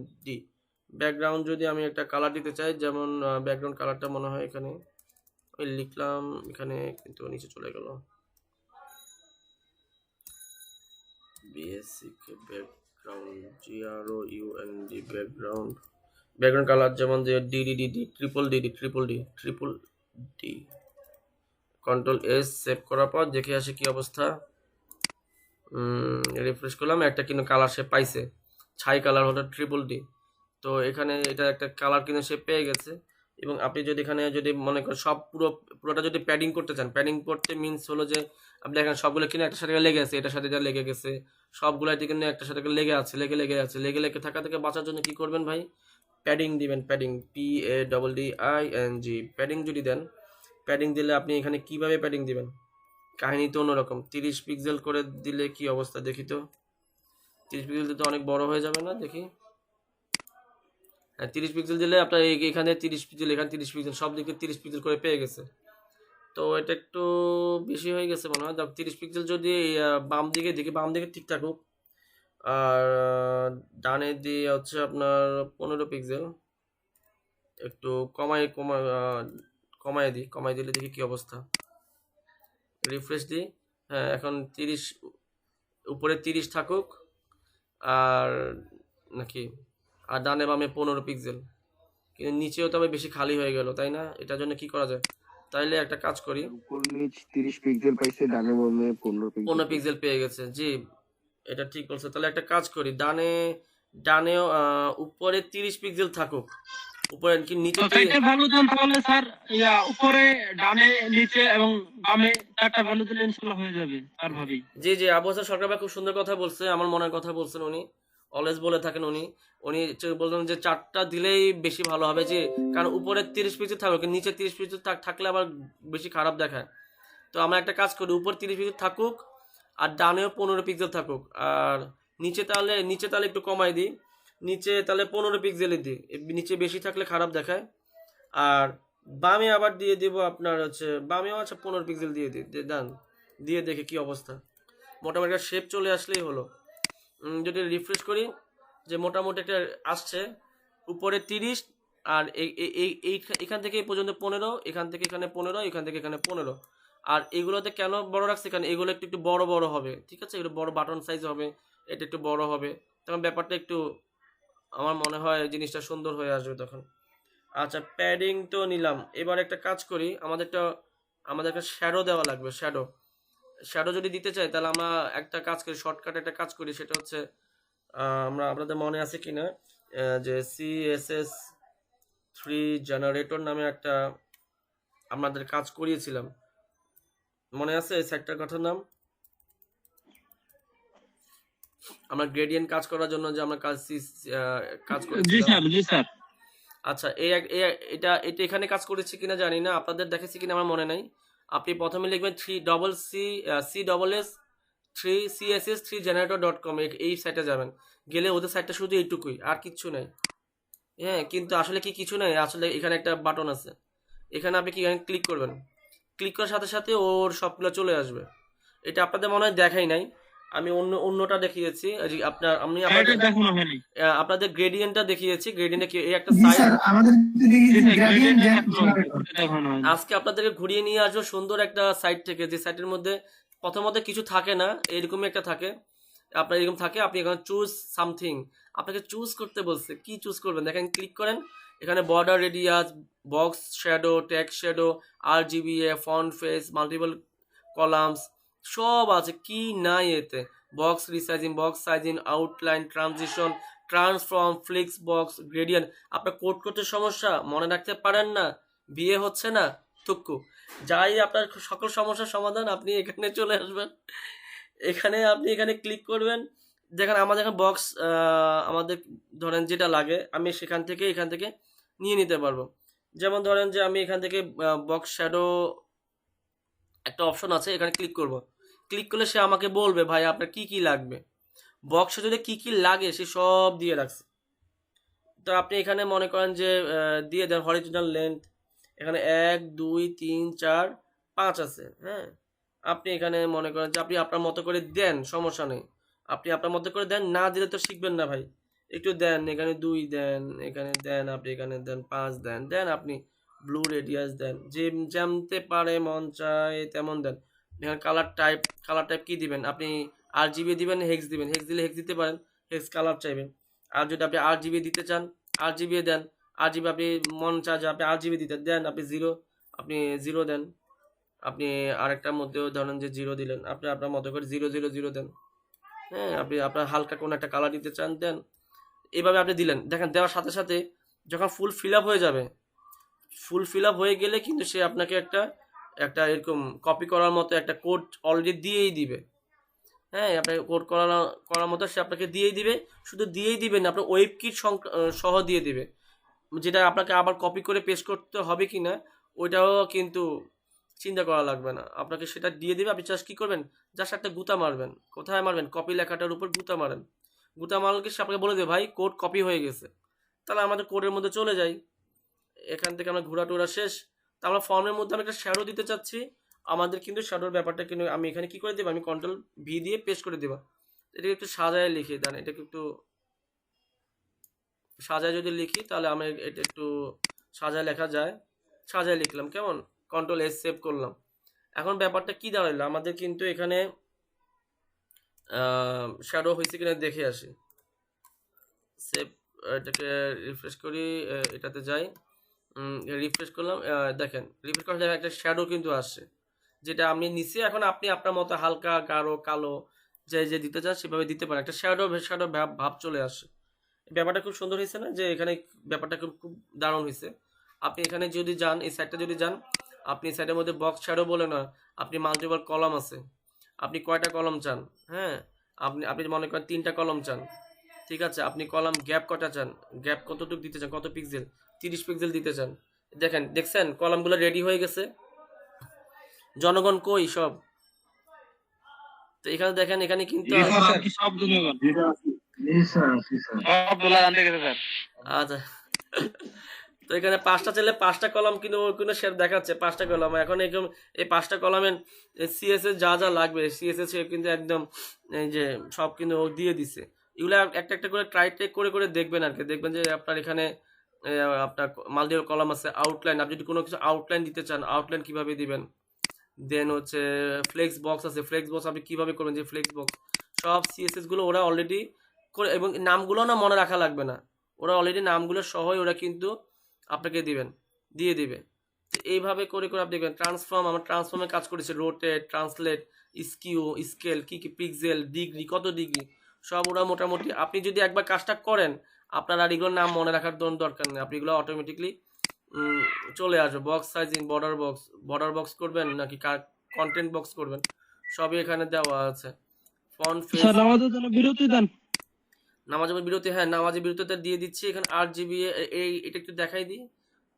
ব্যাকগ্রাউন্ড যদি আমি একটা কালার দিতে চাই, যেমন ব্যাকগ্রাউন্ড কালারটা মনে হয় এখানে ওই লিখলাম, এখানে কিন্তু নিচে চলে গেল। BACK background GROUND background colour যেমন যে DDD, triple D. Ctrl+S save করার পর দেখে আসে কি অবস্থা। রিফ্রেশ করলাম, একটা কিন্তু কালার সে পাইছে, ছাই কালার হলো DDD। তো এখানে এটা একটা কালার কিন্তু সে পেয়ে গেছে। এবং আপনি যদি এখানে যদি মনে করেন সব পুরোটা যদি প্যাডিং করতে চান, প্যাডিং করতে মিনস হলো যে আপনি দেখেন সবগুলো কিন্তু একটা সাথে লেগে আছে, এটার সাথে এটা লেগে গেছে, সবগুলোতে কিন্তু একটা সাথে লেগে আছে, লেগে থাকা থেকে বাঁচার জন্য কি করবেন ভাই? প্যাডিং দিবেন, প্যাডিং, PADDING। প্যাডিং যদি দেন, প্যাডিং দিলে আপনি এখানে কিভাবে প্যাডিং দিবেন? কাহিনী তো অন্যরকম। 30 পিক্সেল করে দিলে কি অবস্থা দেখি তো। 30 পিক্সেল দিলে তো অনেক বড় হয়ে যাবে না? দেখি, হ্যাঁ 30 পিক্সেল দিলে আপনার এখানে 30 পিক্সেল, এখানে 30 পিক্সেল, সব দিকে 30 পিক্সেল করে পেয়ে গেছে। তো এটা একটু বেশি হয়ে গেছে মনে হয়। 30 পিক্সেল যদি বাম দিকে দেখি, বাম দিকে ঠিক থাকুক, আর ডানে দিয়ে হচ্ছে আপনার 15 পিক্সেল। একটু কমায় দিলে দেখি কি অবস্থা। রিফ্রেশ দিই, হ্যাঁ এখন 30, উপরে 30 থাকুক, আর নাকি আর ডানে বামে 15 পিক্সেল, কিন্তু নিচেও তবে বেশি খালি হয়ে গেল, তাই না? এটার জন্য কি করা যায়? তাইলে একটা কাজ করি, উপর নিচ 30 পিক্সেল পাইছে, ডানে বামে 15 পিক্সেল পেয়ে গেছে। জি এটা ঠিক বলছে। তাহলে একটা কাজ করি, ডানেও উপরে 30 পিক্সেল থাকুক, উপরে কি নিচে চারটে ভ্যালু দেন তাহলে স্যার, উপরে ডানে নিচে এবং বামে 4টা ভ্যালু দিলে ইনশাআল্লাহ হয়ে যাবে আর ভাবি। জি আবু হাসান সরকার ভাই খুব সুন্দর কথা বলছে, আমার মনের কথা বলছেন উনি, অলওয়েজ বলে থাকেন উনি বললেন যে 4টা দিলেই বেশি ভালো হবে। যে কারণ উপরে 30 পিক্সেল থাকবে, নিচে 30 পিক্সেল থাকলে আবার বেশি খারাপ দেখায়। তো আমরা একটা কাজ করি, উপর 30 পিক্সেল থাকুক আর ডানেও 15 পিক্সেল থাকুক, আর নিচে তাহলে একটু কমাই দিই, নিচে তাহলে 15 পিক্সেলই দিই, নিচে বেশি থাকলে খারাপ দেখায়। আর বামে আবার দিয়ে দিব আপনার হচ্ছে, বামেও আচ্ছা 15 পিক্সেল দিয়ে দেন, দিয়ে দেখে কি অবস্থা। মোটামুটি একটা শেপ চলে আসলেই হলো। যদি রিফ্রেশ করি, যে মোটামুটি একটা আসছে, উপরে 30, আর এখান থেকে এই পর্যন্ত 15, এখান থেকে এখানে 15, এখান থেকে এখানে 15। আর এগুলোতে কেন বড় রাখছি? কারণ এগুলো একটু বড় হবে, ঠিক আছে? একটু বড় বাটন সাইজ হবে, এটা একটু বড় হবে, তখন ব্যাপারটা একটু আমার মনে হয় জিনিসটা সুন্দর হয়ে আসবে তখন। আচ্ছা প্যাডিং তো নিলাম, এবার একটা কাজ করি, আমাদের একটা শ্যাডো দেওয়া লাগবে। শ্যাডো যদি দিতে চাই তাহলে আমরা একটা কাজ করি, শর্টকাট একটা কাজ করি, সেটা হচ্ছে আপনাদের মনে আছে কিনা যে CSS3 জেনারেটর নামে একটা আমাদের কাজ করিয়েছিলাম, মনে আছে এই সাইটটার কথার নাম? আমরা গ্রেডিয়েন্ট কাজ করার জন্য যে আমরা কাজ করেছিলাম। জি স্যার। আচ্ছা এটা এখানে কাজ করেছি কিনা জানি না, আপনাদের দেখেছি কিনা আমার মনে নাই। আপনি প্রথমে লিখবেন CSS3generator.com, এই সাইটে যাবেন, গেলে ওদের সাইটটা শুধু এইটুকুই, আর কিচ্ছু নাই। হ্যাঁ কিন্তু আসলে কিছু নাই, আসলে এখানে একটা বাটন আছে, এখানে আপনি কি ক্লিক করবেন, ক্লিক করার সাথে সাথে ওর সবগুলো চলে আসবে। এটা আপনাদের মনে হয় দেখাই নাই, আমি অন্যটা দেখিয়েছি। আমি এটা দেখানো হয়নি। আপনাদের গ্রেডিয়েন্টটা দেখিয়েছি। গ্রেডিয়েন্টে কি এই একটা জি সাইট, স্যার, আমাদের গ্রেডিয়েন্ট দেখানো হয়নি। আজকে আপনাদেরকে ঘুরিয়ে নিয়ে আসবো সুন্দর একটা সাইট থেকে, যে সাইটের মধ্যে প্রথমত কিছু থাকে না, এরকমই একটা থাকে। আপনার এরকম থাকে, আপনি এখানে চুজ সামথিং, আপনাকে চুজ করতে বলছে, কি চুজ করবেন দেখেন, ক্লিক করেন। এখানে border radius, box shadow, text shadow, RGBA, font face, multiple columns, সব আছে, কি নাই এতে। Box resizing, box sizing, outline, transition, transform, flex box, gradient. আপনার কোড করতে সমস্যা, মনে রাখতে পারেন না, বিয়ে হচ্ছে না, তুক্কু, যাই আপনার সকল সমস্যার সমাধান, আপনি এখানে চলে আসবেন। আপনি এখানে ক্লিক করবেন। দেখেন আমাদের এখানে বক্স, আমাদের ধরেন যেটা লাগে আমি এখান থেকে নিয়ে নিতে পারবো। যেমন ধরেন যে আমি এখান থেকে বক্স শ্যাডো একটা অপশন আছে, এখানে ক্লিক করব। ক্লিক করলে সে আমাকে বলবে ভাই আপনার কি কি লাগবে, বক্সে যদি কি কি লাগে সে সব দিয়ে রাখছে। তো আপনি এখানে মনে করেন যে দিয়ে দেন হরিজন্টাল লেন্থ, এখানে 1 2 3 4 5 আছে। হ্যাঁ, আপনি এখানে মনে করেন যে আপনি আপনার মতো করে দেন, সমস্যা নেই, আপনি আপনার মতো করে দেন, না দিলে তো শিখবেন না ভাই, একটু দেন, এখানে 2 দেন, এখানে দেন, আপনি এখানে দেন 5 দেন আপনি ব্লু রেডিয়াস দেন, যে যেমতে পারে মন চায় তেমন দেন। এখানে কালার টাইপ কি দিবেন আপনি, RGB দিবেন, হেক্স দিবেন, হেক্স দিলে হেক্স দিতে পারেন, হেক্স কালার চাইবেন। আর যদি আপনি RGB দিতে চান RGB দেন, RGB আপনি মন চায় যে আপনি RGB দিতে দেন, আপনি 0 দেন। আপনি আরেকটার মধ্যেও ধরেন যে 0 দিলেন, আপনি আপনার মতো করে 0 দেন। হ্যাঁ, আপনি আপনার হালকা কোনো একটা কালার দিতে চান দেন, এইভাবে আপনি দিলেন। দেখেন দেওয়ার সাথে সাথে যখন ফুল ফিল আপ হয়ে যাবে, ফুল ফিল আপ হয়ে গেলে কিন্তু সে আপনাকে একটা এরকম কপি করার মতো একটা কোড অলরেডি দিয়েই দিবে। হ্যাঁ, আপনাকে কোড করার মতো সে আপনাকে দিয়েই দিবে, শুধু দিয়েই দিবে না, আপনার ওয়েব কিট সহ দিয়ে দিবে, যেটা আপনাকে আবার কপি করে পেস্ট করতে হবে কি না ওইটাও কিন্তু চিন্তা করা লাগবে না, আপনাকে সেটা দিয়ে দিবে। আপনি জাস্ট কী করবেন, জাস্ট একটা গুতা মারবেন। কোথায় মারবেন, কপি লেখাটার উপর গুতা মারেন। গুতা মারলে সে আপনাকে বলে দেবে ভাই কোড কপি হয়ে গেছে। তাহলে আমাদের কোডের মধ্যে চলে যাই, এখান থেকে আমরা ঘোরা টোরা শেষ। তা আমরা ফর্মের মধ্যে আমি একটা শ্যাডো দিতে চাচ্ছি, আমাদের কিন্তু শ্যাডোর ব্যাপারটা কিন্তু আমি এখানে কি করে দেবো, আমি Ctrl+V দিয়ে পেস্ট করে দেবো। এটাকে একটু সাজায় লিখে দেন, এটাকে একটু সাজায় যদি লিখি তাহলে আমি এটা একটু সাজায় লেখা যায়, সাজায় লিখলাম, কেমন, Ctrl+S সেভ করলাম। এখন ব্যাপারটা কি দাঁড়ালো, আমাদের কিন্তু এখানে শ্যাডো হয়েছে কিনা দেখে আসি। সেভ, এটাকে রিফ্রেশ করি, এটাতে যাই, রিফ্রেশ করলাম। দেখেন রিফ্রেশ করার জায়গায় একটা শ্যাডো কিন্তু আসছে, যেটা আমি নিচে। এখন আপনি আপনার মতো হালকা গাঢ় কালো যে দিতে চান সেভাবে দিতে পারেন, একটা শ্যাডো ভাব চলে আসে। ব্যাপারটা খুব সুন্দর হয়েছে না, যে এখানে ব্যাপারটা খুব দারুণ হয়েছে। আপনি এখানে যদি যান, এই সাইডটা যদি যান, আপনি সাইডের মধ্যে বক্স শ্যাডো বলে না, আপনি মাল্টিপল কলাম আছে, আপনি কয়টা কলম চান। হ্যাঁ, আপনি মনে করেন 3টা কলম চান, ঠিক আছে। আপনি কলাম গ্যাপ কটা চান, গ্যাপ কতটুকু দিতে চান, কত পিক্সেল, 30 পিক্সেল দিতে চান। দেখছেন কলামগুলো রেডি হয়ে গেছে। জনগণ কই সব, তো এখানে দেখেন, এখানে কিন্তু সব জনগণ সব দোলা জানতে গেছে স্যার। আচ্ছা, তো এখানে 5টা ছেলে 5টা কলাম কিন্তু কোনো শেয়ার দেখাচ্ছে, 5টা কলাম। এখন এরকম এই 5টা কলামের CSS যা যা লাগবে, CSS কিন্তু একদম এই যে সব কিন্তু ও দিয়ে দিছে। এগুলো একটা একটা করে ট্রাই করে দেখবেন আর কি, দেখবেন যে আপনার এখানে আপনার মাল্টিপল কলাম আছে। আউটলাইন, আপনি যদি কোনো কিছু আউটলাইন দিতে চান, আউটলাইন কিভাবে দিবেন। দেন হচ্ছে ফ্লেক্স বক্স আছে, ফ্লেক্স বক্স আপনি কিভাবে করবেন, যে ফ্লেক্স বক্স সব CSS গুলো ওরা অলরেডি করে, এবং নামগুলো না মনে রাখা লাগবে না, ওরা অলরেডি নামগুলো সহই ওরা কিন্তু আপনাকে দিয়ে দিবে। তো এইভাবে করে আপনি দেখবেন। ট্রান্সফর্ম, আমার ট্রান্সফর্মে কাজ করেছে, রোটেট, ট্রান্সলেট, স্কিউ, স্কেল, কি পিক্সেল, ডিগ্রি, কত ডিগ্রি, সব ওরা মোটামুটি। আপনি যদি একবার কাজটা করেন, আপনার আর এগুলোর নাম মনে রাখার দরকার নেই, আপনি এগুলো অটোমেটিকলি চলে আসবে। বক্স সাইজিং, বর্ডার বক্স করবেন নাকি কন্টেন্ট বক্স করবেন, সবই এখানে দেওয়া আছে। ফন্ট ফেস, স্যার আমাদের জন্য বিরতি দেন। নামাজের বিরতি, হ্যাঁ নামাজের বিরতিতে দিয়ে দিচ্ছি। এখানে RGB এটা একটু দেখাই দিই,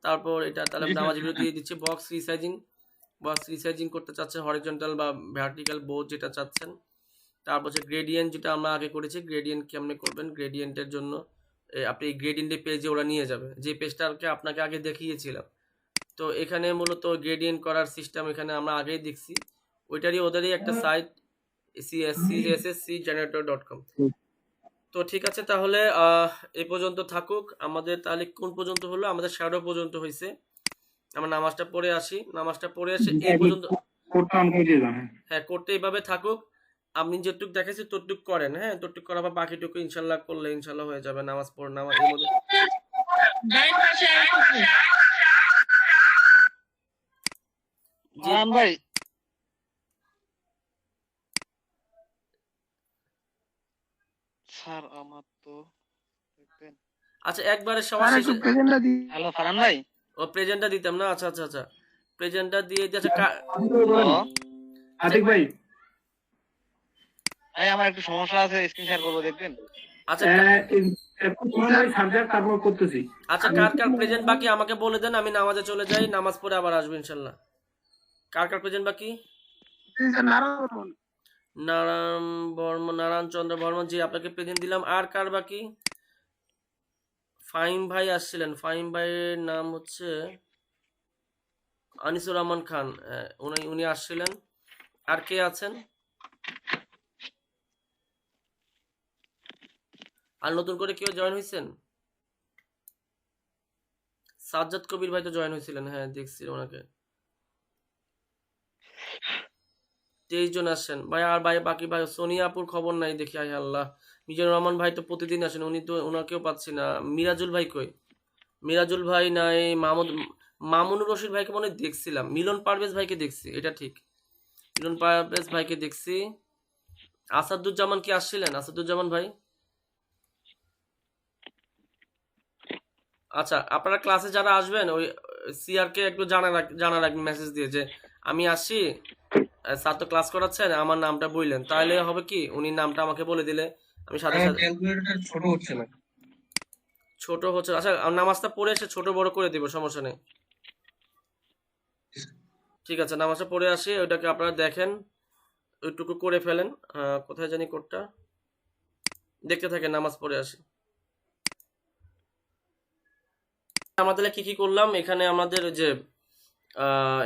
তারপর এটা তাহলে নামাজের বিরতি দিয়ে দিচ্ছি। বক্স রিসাইজিং করতে চাচ্ছেন, হরিজন্টাল বা ভার্টিক্যাল বোথ যেটা চাচ্ছেন। তারপর হচ্ছে গ্রেডিয়েন্ট, যেটা আমরা আগে করেছি। গ্রেডিয়েন্ট কেমনে করবেন, গ্রেডিয়েন্টের জন্য আপনি গ্রেডিয়েন্টের পেজে ওরা নিয়ে যাবে, যে পেজটাকে আপনাকে আগে দেখিয়েছিলাম। তো এখানে মূলত গ্রেডিয়েন্ট করার সিস্টেম এখানে আমরা আগেই দেখছি, ওইটারই ওদেরই একটা সাইট csscgenerator.com। তো ঠিক আছে, তাহলে এই পর্যন্ত থাকুক আমাদের। তাহলে কোন পর্যন্ত হলো? আমাদের শ্যাডো পর্যন্ত হয়েছে। আমরা নামাজটা পড়ে আসি, নামাজটা পড়ে আসি এই পর্যন্ত। হ্যাঁ, করতে এইভাবে থাকুক। আপনি যেটুক দেখেছি ততটুক করেন, হ্যাঁ, ততটুক করার পর বাকিটুকু ইনশাল্লাহ করলে ইনশাল্লাহ হয়ে যাবে। নামাজ পড়, নামাজ এর মধ্যে ভাই স্যার আমার তো আচ্ছা একবারে সবার শেষে হ্যালো ফারহান ভাই, ও প্রেজেন্টটা দিতাম না। আচ্ছা আচ্ছা আচ্ছা, প্রেজেন্টটা দিয়ে আচ্ছা আতিক ভাই ভাই আমার একটু সমস্যা আছে, স্ক্রিন শেয়ার করবো, দেখবেন? আচ্ছা সাবজেক্ট তারপর করতেছি। আচ্ছা, কার কার প্রেজেন্ট বাকি আমাকে বলে দেন, আমি নামাজে চলে যাই, নামাজ পড়ে আবার আসবো ইনশাল্লাহ। কার কার প্রেজেন্ট বাকি? নারায়ণ চন্দ্র বর্মন, জি আপনাকে প্রেজেন্ট দিলাম। আর কার বাকি? ফাহিম ভাই আসছিলেন, ফাহিম ভাইয়ের নাম হচ্ছে আনিসুর রহমান খান, উনি আসছিলেন। আর কে আছেন? আর নতুন করে কেউ জয়েন হয়েছেন? সাজ্জাদ কবির ভাই তো জয়েন হয়েছিলেন, হ্যাঁ দেখছি ওনাকে। 23 জন আসছেন ভাই। আর ভাই বাকি ভাই সোনিয়া আপুর খবর নাই দেখি, আয় আল্লাহ। মিজানুর রহমান ভাই তো প্রতিদিন আসেন, উনি তো ওনাকেও পাচ্ছি না। মিরাজুল ভাই কই? মিরাজুল ভাই নাই। মামুনুর রশিদ ভাইকে মনে হয় দেখছিলাম। মিলন পারভেজ ভাইকে দেখছি, এটা ঠিক, মিলন পারভেজ ভাইকে দেখছি। আসাদুজ্জামান কি আসছিলেন? আসাদুজ্জামান ভাই, আচ্ছা আপনারা ক্লাসে যারা আসবেন ওই সিআর কে একটু জানা রাখবেন মেসেজ দিয়ে যে আমি আসছি, স্যার তো ক্লাস করাচ্ছেন, আমার নামটা বললেন, তাহলে হবে কি উনি নামটা আমাকে বলে দিলে আমি সাথে সাথে। ক্যালকুলেটর ছোট হচ্ছে না। ছোট হচ্ছে, আচ্ছা নামাজটা পড়ে এসে ছোট বড় করে দিব, সমস্যা নেই। ঠিক আছে, নামাজটা পড়ে আসি, ওইটাকে আপনারা দেখেন, ওইটুকু করে ফেলেন। কোথায় জানি কোডটা, দেখতে থাকেন, নামাজ পড়ে আসি। আমাদের কি কি করলাম এখানে, আমাদের যে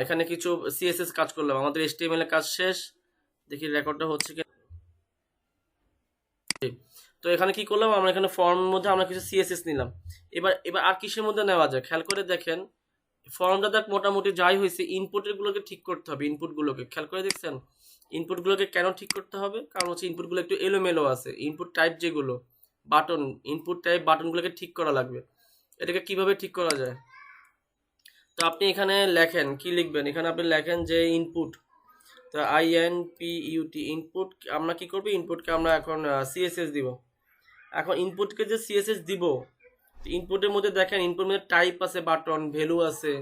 এখানে কিছু সিএসএস কাজ করলাম, আমাদের এইচটিএমএল এর কাজ শেষ। দেখি রেকর্ডটা হচ্ছে কি। তো এখানে কি করলাম, আমরা এখানে ফর্মের মধ্যে আমরা কিছু সিএসএস নিলাম। এবার আর কিসের মধ্যে নেওয়া যায় খেয়াল করে দেখেন। ফর্মটা দেখ মোটামুটি যাই হয়েছে, ইনপুটের গুলোকে ঠিক করতে হবে। ইনপুটগুলোকে খেয়াল করে দেখছেন, ইনপুটগুলোকে কেন ঠিক করতে হবে? কারণ হচ্ছে ইনপুটগুলো একটু এলোমেলো আছে। ইনপুট টাইপ যেগুলো বাটন, ইনপুট টাইপ বাটনগুলোকে ঠিক করা লাগবে। এটাকে কিভাবে ঠিক করা যায়? তো আপনি এখানে লেখেন, কি লিখবেন এখানে? আপনি লেখেন যে ইনপুট, তো INPUT ইনপুট। আমরা কি করব, ইনপুটকে আমরা এখন সিএসএস দিব। এখন ইনপুটকে যে সিএসএস দিব, ইনপুটের মধ্যে দেখেন, ইনপুটের মধ্যে টাইপ আছে, বাটন, ভ্যালু আছে,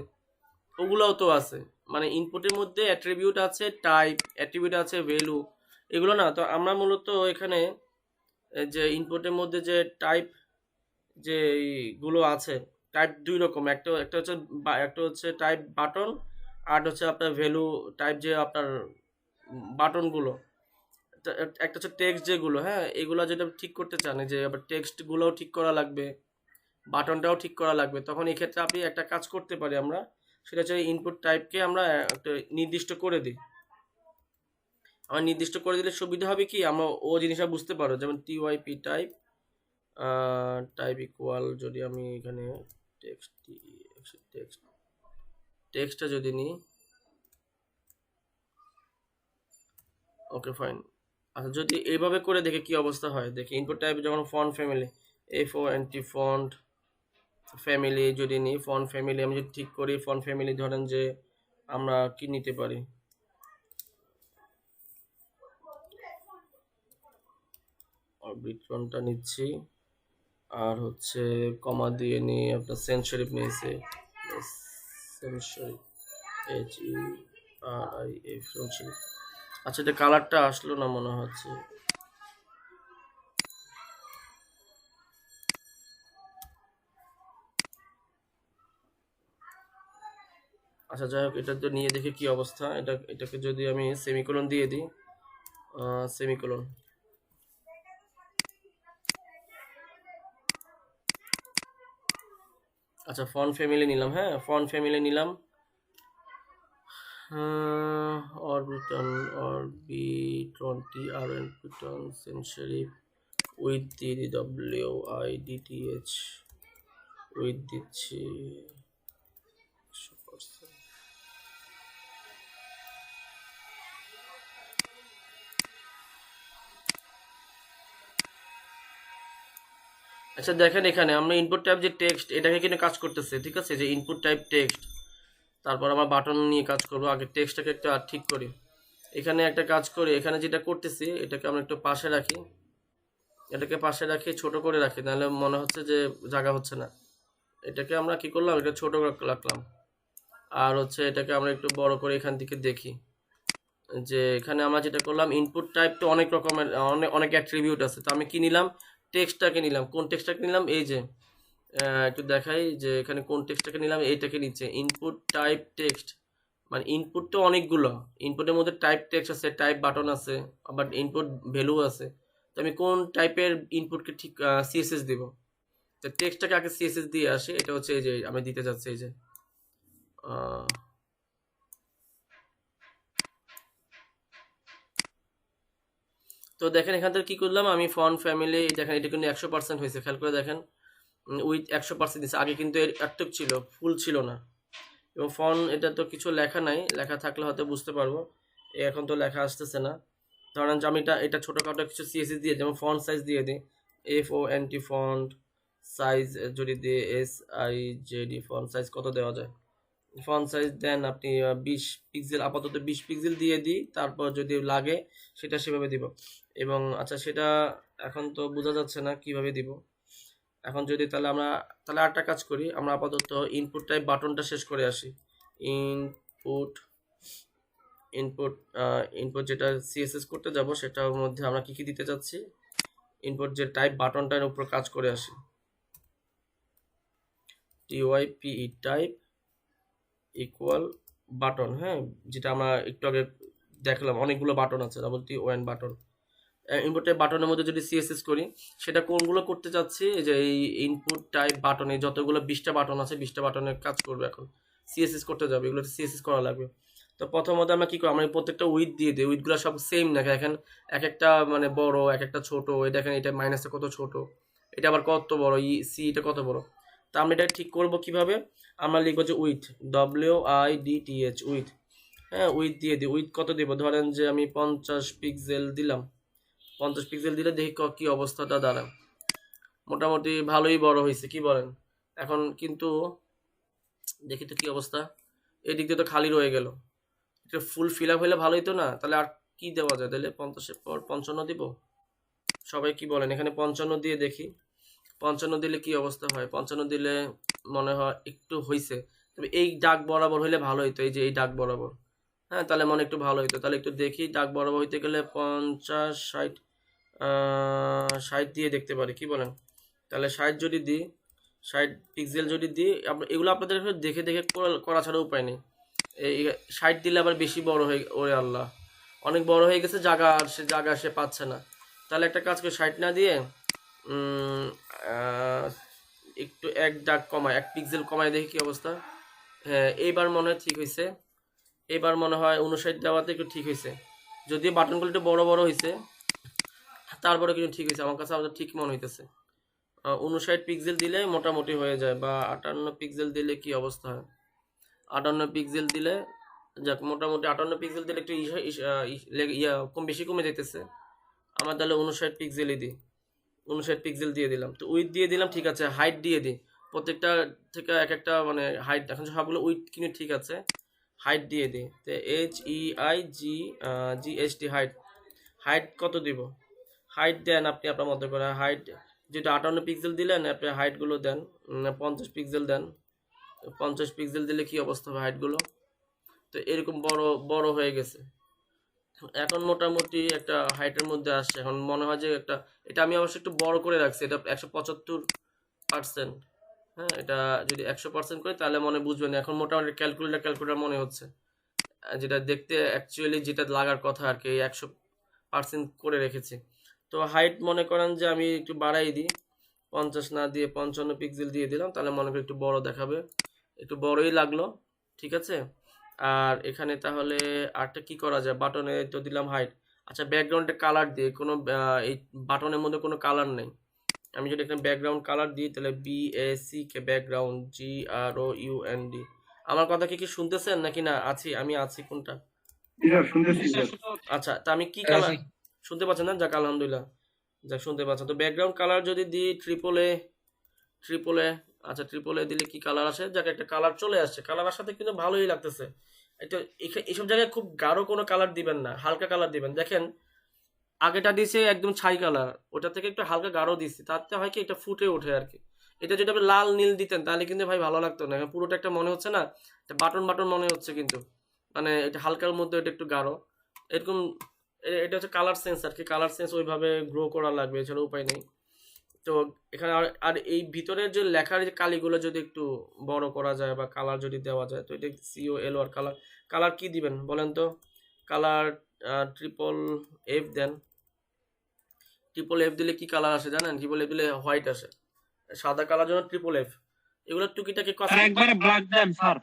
ওগুলোও তো আছে। মানে ইনপুটের মধ্যে অ্যাট্রিবিউট আছে, টাইপ অ্যাট্রিবিউট আছে, ভ্যালু, এগুলো না। তো আমরা মূলত এখানে যে ইনপুটের মধ্যে যে টাইপ যেগুলো আছে, টাইপ দুই রকম, একটা হচ্ছে টাইপ বাটন, আর হচ্ছে আপনার ভ্যালু টাইপ যে আপনার বাটনগুলো। একটা হচ্ছে টেক্সট যেগুলো, হ্যাঁ এগুলো যেটা ঠিক করতে চান, যে আবার টেক্সটগুলোও ঠিক করা লাগবে, বাটনটাও ঠিক করা লাগবে। তখন এই ক্ষেত্রে আপনি একটা কাজ করতে পারি আমরা, সেটা হচ্ছে ইনপুট টাইপকে আমরা একটা নির্দিষ্ট করে দিই। আমার নির্দিষ্ট করে দিলে সুবিধা হবে কি, আমরা ও জিনিসটা বুঝতে পারো। যেমন TYP টাইপ টাইপ ইকুয়াল, যদি আমি এখানে টেক্সটটা যদি নিই, ওকে ফাইন। আচ্ছা যদি এইভাবে করে দেখে কি অবস্থা হয়, দেখি ইনপুট টাইপ যখন font family A4NT font family যদি নিই, ফন্ট ফ্যামিলি আমি যদি ঠিক করি, ফন্ট ফ্যামিলি ধরেন যে আমরা কি নিতে পারি, অরবিট্রনটা নিচ্ছি, আর হচ্ছে কমা দিয়ে নিয়ে আপনার সেন্স শরীফ নিয়েছে, সেন্স শরীফ HERIF শরীফ। আচ্ছা এটা কালারটা আসলো না মনে হচ্ছে। আচ্ছা যাই হোক, এটা তো নিয়ে দেখে কি অবস্থা। এটাকে যদি আমি সেমিকোলন দিয়ে দিই, সেমিকোলন, আচ্ছা ফন্ট ফ্যামিলি নিলাম, হ্যাঁ ফন্ট ফ্যামিলি নিলাম। Orbiton RB20 Rnpiton Senserif with DWIDTH with দিচ্ছি 100%। আচ্ছা দেখেন এখানে আমরা ইনপুট টাইপ যে টেক্সট এটাকে কিন্তু কাজ করতেছে, ঠিক আছে, যে ইনপুট টাইপ টেক্সট। তারপর আমরা বাটন নিয়ে কাজ করব, আগে টেক্সটটাকে একটু আর ঠিক করি। এখানে একটা কাজ করি, এখানে যেটা করতেছি এটাকে আমরা একটু পাশে রাখি, এটাকে পাশে রাখি, ছোট করে রাখি, নাহলে মনে হচ্ছে যে জায়গা হচ্ছে না। এটাকে আমরা কি করলাম, এটা ছোট রাখলাম। আর হচ্ছে এটাকে আমরা একটু বড় করে এখান থেকে দেখি যে এখানে আমরা যেটা করলাম, ইনপুট টাইপ তো অনেক রকমের অনেক অ্যাট্রিবিউট আছে। তো আমি কি নিলাম, টেক্সটটাকে নিলাম। কোন টেক্সটটাকে নিলাম, এই যে একটু দেখাই যে এখানে কোন টেক্সটটাকে নিলাম, এইটাকে নিচ্ছে ইনপুট টাইপ টেক্সট। মানে ইনপুট তো অনেকগুলো, ইনপুটের মধ্যে টাইপ টেক্সট আছে, টাইপ বাটন আছে, আবার ইনপুট ভ্যালু আছে। তো আমি কোন টাইপের ইনপুটকে ঠিক সিএসএস দিব, তো টেক্সটটাকে আগে সিএসএস দিয়ে আসি। এটা হচ্ছে এই যে আমি দিতে যাচ্ছি, এই যে তো দেখেন এখান থেকে কি করলাম, আমি ফন্ট ফ্যামিলি দেখেন এটা কিন্তু 100% হয়েছে, খেয়াল করে দেখেন উইথ 100% দিচ্ছে। আগে কিন্তু একটু ছিল, ফুল ছিল না। এবং ফন্ট এটা তো কিছু লেখা নাই, লেখা থাকলে হয়তো বুঝতে পারবো, এখন তো লেখা আসতেছে না। ধরেন যে আমি এটা ছোটোখাটো কিছু সিএসএস দিয়ে, যেমন ফন্ট সাইজ দিয়ে দিই FONT ফন্ট সাইজ, যদি দিয়ে SIZD ফন্ট সাইজ কত দেওয়া যায়, ফন্ট সাইজ দেন আপনি 20 পিক্সেল, আপাতত 20 পিক্সেল দিয়ে দিই, তারপর যদি লাগে সেটা সেভাবে দিব। এবং আচ্ছা সেটা এখন তো বোঝা যাচ্ছে না কিভাবে দিব। এখন যদি তাহলে আরেকটা কাজ করি, আমরা আপাতত ইনপুট টাইপ বাটনটা শেষ করে আসি। ইনপুট যেটা সিএসএস করতে যাব সেটার মধ্যে আমরা কি কি দিতে চাচ্ছি, ইনপুট যে টাইপ বাটনটার উপর কাজ করে আসি। TYPE টাইপ ইকুয়াল বাটন, হ্যাঁ, যেটা আমরা একটু আগে দেখলাম অনেকগুলো বাটন আছে, double TON button. Input type বাটনের মধ্যে যদি সিএসএস করি, সেটা কোনগুলো করতে চাচ্ছি, যে এই ইনপুট টাইপ বাটনে যতগুলো 20টা বাটন আছে 20টা বাটনের কাজ করবে। এখন সিএসএস করতে যাবে, এগুলো সিএসএস করা লাগবে। তো প্রথমত আমরা কি করি, আমরা প্রত্যেকটা উইথ দিয়ে দিই, উইথগুলো সব সেম না, এখন এক একটা মানে বড়, এক একটা ছোট। এই দেখেন এটা মাইনাসটা কত ছোট, এটা আবার কত বড়, এটা কত বড়। তা আমরা এটা ঠিক করব কিভাবে, আমরা লিখবো যে উইথ WIDTH উইথ, হ্যাঁ, উইথ দিয়ে দিই। উইথ কত দিব, ধরেন যে আমি 50 পিক্সেল দিলাম। 50 পিক্সেল দিলে দেখি কি অবস্থাটা দাঁড়ায়। মোটামুটি ভালোই বড় হয়েছে, কি বলেন? এখন কিন্তু দেখি তো কি অবস্থা, এই দিক দিয়ে তো খালি রয়ে গেল। এটা ফুল ফিল আপ হলে ভালোই তো না, তাহলে আর কি দেওয়া যায়, তাহলে 50-এর পর 55 দিব। সবাই কি বলেন, এখানে 55 দিয়ে দেখি, 55 দিলে কি অবস্থা হয়। 55 দিলে মনে হয় একটু হয়েছে, তবে এই দাগ বরাবর হইলে ভালো হইতো, এই যে এই দাগ বরাবর, হ্যাঁ, তাহলে মনে একটু ভালো হইতো। তাহলে একটু দেখি, দাগ বরাবর হইতে গেলে 50, 60, 60 দিয়ে দেখতে পারি, কি বলেন? তাহলে 60 যদি দিই, 60 পিক্সেল যদি দিই, এগুলো আপনাদের দেখে দেখে করা ছাড়া উপায় নেই। এই 60 দিলে আবার বেশি বড় হয়ে, ওরে আল্লাহ, অনেক বড় হয়ে গেছে, জায়গা সে পাচ্ছে না। তাহলে একটা কাজ করে 60 না দিয়ে একটু এক দাগ কমায়, 1 পিক্সেল কমায়, দেখি কি অবস্থা। হ্যাঁ, এইবার মনে হয় ঠিক হয়েছে, এবার মনে হয় 59 দেওয়াতে একটু ঠিক হয়েছে, যদিও বাটনগুলো একটু বড় বড় হয়েছে, তারপরে কিন্তু ঠিক হয়েছে, আমার কাছে আমাদের ঠিক মনে হইতেছে। 59 পিক্সেল দিলে মোটামুটি হয়ে যায়, বা 58 পিক্সেল দিলে কি অবস্থা হয়। 58 পিক্সেল দিলে, যাক মোটামুটি 58 পিক্সেল দিলে একটু কম বেশি কমে যেতেছে। আমার তাহলে 59 পিক্সেলই দিই, 59 পিক্সেল দিয়ে দিলাম। তো উইথ দিয়ে দিলাম, ঠিক আছে। হাইট দিয়ে দিই, প্রত্যেকটা থেকে এক একটা মানে হাইট, এখন সবগুলো উইথ কিন্তু ঠিক আছে, হাইট দিয়ে দিই। তো HEIGHT হাইট কত দিব, হাইট দেন আপনি আপনার মতো করে। হাইট যেটা 58 পিক্সেল দিলেন, আপনি হাইটগুলো দেন 50 পিক্সেল দেন। 50 পিক্সেল দিলে কি অবস্থা হবে হাইটগুলো, তো এরকম বড় হয়ে গেছে। এখন মোটামুটি একটা হাইটের মধ্যে আসছে। এখন মনে হয় যে এটা আমি অবশ্যই একটু বড় করে রাখছি, এটা 175%, হ্যাঁ, এটা যদি 100% করি তাহলে মনে বুঝবেন। এখন মোটামুটি ক্যালকুলেটর মনে হচ্ছে, যেটা দেখতে অ্যাকচুয়ালি যেটা লাগার কথা আর কি, 100% করে রেখেছি। তো হাইট মনে করেন যে আমি একটু বাড়াই দিই, 50 না দিয়ে 55 পিক্সেল দিয়ে দিলাম, তাহলে মনে করি একটু বড় দেখাবে, একটু বড়ই লাগলো, ঠিক আছে। আর এখানে তাহলে আরটা কি করা যায়, বাটনে তো দিলাম হাইট। আচ্ছা, ব্যাকগ্রাউন্ডে কালার দিয়ে কোনো এই বাটনের মধ্যে কোনো কালার নেই। আমি যদি এখানে ব্যাকগ্রাউন্ড কালার দিই তাহলে BACK ব্যাকগ্রাউন্ড GROUND। আমার কথা কি শুনতেছেন নাকি না? আমি আছি কোনটা? শুনতেছি স্যার। আচ্ছা, তা আমি কি কালার শুনতে পাচ্ছেন না? যাক আলহামদুলিল্লাহ, যাক শুনতে পাচ্ছেন। তো ব্যাকগ্রাউন্ড কালার যদি দিই ট্রিপল এ, আচ্ছা ট্রিপল এ দিলে কি কালার আসে? যাক একটা কালার চলে আসছে, কালার আসাতে কিন্তু ভালোই লাগতেছে। এটা এইসব জায়গায় খুব গাঢ় কোনো কালার দিবেন না, হালকা কালার দিবেন। দেখেন আগেটা দিছে একদম ছাই কালার, ওটা থেকে একটু হালকা গাঢ় দিচ্ছি, তাতে হয় কি এটা ফুটে ওঠে আর কি। এটা যদি আপনি লাল নীল দিতেন তাহলে কিন্তু ভাই ভালো লাগতো না, পুরোটা একটা মনে হচ্ছে না, বাটন বাটন মনে হচ্ছে, কিন্তু মানে এটা হালকার মধ্যে এটা একটু গাঢ় এরকম। এটা হচ্ছে কালার সেন্স আর কি, কালার সেন্স ওইভাবে গ্রো করা লাগবে, এছাড়া উপায় নেই। তো এখানে আর এই ভিতরের যে লেখার যে কালিগুলো যদি একটু বড় করা যায় বা কালার যদি দেওয়া যায়, তো এটা COL আর কালার কি দিবেন বলেন তো? কালার FFF দেন। FFF দিলে কি কালার আসে জানেন? FFF দিলে হোয়াইট আসে, সাদা কালার জন্য FFF। এগুলো টুকিটাকি কথা, একবারে ব্ল্যাক দেন স্যার,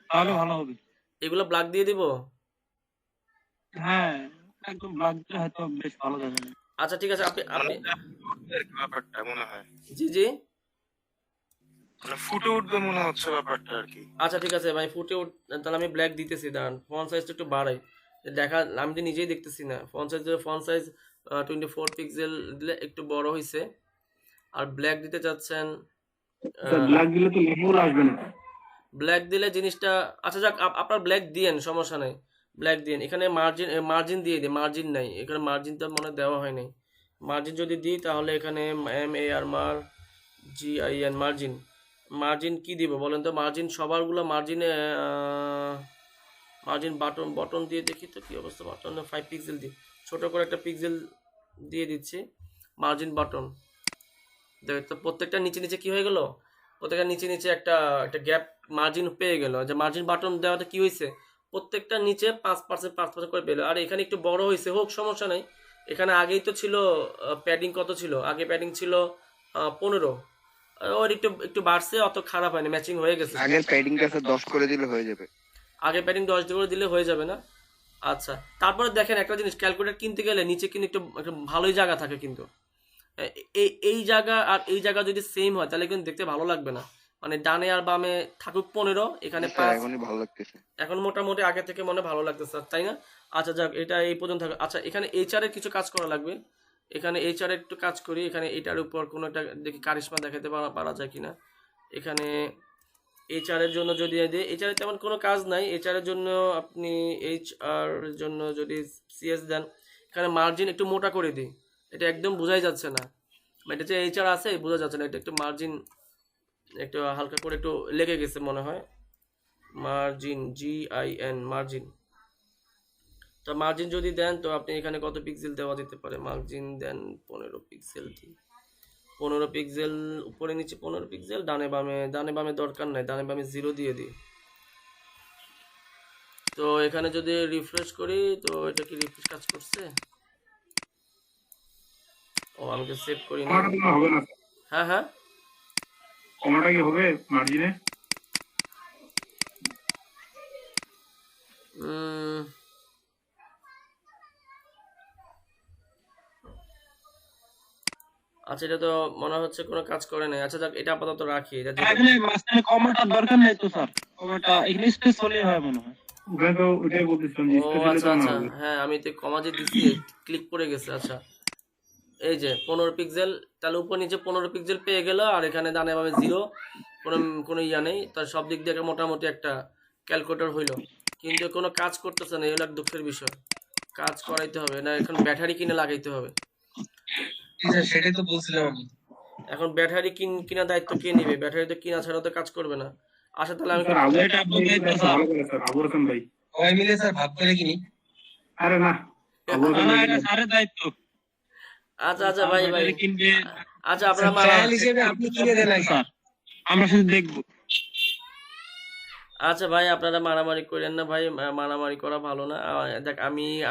তাহলে ভালো হবে। এগুলো ব্ল্যাক দিয়ে দিব? হ্যাঁ, একদম ব্ল্যাক দিলে হয়তো বেশ ভালো দেখাবে। আচ্ছা ঠিক আছে, আপনি ব্যাপারটা মনে হয় জি মানে ফুটে উঠবে মনে হচ্ছে ব্যাপারটা আর কি। আচ্ছা ঠিক আছে ভাই, তাহলে আমি ব্ল্যাক দিতেছি, দাঁড়ান ফন্ট সাইজটা একটু বাড়াই, দেখা আমি তো নিজেই দেখতেছি না। ফন্ট সাইজ 24 পিক্সেল দিলে একটু বড় হয়েছে। আর ব্ল্যাক দিতে চাচ্ছেন, ব্ল্যাক দিলে তো লেখাগুলো আসবে না। ব্ল্যাক দিলে জিনিসটা, আচ্ছা যাক আপনার ব্ল্যাক দিয়েন, সমস্যা নাই, ব্ল্যাক দিয়েন। এখানে মার্জিন দিয়ে দিই, মার্জিন নাই এখানে, মার্জিন তো মনে দেওয়া হয় নাই। মার্জিন যদি দিই তাহলে এখানে MARGIN মার্জিন কি দিব বলেন তো? মার্জিন সবারগুলো মার্জিন বটন দিয়ে দেখি তো কি অবস্থা। বাটন 5 পিক্সেল দিই, ছোট করে একটা পিক্সেল দিয়ে দিচ্ছি মার্জিন বাটন। দেখ তো প্রত্যেকটা নিচে কি হয়ে গেল, প্রত্যেকটা নিচে একটা গ্যাপ মার্জিন পেয়ে গেল। যে মার্জিন বাটন দেওয়াতে কি হয়েছে, প্রত্যেকটা নিচে 5% করে পেলো। আর এখানে একটু বড় হয়েছে, হোক সমস্যা নাই। এখানে আগেই তো ছিল প্যাডিং, কত ছিল আগে? প্যাডিং ছিল 15, ওর একটু বাড়ছে, অত খারাপ হয়নি, ম্যাচিং হয়ে গেছে। আগের প্যাডিংটা 10 করে দিলে হয়ে যাবে। আগে প্যাডিং 10 করে দিলে হয়ে যাবে না? আচ্ছা, তারপরে দেখেন একটা জিনিস, ক্যালকুলেটর কিনতে গেলে নিচে কিন্তু একটু ভালোই জায়গা থাকে, কিন্তু এই জায়গা আর এই জায়গা যদি সেম হয় তাহলে কিন্তু দেখতে ভালো লাগবে না। মানে ডানে আর বামে থাকুক 15, এখানে 5, এখনই ভালো লাগতেছে, এখন মোটামুটি আগে থেকে মনে ভালো লাগতেছে, তাই না? আচ্ছা যাক, এটা এই পর্যন্ত থাকবে। আচ্ছা, এখানে HR এর কিছু কাজ করা লাগবে, এখানে HR এর একটু কাজ করি। এখানে এটার উপর কোনো একটা দেখি কারিশমা দেখাতে পারা যায় কিনা। এখানে HR এর জন্য যদি দিই, HR এর তেমন কোনো কাজ নাই। HR এর জন্য আপনি HR এর জন্য যদি CS দেন, এখানে মার্জিন একটু মোটা করে দিই, এটা একদম বোঝাই যাচ্ছে না, এটা যে HR আছে বোঝা যাচ্ছে না, এটা একটু মার্জিন একটু হালকা করে একটু লেগে গেছে মনে হয়। মার্জিন GIN মার্জিন, তো মার্জিন যদি দেন তো আপনি এখানে কত পিক্সেল দেওয়া যেতে পারে? মার্জিন দেন 15 পিক্সেল দিই, 15 পিক্সেল উপরে নিচে 15 পিক্সেল, ডানে বামে দরকার নাই, ডানে বামে 0 দিয়ে দিই। তো এখানে যদি রিফ্রেশ করি, তো এটা কি রিফ্রেশ কাজ করছে? ও আমি তো সেভ করি না। হবে না, হ্যাঁ কমাটা কি হবে মার্জিনে? আচ্ছা, এটা তো মনে হচ্ছে কোনো কাজ করে নাই। আচ্ছা যাক, এটা আপাতত রাখি। এটা এখানে মাঝখানে কমাটার দরকার নেই তো স্যার, কমাটা এখানে স্পেস হলেই হয় মনে হয়। ওখানে তো ওইটাই বলতেছিলাম যে ও স্পেশালি আচ্ছা তো না আচ্ছা, হবে। হ্যাঁ আমি তো কমা যে দিছি ক্লিক করে গেছে। আচ্ছা, এই যে 15 পিক্সেল, তাহলে উপর নিচে 15 পিক্সেল পেয়ে গেল, আর এখানে ডানে বামে 0, কোনো ইয়া নেই, তার সব দিক দিয়ে মোটামুটি একটা ক্যালকুলেটর হইলো, কিন্তু কোনো কাজ করতেছে না, এগুলো এক দুঃখের বিষয়। কাজ করাইতে হবে না, এখন ব্যাটারি কিনে লাগাইতে হবে। সেটাই তো বলছিলাম আমি। এখন ব্যাটারি কিনা দায়িত্ব কে নিবে? ব্যাটারি তো কিনা ছাড়া তো কাজ করবে না। আচ্ছা তাহলে আমি স্যার ভালো করে স্যার, আবু হাসান ভাই সবাই মিলে স্যার ভাগ করে কিনি। আরে না, আবু হাসান না, ভাই এটা স্যারের দায়িত্ব। আচ্ছা ভাই কিনবে, আচ্ছা আপনারা ট্রায়াল হিসেবে আপনি কিনে দেন আগে। স্যার আমরা শুধু দেখবো। আচ্ছা ভাই, আপনারা মারামারি করেন না ভাই, মারামারি করা ভালো না। দেখ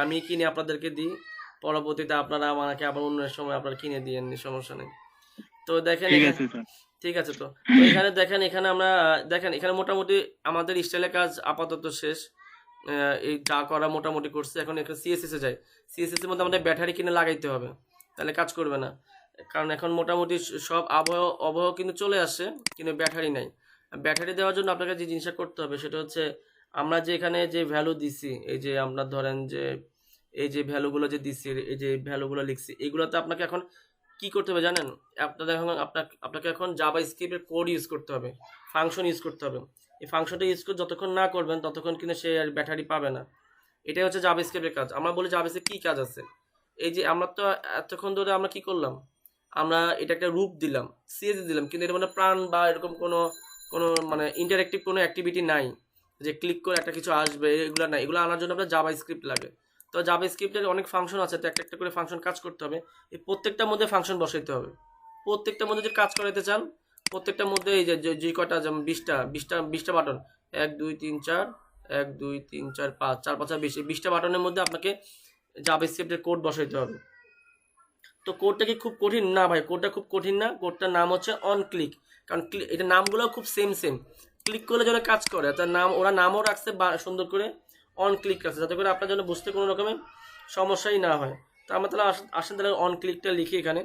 আমি কিনে আপনাদেরকে দিই, পরবর্তীতে আপনারা আমাকে আবার অন্য সময় আপনারা কিনে দিয়েন, সমস্যা নেই। তো দেখেন ঠিক আছে। তো এখানে দেখেন, এখানে আমরা দেখেন এখানে মোটামুটি আমাদের স্টাইলের কাজ আপাতত শেষ। এই যা করা মোটামুটি করছে। এখন এখানে সিএসএস এ যাই। সিএসএস এর মধ্যে আমাদের ব্যাটারি কিনে লাগাইতে হবে, তাহলে কাজ করবে না। কারণ এখন মোটামুটি সব আবহাওয়া কিন্তু চলে আসে, কিন্তু ব্যাটারি নাই। ব্যাটারি দেওয়ার জন্য আপনাকে যে জিনিসটা করতে হবে সেটা হচ্ছে, আমরা যে এখানে যে ভ্যালু দিছি, এই যে আমরা ধরেন যে এই যে ভ্যালুগুলো যে দিছি, এই যে ভ্যালুগুলো লিখছি, এগুলোতে আপনাকে এখন কি করতে হবে জানেন? আপনাদের এখন আপনাকে এখন জাভাস্ক্রিপ্টের কোড ইউজ করতে হবে, ফাংশন ইউজ করতে হবে। এই ফাংশনটা ইউজ করে যতক্ষণ না করবেন ততক্ষণ কিন্তু সে আর ব্যাটারি পাবে না। এটাই হচ্ছে জাভাস্ক্রিপ্টের কাজ। আমরা বলি জাভাস্ক্রিপ্ট কী কাজ আছে, এই যে আমরা তো এতক্ষণ ধরে আমরা কি করলাম, আমরা এটা একটা রূপ দিলাম, সিএসএস দিলাম, কিন্তু এটা মানে প্রাণ বা এরকম কোনো কোনো মানে ইন্টারেক্টিভ কোনো অ্যাক্টিভিটি নাই যে ক্লিক করে একটা কিছু আসবে, এগুলো নাই। এগুলো আনার জন্য আপনার জাভাস্ক্রিপ্ট লাগে। তো জাভাস্ক্রিপ্টের অনেক ফাংশন আছে, তো একটা একটা করে ফাংশন কাজ করতে হবে। এই প্রত্যেকটার মধ্যে ফাংশন বসাইতে হবে। প্রত্যেকটার মধ্যে যদি কাজ করাতে চান, প্রত্যেকটার মধ্যে এই যে কটা, যেমন 20টা বাটন, 1 2 3 4 1 2 3 4 5 4 5 20, 20টা বাটনের মধ্যে আপনাকে জাভাস্ক্রিপ্টের কোড বসাইতে হবে। তো কোডটা কি খুব কঠিন না ভাই? কোডটা খুব কঠিন না। কোডটার নাম হচ্ছে অন ক্লিক। কারণ এটা নামগুলো খুব সেম, ক্লিক করলে যেন কাজ করে, তার নাম ওরা নামও রাখছে সুন্দর করে অন ক্লিক রাখছে, যাতে করে আপনার জন্য বুঝতে কোনো রকমের সমস্যাই না হয়। তো আমরা তাহলে আসেন তাহলে অন ক্লিকটা লিখি। এখানে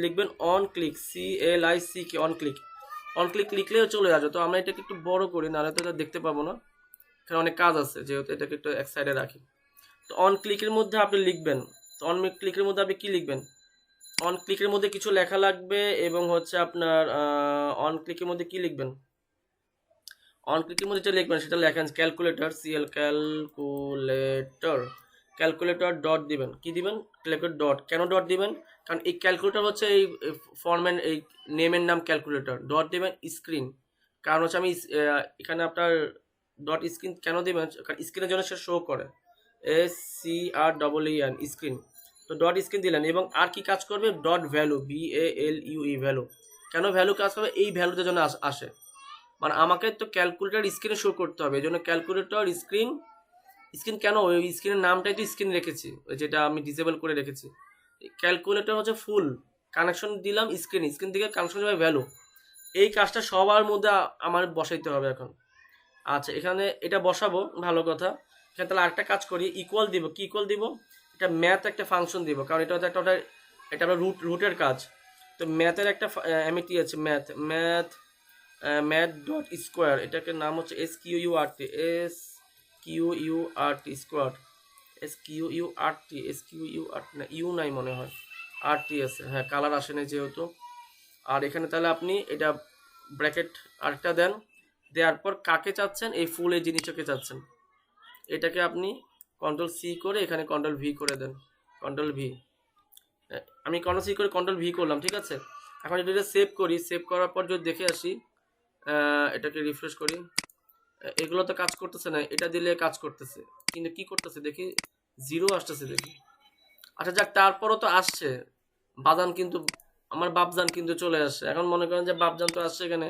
লিখবেন on click, CLICK, on click. On click লিখলেও চলে আসবে। তো আমরা এটাকে একটু বড় করি, নাহলে তো এটা দেখতে পাবো না, এখানে অনেক কাজ আছে, যেহেতু এটাকে একটু এক সাইডে রাখি। তো অন ক্লিকের মধ্যে আপনি লিখবেন, তো অন ক্লিকের মধ্যে আপনি কি লিখবেন? অন ক্লিকের মধ্যে কিছু লেখা লাগবে, এবং হচ্ছে আপনার অন ক্লিকের মধ্যে কি লিখবেন? অন ক্লিকের মধ্যে যেটা লিখবেন সেটা লেখেন ক্যালকুলেটর, ক্যালকুলেটর ডট দিবেন। কি দিবেন? Calculator dot. কেন ডট দিবেন? কারণ এই ক্যালকুলেটর হচ্ছে এই ফরম্যাট, এই নেমের নাম ক্যালকুলেটর। ডট দিবেন স্ক্রিন, কারণ হচ্ছে আমি এখানে আপনার ডট স্ক্রিন কেন দিবেন? কারণ স্ক্রিনের জন্য সে শো করে, SCREEN, স্ক্রিন। তো ডট স্ক্রিন দিলেন, এবং আর কি কাজ করবে? Dot value, VALUE, value. কেন ভ্যালু কাজ করবে? এই ভ্যালুতে জন্য আসে, মানে আমাকে তো ক্যালকুলেটর স্ক্রিনে শো করতে হবে, এই জন্য ক্যালকুলেটর স্ক্রিন। কেন? ওই স্ক্রিনের নামটাই তো স্ক্রিন রেখেছি, যেটা আমি ডিসেবল করে রেখেছি। ক্যালকুলেটর হচ্ছে ফুল কানেকশন দিলাম স্ক্রিন থেকে কানেকশন যাবে ভ্যালু। এই কাজটা সবার মধ্যে আমার বসাইতে হবে এখন। আচ্ছা, এখানে এটা বসাবো, ভালো কথা। এখানে তাহলে আরেকটা কাজ করি, ইকুয়াল দিব। কি ইকুয়াল দিব? এটা ম্যাথ একটা ফাংশন দিব, কারণ এটা হচ্ছে এটা আমরা রুটের কাজ। তো ম্যাথের একটা এমএটি আছে, ম্যাথ ডট স্কোয়ার, এটাকে নাম হচ্ছে SQURT, স্কোয়ার, SQURT না, ইউ নাই মনে হয়, RT আছে। হ্যাঁ, কালার আসে না যেহেতু। আর এখানে তাহলে আপনি এটা ব্র্যাকেট আরেকটা দেন, দেওয়ার পর কাকে চাচ্ছেন? এই ফুল এই জিনিসটাকে চাচ্ছেন। এটাকে আপনি Ctrl+C করে এখানে Ctrl+V করে দেন, Ctrl+V। আমি Ctrl+C করে Ctrl+V করলাম, ঠিক আছে। এখন এটা সেভ করি, সেভ করার পর যদি দেখে আসি, এটাকে রিফ্রেশ করি, এগুলো তো কাজ করতেছে না। এটা দিলে কাজ করতেছে, কিন্তু কি করতেছে দেখি, 0 আসতেছে দেখি। আচ্ছা যাক, তারপরও তো আসছে বাজান, কিন্তু আমার বাপজান কিন্তু চলে আসছে। এখন মনে করেন যে বাপজান তো আসছে এখানে,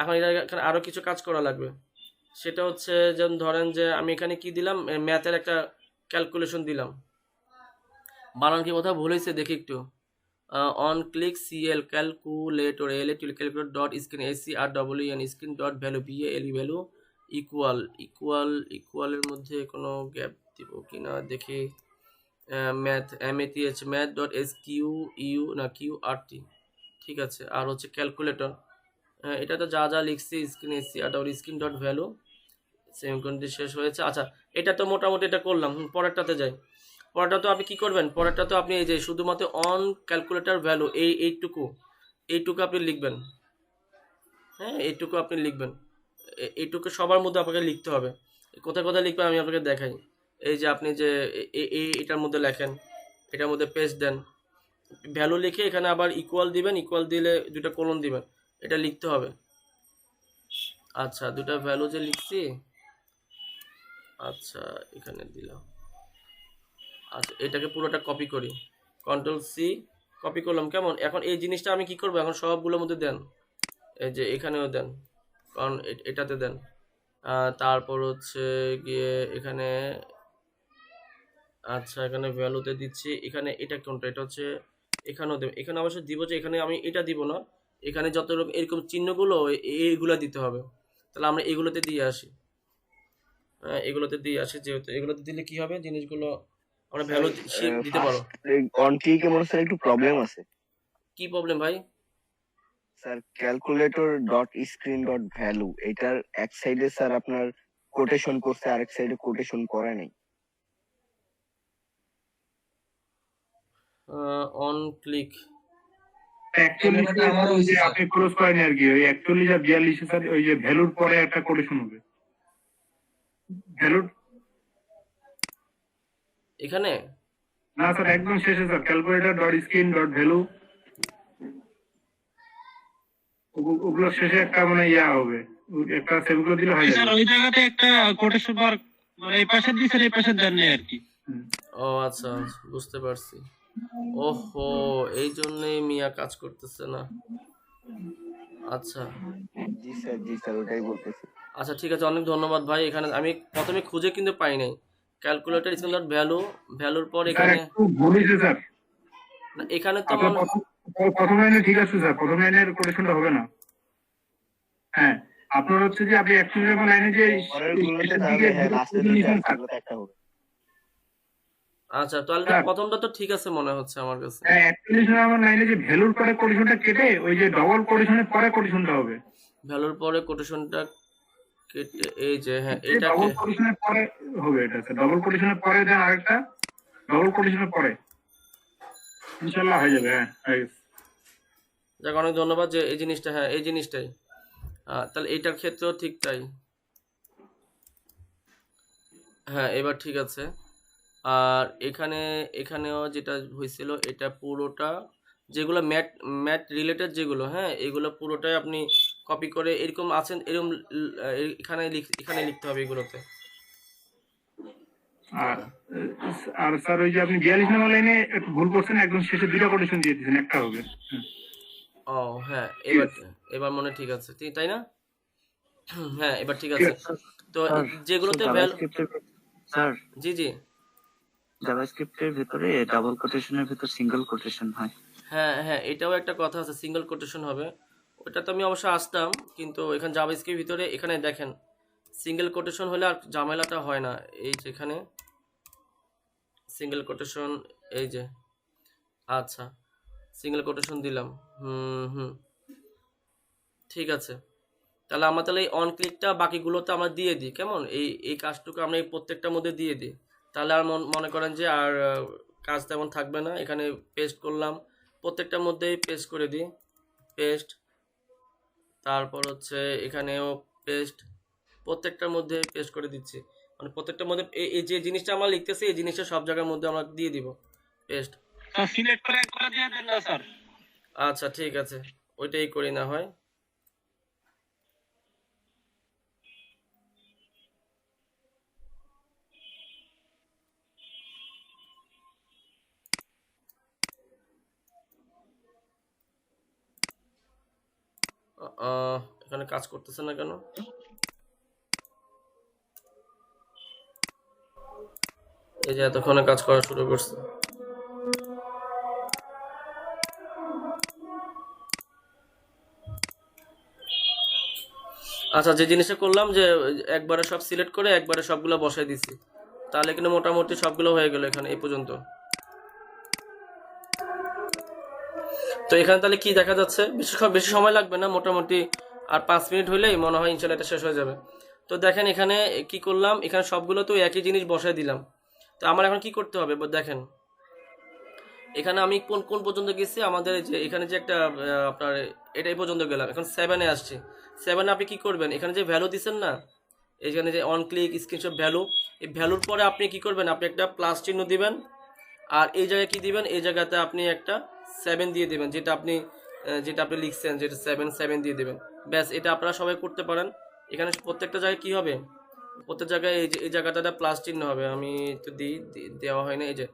এখন এখানে আরও কিছু কাজ করা লাগবে। সেটা হচ্ছে, যেমন ধরেন যে আমি এখানে কি দিলাম, ম্যাথের একটা ক্যালকুলেশন দিলাম। বানান কি কোথাও ভুল হয়েছে দেখি একটু। On click calculator, calculator dot screen, SCREEN, screen dot value, VALUE, value ইকুয়ালের মধ্যে কোনো গ্যাপ দিব কিনা দেখি। ম্যাথ ডট QRT, ঠিক আছে। আর হচ্ছে ক্যালকুলেটর, এটা তো যা যা লিখছি, স্ক্রিন স্ক্রিন ডট ভ্যালু, সেমিকোলনটি শেষ হয়েছে। আচ্ছা, এটা তো মোটামুটি এটা করলাম। পরেরটাতে যাই। পরেরটা তো আপনি কি করবেন? পরেরটা তো আপনি এই যে শুধুমাত্র অন ক্যালকুলেটর ভ্যালু, এইটুকু আপনি লিখবেন। হ্যাঁ, এইটুকু আপনি লিখবেন। এইটুকু সবার মধ্যে আপনাকে লিখতে হবে। কোথায় কোথায় লিখবেন আমি আপনাকে দেখাই। এই যে আপনি যে এটার মধ্যে লেখেন, এটার মধ্যে পেস্ট দেন, ভ্যালু লিখে এখানে আবার ইকুয়াল দিবেন, ইকুয়াল দিলে দুটো কোলন দিবেন, এটা লিখতে হবে। আচ্ছা, দুটো ভ্যালু যে লিখছি, আচ্ছা এখানে দিলাম। আচ্ছা, এটাকে পুরোটা কপি করি, Ctrl+C, কপি করলাম। কেমন? এখন এই জিনিসটা আমি কি করব? এখন সবগুলোর মধ্যে দেন, এই যে এখানেও দেন, কারণ এটাতে দেন। তারপর হচ্ছে গিয়ে এখানে, আচ্ছা এখানে ভ্যালুতে দিচ্ছি। এখানে এটা কোনটা? এটা হচ্ছে এখানেও দেব। এখানে অবশ্যই দিব যে এখানে আমি এটা দিব না, এখানে যত রকম এরকম চিহ্নগুলো এইগুলো দিতে হবে। তাহলে আমরা এগুলোতে দিয়ে আসি। হ্যাঁ, এগুলোতে দিয়ে আসি, যেহেতু এগুলোতে দিলে কি হবে, জিনিসগুলো আমরা ভ্যালু দিতে পারো। অন ক্লিকে মনে স্যার একটু প্রবলেম আছে কি প্রবলেম ভাই? Sir. Calculator dot screen dot value এটার এক সাইডে স্যার আপনার কোটেশন করছে, আরেক সাইডে কোটেশন করে নাই। অন ক্লিক অ্যাকচুয়ালি আমারও ওই হয়েছে যে স্যার। আপনি ক্লোজ করেন আর কি, ওই 41 আর 42 স্যার, ওই যে ভ্যালুর পরে একটা কোটেশন হবে। ভ্যালুর এখানে না স্যার, একদম শেষে sir, calculator dot screen dot value, ওগুলো শেষে একটা মানে ইয়া হবে, একটা সেগুলো দিলে হয়ে স্যার যাবে। ওই জায়গাতে একটা কোটেশন বার মানে এই পাশে দিয়েছেন, এই পাশে দেন নাই আর কি। ও আচ্ছা আচ্ছা, বুঝতে পারছি। ওহো, এই জন্যই মিয়া কাজ করতেছে না। আচ্ছা জি স্যার ওটাই বলতেছি। আচ্ছা, ঠিক আছে, অনেক ধন্যবাদ ভাই। এখানে আমি প্রথমে খুঁজে কিন্তু পাই নাই ক্যালকুলেটর স্ক্রিন ডট ভ্যালু, ভ্যালুর পর স্যার এখানে একটু ভুল হয়েছে স্যার। না, এখানে তো আপনার প্রথম লাইনে ঠিক আছে স্যার, প্রথম লাইনের কোটেশনটা হবে না। হ্যাঁ, আপনার হচ্ছে যে আপনি 100 লাইনে যে পরের গুলোতে শেষের তাহলে দিকে হ্যাঁ লাস্টে দিতে নিয়েছেন স্যার। আসলে একটা হবে। আচ্ছা, তাহলে স্যার। প্রথমটা তো ঠিক আছে মনে হচ্ছে আমার কাছে। হ্যাঁ, 41 নম্বর লাইনে যে ভ্যালুর পরে কোটেশনটা কেটে ওই যে ডবল কোটেশনের পরে কোটেশনটা হবে। ভ্যালুর পরে কোটেশনটা কেটে এই যে, হ্যাঁ এই ডবল এটাকে, কোটেশনের পরে হবে এটা স্যার, ডবল কোটেশনের পরে দেন আরেকটা, ডবল কোটেশনের পরে ইনশাআল্লাহ হয়ে যাবে। হ্যাঁ হয়ে গেছে। যাক, অনেক ধন্যবাদ যে এই জিনিসটা, হ্যাঁ এই জিনিসটাই। তাহলে এইটার ক্ষেত্রেও ঠিক তাই। হ্যাঁ, এবার ঠিক আছে। আর এখানেও যেটা হয়েছিল, এটা পুরোটা যেগুলো ম্যাট ম্যাট রিলেটেড যেগুলো, হ্যাঁ এগুলো পুরোটাই আপনি কপি করে এরকম আছেন, এরকম এখানে লিখতে হবে এগুলোতে। আর আর স্যার ওই যে আপনি 42 নম্বর লাইনে একটু ভুল করছেন, একদম শেষে দুটো কোটেশন দিয়ে দিয়েছেন, একটা হবে। ও হ্যাঁ, এবার মনে ঠিক আছে, তাই না? হ্যাঁ, এবার ঠিক আছে। তো যেগুলোতে স্যার জি জি, জাভাস্ক্রিপ্টের ভিতরে ডাবল কোটেশনের ভিতর সিঙ্গেল কোটেশন হয়। হ্যাঁ হ্যাঁ, এটাও একটা কথা আছে, সিঙ্গেল কোটেশন হবে। ওটা তো আমি অবশ্য আসতাম, কিন্তু এখানে জাভাস্ক্রিপ্টের ভিতরে এখানে দেখেন সিঙ্গেল কোটেশন হলে আর ঝামেলাটা হয় না। এই যে এখানে সিঙ্গেল কোটেশন, এই যে, আচ্ছা সিঙ্গেল কোটেশন দিলাম। হুম, ঠিক আছে। তাহলে আমরা তাহলে এই অন ক্লিকটা বাকিগুলোতে আমরা দিয়ে দিই, কেমন? এই কাজটুকু আমরা এই প্রত্যেকটার মধ্যে দিয়ে দিই, তাহলে আর মনে করেন যে আর কাজ তেমন থাকবে না। এখানে পেস্ট করলাম, প্রত্যেকটার মধ্যেই পেস্ট করে দিই, পেস্ট। তারপর হচ্ছে এখানেও পেস্ট, প্রত্যেকটার মধ্যে পেস্ট করে দিচ্ছি, মানে প্রত্যেকটার মধ্যে এই যে জিনিসটা আমরা লিখতেছি এই জিনিসটা সব জায়গার মধ্যে আমরা দিয়ে দিব, পেস্ট। সিলেক্ট করে একবার দিয়ে দেন না স্যার। আচ্ছা ঠিক আছে, ওইটাই করি না হয়। এখানে কাজ করতেছে না কেন? এই যে এতক্ষণে কাজ করা শুরু করছে। আচ্ছা, যে জিনিসটা করলাম যে একবারে সব সিলেক্ট করে একবারে সবগুলো বসাই দিছি, তাহলে কিন্তু মোটামুটি সবগুলো হয়ে গেল এখানে এই পর্যন্ত। তো এখানে তাহলে কি দেখা যাচ্ছে, বেশি সময় লাগবে না, মোটামুটি আর 5 মিনিট হইলেই মনে হয় ইনশাল্লাহ এটা শেষ হয়ে যাবে। তো দেখেন এখানে কি করলাম, এখানে সবগুলো তো একই জিনিস বসাই দিলাম। তো আমার এখন কি করতে হবে দেখেন, এখানে আমি কোন পর্যন্ত গেছি, আমাদের যে এখানে যে একটা আপনার এটা এই পর্যন্ত গেলাম, এখন 7-এ আসছি। 7-এ আপনি কি করবেন, এখানে যে ভ্যালু দিচ্ছেন না, এখানে যে অন ক্লিক স্ক্রিনশট ভ্যালু, এই ভ্যালুর পরে আপনি কি করবেন, আপনি একটা প্লাস চিহ্ন দিবেন, আর এই জায়গায় কি দিবেন, এই জায়গাতে আপনি একটা 7 দিয়ে দিবেন, যেটা আপনি লিখছেন, যেটা 7 দিয়ে দিবেন। ব্যাস, এটা আপনারা সবাই করতে পারেন। এখানে প্রত্যেকটা জায়গায় কি হবে, প্রত্যেক জায়গায় এই জায়গাটা প্লাস চিহ্ন হবে, আমি তো দেওয়া হয় না, এই যে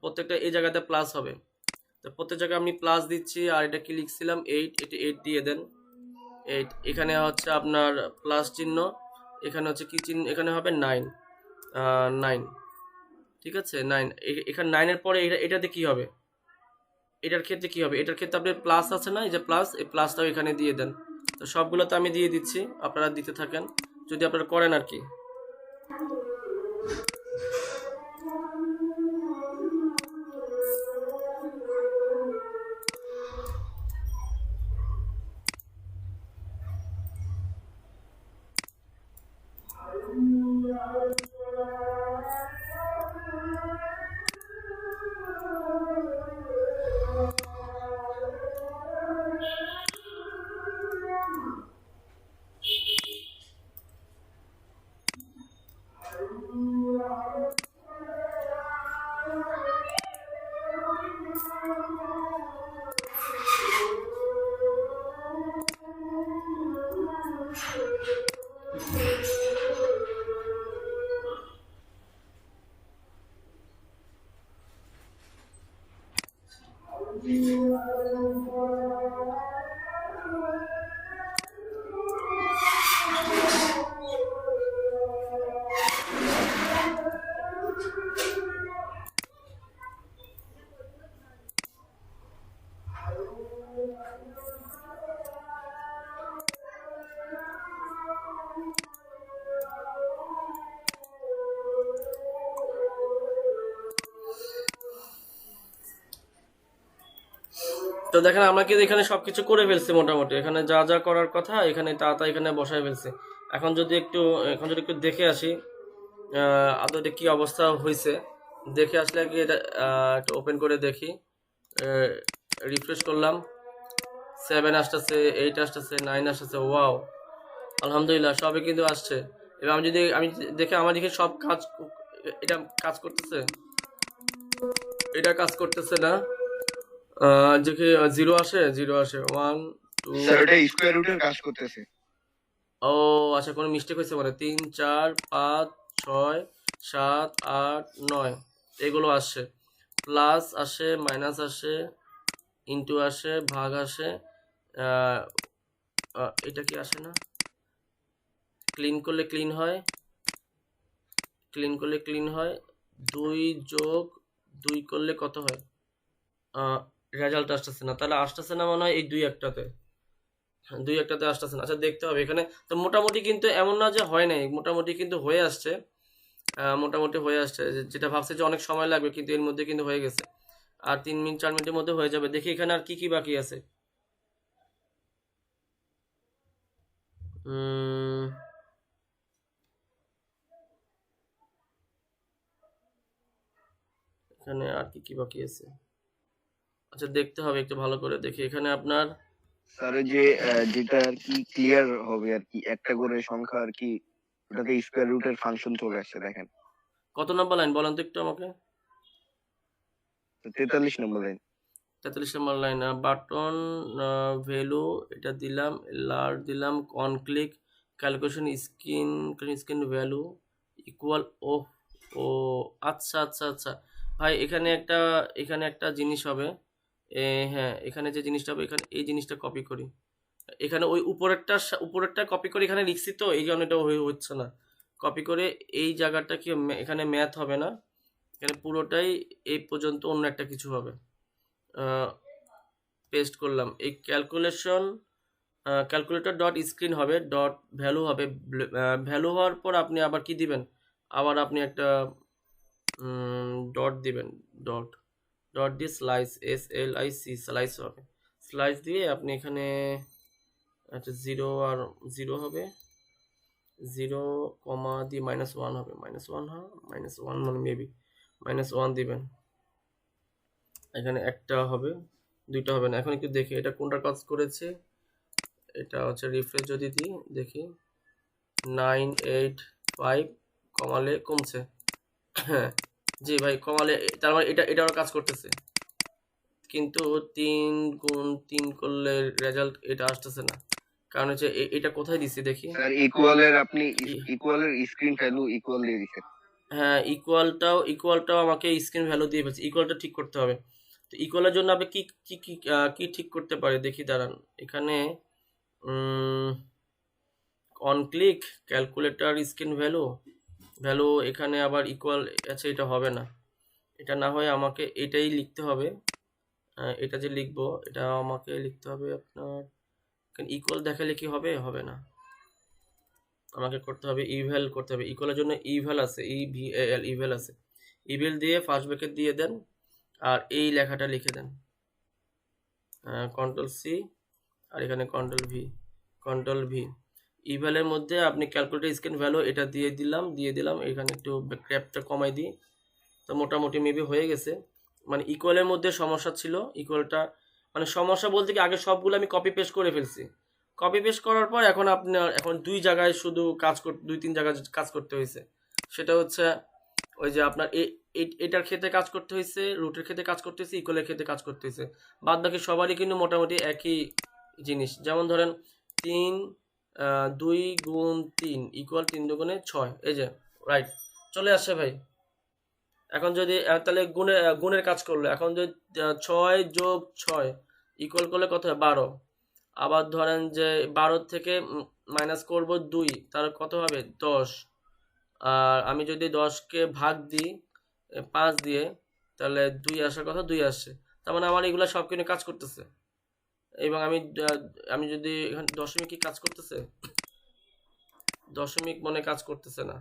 প্রত্যেকটা এই জায়গাতে প্লাস হবে। তো প্রত্যেক জায়গায় আমি প্লাস দিচ্ছি, আর এটা কি লিখছিলাম 8, এটা 8 দিয়ে দেন। 8, এখানে হচ্ছে আপনার প্লাস চিহ্ন, এখানে হচ্ছে কি চিহ্ন, এখানে হবে 9, ঠিক আছে 9। এখানে 9-এর পরে এটাতে কি হবে, এটার ক্ষেত্রে কি হবে, এটার ক্ষেত্রে আপনার প্লাস আছে না, এই যে প্লাস, এই প্লাসটাও এখানে দিয়ে দেন। তো সবগুলো তো আমি দিয়ে দিচ্ছি, আপনারা দিতে থাকেন যদি আপনারা করেন আর কি। তো দেখেন আমরা কিন্তু এখানে সবকিছু করে ফেলছি মোটামুটি, এখানে যা যা করার কথা এখানে তা এখানে বসায় ফেলছি। এখন যদি একটু দেখে আসি আদৌ এটা কি অবস্থা হয়েছে, দেখে আসলে কি এটা একটু ওপেন করে দেখি। রিফ্রেশ করলাম, 7 আসতেছে, 8 আসতেছে, 9 আসতেছে। ওয়াও, আলহামদুলিল্লাহ সবই কিন্তু আসছে। এবার আমি দেখে আমার দিকে সব কাজ, এটা কাজ করতেছে, এটা কাজ করতেছে না। দেখি 0 আসে, 1 2। স্যার এটা স্কয়ার রুটের কাজ করতেছে। ও আচ্ছা, কোনো মিস্টেক হয়েছে মানে 3 4 5 6 7 8 9 এগুলো আসছে, প্লাস আসে, মাইনাস আসে, ইনটু আসে, ভাগ আসে। এটা কি আসে না? ক্লিন করলে ক্লিন হয়, ক্লিন করলে ক্লিন হয়। 2 যোগ 2 করলে কত হয়? রেজাল্ট আসতেছে না, তাহলে আসতেছে না মনে হয় এই 2 একটাতে আসতেছে না। আচ্ছা দেখতে হবে এখানে। তো মোটামুটি কিন্তু এমন না যে হয় নাই, মোটামুটি কিন্তু হয়ে আসছে, মোটামুটি হয়ে আসছে। যেটা ভাবছে যে অনেক সময় লাগবে, কিন্তু এর মধ্যে কিন্তু হয়ে গেছে। আর 3 মিনিট 4 মিনিটের মধ্যে হয়ে যাবে। দেখি এখানে আর কি কি বাকি আছে। এখানে আর কি কি বাকি আছে, আচ্ছা দেখতে হবে একটু ভালো করে দেখি। এখানে আপনার স্যার যে যেটা আর কি ক্লিয়ার হবে আর কি, একটা করে সংখ্যা আর কি ওটাতে স্কয়ার রুটের ফাংশন চলে আসছে দেখেন। কত নম্বর লাইন বলেন তো একটু আমাকে? 43 number line. 43 number line. Button value এটা দিলাম, লার দিলাম, on click calculation screen value equal. ও আচ্ছা আচ্ছা আচ্ছা ভাই, এখানে একটা জিনিস হবে। হ্যাঁ, এখানে যে জিনিসটা হবে, এখানে এই জিনিসটা কপি করি, এখানে ওই উপরেরটা কপি করে এখানে লিখছি, তো এই কারণে এটা হচ্ছে না। কপি করে এই জায়গাটা কি এখানে ম্যাথ হবে না, এখানে পুরোটাই এই পর্যন্ত অন্য একটা কিছু হবে। পেস্ট করলাম, এই ক্যালকুলেটর ডট স্ক্রিন হবে, ডট ভ্যালু হবে। ভ্যালু হওয়ার পর আপনি আবার কি দিবেন, আবার আপনি একটা ডট দিবেন, ডট দিয়ে SLIC স্লাইস হবে। স্লাইস দিয়ে আপনি এখানে আচ্ছা 0 আর 0 হবে, 0 কমা দিয়ে -1 হবে, -1 হয়, -1 মানে মেবি -1 দিবেন। এখানে একটা হবে, দুইটা হবে না। এখন একটু দেখি এটা কোনটা কাজ করেছে। এটা হচ্ছে রিফ্রেশ যদি দিই দেখি 985 কমালে কমছে। হ্যাঁ জি ভাই, কমালে, তার মানে এটারও কাজ করতেছে, কিন্তু 3 গুণ 3 করলে রেজাল্ট এটা আসতেছে না। কারণ হচ্ছে এটা কোথায় দিছি দেখি। স্যার ইকুয়ালের আপনি ইকুয়ালের স্ক্রিন ভ্যালু ইকুয়াল দিয়ে দিছেন। হ্যাঁ, ইকুয়ালটাও আমাকে স্ক্রিন ভ্যালু দিয়ে ফেলছে। ইকুয়ালটা ঠিক করতে হবে। তো ইকুয়ালের জন্য আপনি কি ঠিক করতে পারে দেখি, দাঁড়ান। এখানে on click calculator screen value এখানে আবার ইকুয়াল আছে, এটা হবে না। এটা না হয় আমাকে এটাই লিখতে হবে, এটা যে লিখবো এটা আমাকে লিখতে হবে আপনার ইকুয়াল দেখালে কি হবে, হবে না, আমাকে করতে হবে ইভ্যাল করতে হবে। ইকুয়ালের জন্য ইভ্যাল আছে, ইভিএল ইভ্যাল আছে, ইভ্যাল দিয়ে ফার্স্ট ব্র্যাকেট দিয়ে দেন আর এই লেখাটা লিখে দেন, কন্ট্রোল সি আর এখানে কন্ট্রোল ভি। ইভ্যালের মধ্যে আপনি ক্যালকুলেটর স্ক্যান ভ্যালু এটা দিয়ে দিলাম, এখানে একটু ক্র্যাপটা কমাই দিই, তো মোটামুটি মেবি হয়ে গেছে। মানে ইকুয়ালের মধ্যে সমস্যা ছিল, ইকুয়ালটা মানে সমস্যা বলতে কি আগে সবগুলো আমি কপি পেস্ট করে ফেলছি, কপি পেস্ট করার পর এখন আপনার এখন দুই জায়গায় শুধু দুই তিন জায়গায় কাজ করতে হয়েছে। সেটা হচ্ছে ওই যে আপনার এটার ক্ষেত্রে কাজ করতে হয়েছে, রুটের ক্ষেত্রে কাজ করতে হয়েছে, ইকুয়ালের ক্ষেত্রে কাজ করতে হয়েছে। বাদ বাকি সবারই কিন্তু মোটামুটি একই জিনিস। যেমন ধরেন 2 গুণ 3 ইকুয়াল 3 দুগুণে 6, এই যে রাইট চলে আসছে ভাই। এখন যদি তাহলে গুণের কাজ করলো, এখন যদি 6 যোগ 6 ইকুয়াল করলে কত হয় 12। আবার ধরেন যে 12 থেকে মাইনাস করব 2, তার কত হবে 10। আর আমি যদি 10কে ভাগ দিই 5 দিয়ে, তাহলে 2 আসার কথা 2 আসছে, তার মানে আমার এগুলো সব কিছু কাজ করতেছে। এবং আমি যদি এখানে দশমিক কি কাজ করতেছে, দশমিক মনে কাজ করতেছে না।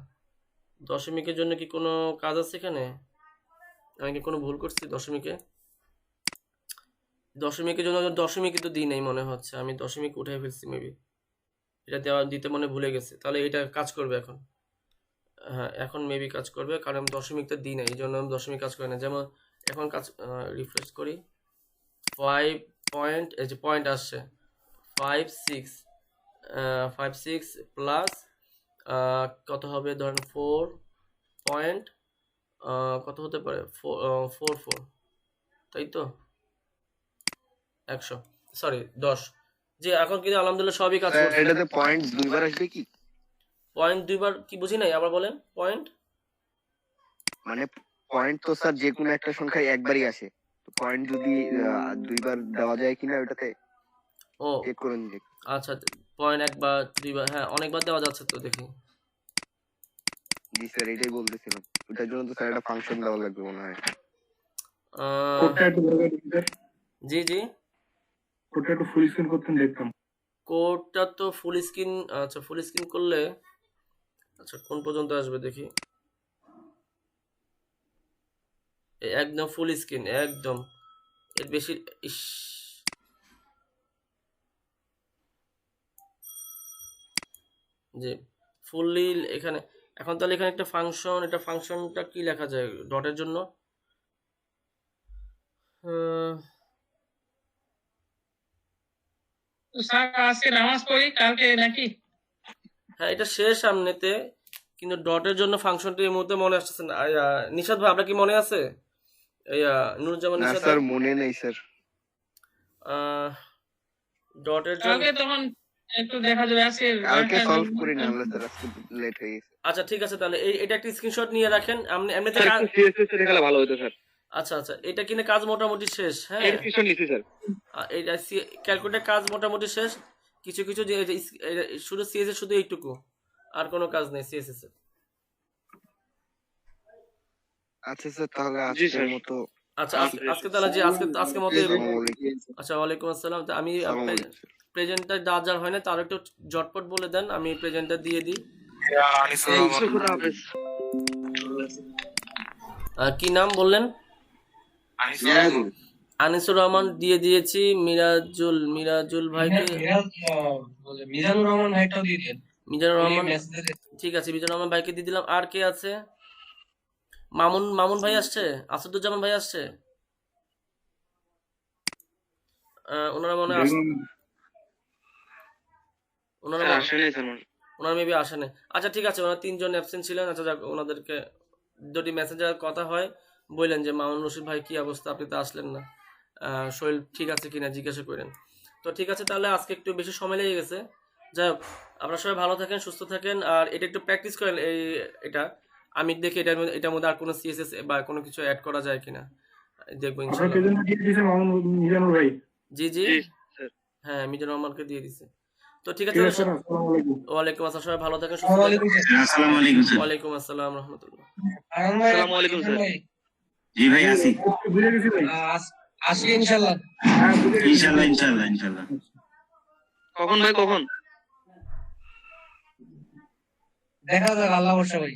দশমিকের জন্য কি কোনো কাজ আছে এখানে, আমি কি কোনো ভুল করছি দশমিকের জন্য দশমিক তো দিই নাই মনে হচ্ছে, আমি দশমিক উঠে ফেলছি মেবি, এটা দিতে মনে ভুলে গেছে। তাহলে এটা কাজ করবে এখন, হ্যাঁ এখন মেবি কাজ করবে, কারণ আমি দশমিকটা দিই না, এই জন্য আমি দশমিক কাজ করি না। যেমন এখন কাজ রিফ্রেশ করি, 5 পয়েন্ট, এই যে পয়েন্ট আসছে 5 6 প্লাস কত হবে ধরেন 4 পয়েন্ট কত হতে পারে 4 তাই তো 100 সরি 10। যে এখন কিন্তু আলহামদুলিল্লাহ সবই কাজ করছে। এটাতে পয়েন্ট দুইবার আসবে কি? পয়েন্ট দুইবার কি বুঝি নাই, আবার বলেন। পয়েন্ট মানে পয়েন্ট তো স্যার যে কোনো একটা সংখ্যায় একবারই আসে, তো পয়েন্ট যদি দুইবার দেওয়া যায় কিনা ওটাতে ও চেক করে নিন। আচ্ছা পয়েন্ট একবার দুইবার, হ্যাঁ অনেকবার দেওয়া যাচ্ছে তো দেখি। জি স্যার এটাই বলতেছিলাম, ওটার জন্য তো স্যার একটা ফাংশন দেওয়া লাগবে মনে হয়। কোডটা একটু বলে দিন স্যার। জি কোডটা একটু ফুল স্ক্রিন করতেন দেখতাম। কোডটা তো ফুল স্ক্রিন, আচ্ছা ফুল স্ক্রিন করলে আচ্ছা কোন পর্যন্ত আসবে দেখি, একদম ফুল স্ক্রিন একদম, এর বেশি যে ফুললি এখানে। এখন তাহলে এখানে একটা ফাংশন, এটা ফাংশনটা কি লেখা যায় ডটের জন্য, স্যার আজকে নামাজ পড়ি কালকে নাকি? হ্যাঁ এটা শেষ সামনেতে, কিন্তু ডটের জন্য ফাংশনটি এই মুহূর্তে মনে আসছে না। নিশাদ ভাই আপনার কি মনে আছে? নুরুজ্জামান না নিশাদ স্যার মনে নেই স্যার। ডটের জন্য কালকে তখন একটু দেখা যাবে, আজকে কালকে সলভ করি না আমরা স্যার, আজকে লেট হয়ে গেছে। আচ্ছা ঠিক আছে, তাহলে এটা একটা স্ক্রিনশট নিয়ে রাখেন। এমনিতে সিএসএস দেখালে ভালো হতো স্যার। আচ্ছা এটা কিনে কাজ মোটামুটি শেষ। হ্যাঁ এডুকেশন নিছি স্যার, এটা ক্যালকুলেটর কাজ মোটামুটি শেষ, কিছু যে শুধু সিএসএস শুধু এইটুকু, আর কোনো কাজ নেই সিএসএস এর। আচ্ছা স্যার তাহলে আজকের মতো, আচ্ছা আজকে তাহলে যে আজকে মতো। আচ্ছা ওয়ালাইকুম আসসালাম। তো আমি প্রেজেন্টটা যার হয় না তার একটু জটপট বলে দেন, আমি প্রেজেন্টটা দিয়ে দিই। কি নাম বললেন? আনিসুর রহমান দিয়ে দিয়েছি। মিরাজুল ভাইকে, মিজানুর রহমান ভাইটাও দিয়ে দেন। মিজানুর রহমান ঠিক আছে, মিজানুর রহমান ভাইকে দিয়ে দিলাম। আর কে আছে? মামুন ভাই আসছে, আসাদুজ্জামান ভাই আসছে, ওনারা মনে হয় ওনারা মেবি আসেনি। আচ্ছা ঠিক আছে, ওনারা 3 জন অ্যাবসেন্ট ছিলেন। আচ্ছা যাক, ওনাদেরকে যদি মেসেঞ্জার কথা হয় বললেন যে মামুন রশিদ ভাই কি অবস্থা, আপনি তো আসলেন না, শরীর ঠিক আছে কিনা জিজ্ঞাসা করেন। তো ঠিক আছে, তাহলে আজকে একটু বেশি সময় লেগে গেছে। যাই হোক, আপনারা সবাই ভালো থাকেন, সুস্থ থাকেন, আর এটা একটু প্র্যাকটিস করেন। এটা আমি দেখি এটার মধ্যে আর কোনো সিএসএস বা কোনো কিছু অ্যাড করা যায় কিনা, দেখবো ইনশাআল্লাহ। জি হ্যাঁ মিজানুর রহমানকে দিয়ে দিছে। তো ঠিক আছে, ওয়ালাইকুম আসসালাম, সবাই ভালো থাকেন, সুস্থ থাকেন। আসসালামু আলাইকুম স্যার। ওয়ালাইকুম আসসালাম রাহমাতুল্লাহ। আসসালামু আলাইকুম স্যার। জি ভাই আসি। আসি ইনশাল্লাহ। হ্যাঁ বুঝে গেছি। ইনশাল্লাহ ইনশাল্লাহ ইনশাল্লাহ। কখন ভাই কখন? দেখা যাক, আল্লাহ ভরসা ভাই।